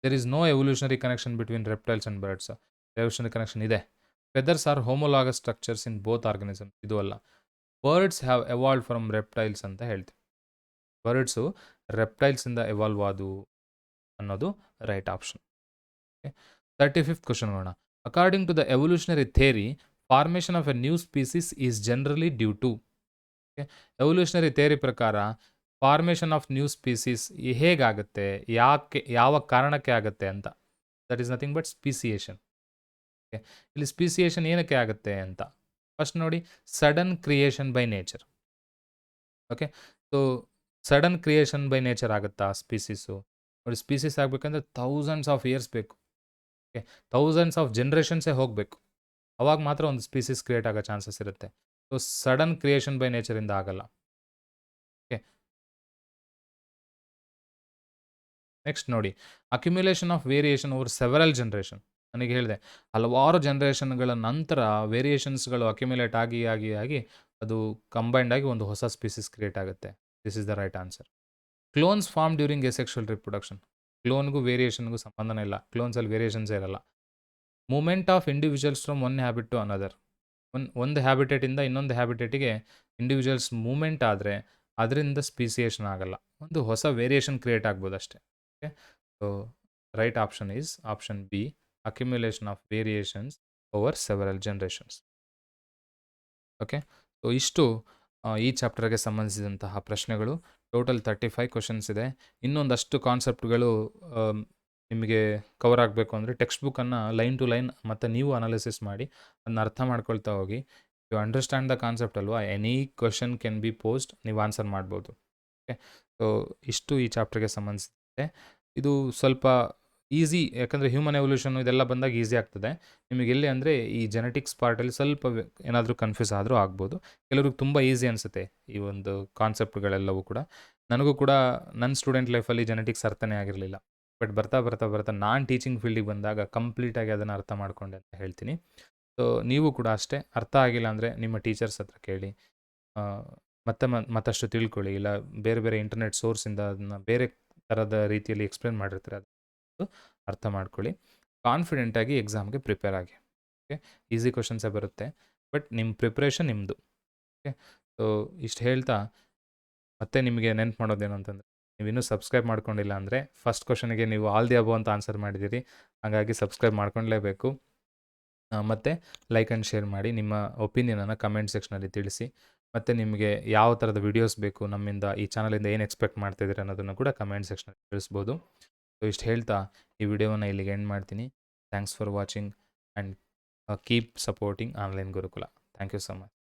There is no evolutionary connection between reptiles and birds. Evolutionary connection ಇದೆ. Feathers are homologous structures in both organism, ಇದು ಅಲ್ಲ. Birds have evolved from reptiles ಅಂತ ಹೇಳ್ತೀವಿ. ಬರ್ಡ್ಸು ರೆಪ್ಟೈಲ್ಸಿಂದ ಎವಾಲ್ವ್ ಆದವು ಅನ್ನೋದು right option. Okay, 35th question ನೋಡೋಣ. According to the evolutionary theory, formation of a new species is generally due to. Okay, evolutionary theory ಪ್ರಕಾರ formation of new species ಹೇಗಾಗುತ್ತೆ, ಯಾವ ಕಾರಣಕ್ಕೆ ಆಗುತ್ತೆ ಅಂತ. That is nothing but speciation. Okay, ಇಲ್ಲಿ speciation ಏನಕ್ಕೆ ಆಗುತ್ತೆ ಅಂತ ಫಸ್ಟ್ ನೋಡಿ, sudden creation by nature. Okay, so sudden creation by nature ಆಗುತ್ತಾ ಸ್ಪೀಸೀಸು? ನೋಡಿ, ಸ್ಪೀಸೀಸ್ ಆಗಬೇಕಂದ್ರೆ ಥೌಸಂಡ್ಸ್ ಆಫ್ ಇಯರ್ಸ್ ಬೇಕು. ಓಕೆ, ಥೌಸಂಡ್ಸ್ ಆಫ್ ಜನ್ರೇಷನ್ಸೇ ಹೋಗಬೇಕು, ಅವಾಗ ಮಾತ್ರ ಒಂದು ಸ್ಪೀಸೀಸ್ ಕ್ರಿಯೇಟ್ ಆಗೋ ಚಾನ್ಸಸ್ ಇರುತ್ತೆ. ಸೊ ಸಡನ್ ಕ್ರಿಯೇಷನ್ ಬೈ ನೇಚರಿಂದ ಆಗಲ್ಲ. ಓಕೆ, ನೆಕ್ಸ್ಟ್ ನೋಡಿ, accumulation of variation over several generation. ನನಗೆ ಹೇಳಿದೆ, ಹಲವಾರು ಜನ್ರೇಷನ್ಗಳ ನಂತರ ವೇರಿಯೇಷನ್ಸ್ಗಳು ಅಕ್ಯುಮ್ಯುಲೇಟ್ ಆಗಿ ಆಗಿ ಆಗಿ ಅದು ಕಂಬೈಂಡ್ ಆಗಿ ಒಂದು ಹೊಸ ಸ್ಪೀಸೀಸ್ ಕ್ರಿಯೇಟ್ ಆಗುತ್ತೆ. This is the right answer. Clones form during asexual reproduction. ಕ್ಲೋನ್ಗೂ ವೇರಿಯೇಷನ್ಗೂ ಸಂಬಂಧನೇ ಇಲ್ಲ, ಕ್ಲೋನ್ಸಲ್ಲಿ ವೇರಿಯೇಷನ್ಸೇ ಇರಲ್ಲ. Movement of individuals from one habit to another. ಒಂದು ಹ್ಯಾಬಿಟೇಟಿಂದ ಇನ್ನೊಂದು ಹ್ಯಾಬಿಟೇಟಿಗೆ ಇಂಡಿವಿಜುವಲ್ಸ್ ಮೂಮೆಂಟ್ ಆದರೆ ಅದರಿಂದ ಸ್ಪೀಸಿಯೇಷನ್ ಆಗಲ್ಲ, ಒಂದು ಹೊಸ ವೇರಿಯೇಷನ್ ಕ್ರಿಯೇಟ್ ಆಗ್ಬೋದು ಅಷ್ಟೇ. Okay, so right option is option B, accumulation of variations over several generations. Okay, so ಇಷ್ಟು ಈ ಚಾಪ್ಟರ್ಗೆ ಸಂಬಂಧಿಸಿದಂತಹ ಪ್ರಶ್ನೆಗಳು. ಟೋಟಲ್ 35 ಕ್ವಶನ್ಸ್ ಇದೆ. ಇನ್ನೊಂದಷ್ಟು ಕಾನ್ಸೆಪ್ಟ್ಗಳು ನಿಮಗೆ ಕವರ್ ಆಗಬೇಕು ಅಂದರೆ ಟೆಕ್ಸ್ಟ್ ಬುಕ್ಕನ್ನು ಲೈನ್ ಟು ಲೈನ್ ಮತ್ತು ನೀವು ಅನಾಲಿಸಿಸ್ ಮಾಡಿ ಅದನ್ನ ಅರ್ಥ ಮಾಡ್ಕೊಳ್ತಾ ಹೋಗಿ. ಯು ಅಂಡರ್ಸ್ಟ್ಯಾಂಡ್ ದ ಕಾನ್ಸೆಪ್ಟ್ ಅಲ್ವಾ, ಎನಿ ಕ್ವಶನ್ ಕ್ಯಾನ್ ಬಿ ಪೋಸ್ಡ್, ನೀವು ಆನ್ಸರ್ ಮಾಡ್ಬೋದು. ಓಕೆ, ಸೊ ಇಷ್ಟು ಈ ಚಾಪ್ಟರ್ಗೆ ಸಂಬಂಧಿಸಿದೆ. ಇದು ಸ್ವಲ್ಪ ಈಸಿ, ಯಾಕಂದರೆ ಹ್ಯೂಮನ್ ಎವಲ್ಯೂಷನ್ ಇದೆಲ್ಲ ಬಂದಾಗ ಈಸಿ ಆಗ್ತದೆ ನಿಮಗೆ. ಎಲ್ಲಿ ಅಂದರೆ ಈ ಜೆನೆಟಿಕ್ಸ್ ಪಾರ್ಟಲ್ಲಿ ಸ್ವಲ್ಪ ಏನಾದರೂ ಕನ್ಫ್ಯೂಸ್ ಆದರೂ ಆಗ್ಬೋದು. ಕೆಲವ್ರಿಗೆ ತುಂಬ ಈಸಿ ಅನಿಸುತ್ತೆ ಈ ಒಂದು ಕಾನ್ಸೆಪ್ಟ್ಗಳೆಲ್ಲವೂ ಕೂಡ. ನನಗೂ ಕೂಡ ನನ್ನ ಸ್ಟೂಡೆಂಟ್ ಲೈಫಲ್ಲಿ ಜೆನೆಟಿಕ್ಸ್ ಅರ್ಥನೇ ಆಗಿರಲಿಲ್ಲ. ಬಟ್ ಬರ್ತಾ ಬರ್ತಾ ಬರ್ತಾ ನಾನು ಟೀಚಿಂಗ್ ಫೀಲ್ಡಿಗೆ ಬಂದಾಗ ಕಂಪ್ಲೀಟಾಗಿ ಅದನ್ನು ಅರ್ಥ ಮಾಡ್ಕೊಂಡೆ ಅಂತ ಹೇಳ್ತೀನಿ. ಸೊ ನೀವು ಕೂಡ ಅಷ್ಟೇ, ಅರ್ಥ ಆಗಿಲ್ಲ ಅಂದರೆ ನಿಮ್ಮ ಟೀಚರ್ಸ್ ಹತ್ರ ಕೇಳಿ, ಮತ್ತಷ್ಟು ತಿಳ್ಕೊಳ್ಳಿ. ಇಲ್ಲ ಬೇರೆ ಬೇರೆ ಇಂಟರ್ನೆಟ್ ಸೋರ್ಸಿಂದ ಅದನ್ನು ಬೇರೆ ಥರದ ರೀತಿಯಲ್ಲಿ ಎಕ್ಸ್ಪ್ಲೇನ್ ಮಾಡಿರ್ತಾರೆ, ಅದು ಅರ್ಥ ಮಾಡ್ಕೊಳ್ಳಿ. ಕಾನ್ಫಿಡೆಂಟಾಗಿ ಎಕ್ಸಾಮ್ಗೆ ಪ್ರಿಪೇರ್ ಆಗಿ. ಓಕೆ, ಈಸಿ ಕ್ವಶನ್ಸೇ ಬರುತ್ತೆ, ಬಟ್ ನಿಮ್ಮ ಪ್ರಿಪ್ರೇಷನ್ ನಿಮ್ಮದು. ಓಕೆ, ಸೊ ಇಷ್ಟು ಹೇಳ್ತಾ ಮತ್ತೆ ನಿಮಗೆ ನೆನ್ಪು ಮಾಡೋದೇನು ಅಂತಂದರೆ, ನೀವಿನ್ನೂ ಸಬ್ಸ್ಕ್ರೈಬ್ ಮಾಡ್ಕೊಂಡಿಲ್ಲ ಅಂದರೆ ಫಸ್ಟ್ ಕ್ವಶನಿಗೆ ನೀವು ಆಲ್ ದಿ ಅಬೋ ಅಂತ ಆನ್ಸರ್ ಮಾಡಿದ್ದೀರಿ. ಹಾಗಾಗಿ ಸಬ್ಸ್ಕ್ರೈಬ್ ಮಾಡ್ಕೊಳ್ಳೇಬೇಕು. ಮತ್ತು ಲೈಕ್ ಆ್ಯಂಡ್ ಶೇರ್ ಮಾಡಿ. ನಿಮ್ಮ ಒಪಿನಿಯನನ್ನು ಕಮೆಂಟ್ ಸೆಕ್ಷನಲ್ಲಿ ತಿಳಿಸಿ. ಮತ್ತು ನಿಮಗೆ ಯಾವ ಥರದ ವಿಡಿಯೋಸ್ ಬೇಕು ನಮ್ಮಿಂದ, ಈ ಚಾನಲಿಂದ ಏನು ಎಕ್ಸ್ಪೆಕ್ಟ್ ಮಾಡ್ತಾಯಿದ್ದೀರಿ ಅನ್ನೋದನ್ನು ಕೂಡ ಕಮೆಂಟ್ ಸೆಕ್ಷನಲ್ಲಿ ತಿಳಿಸ್ಬೋದು. ಸೊ ಇಷ್ಟು ಹೇಳ್ತಾ ಈ ವಿಡಿಯೋವನ್ನು ಇಲ್ಲಿಗೆ ಎಂಡ್ ಮಾಡ್ತೀನಿ. Thanks for watching and keep supporting online Gurukula. Thank you so much.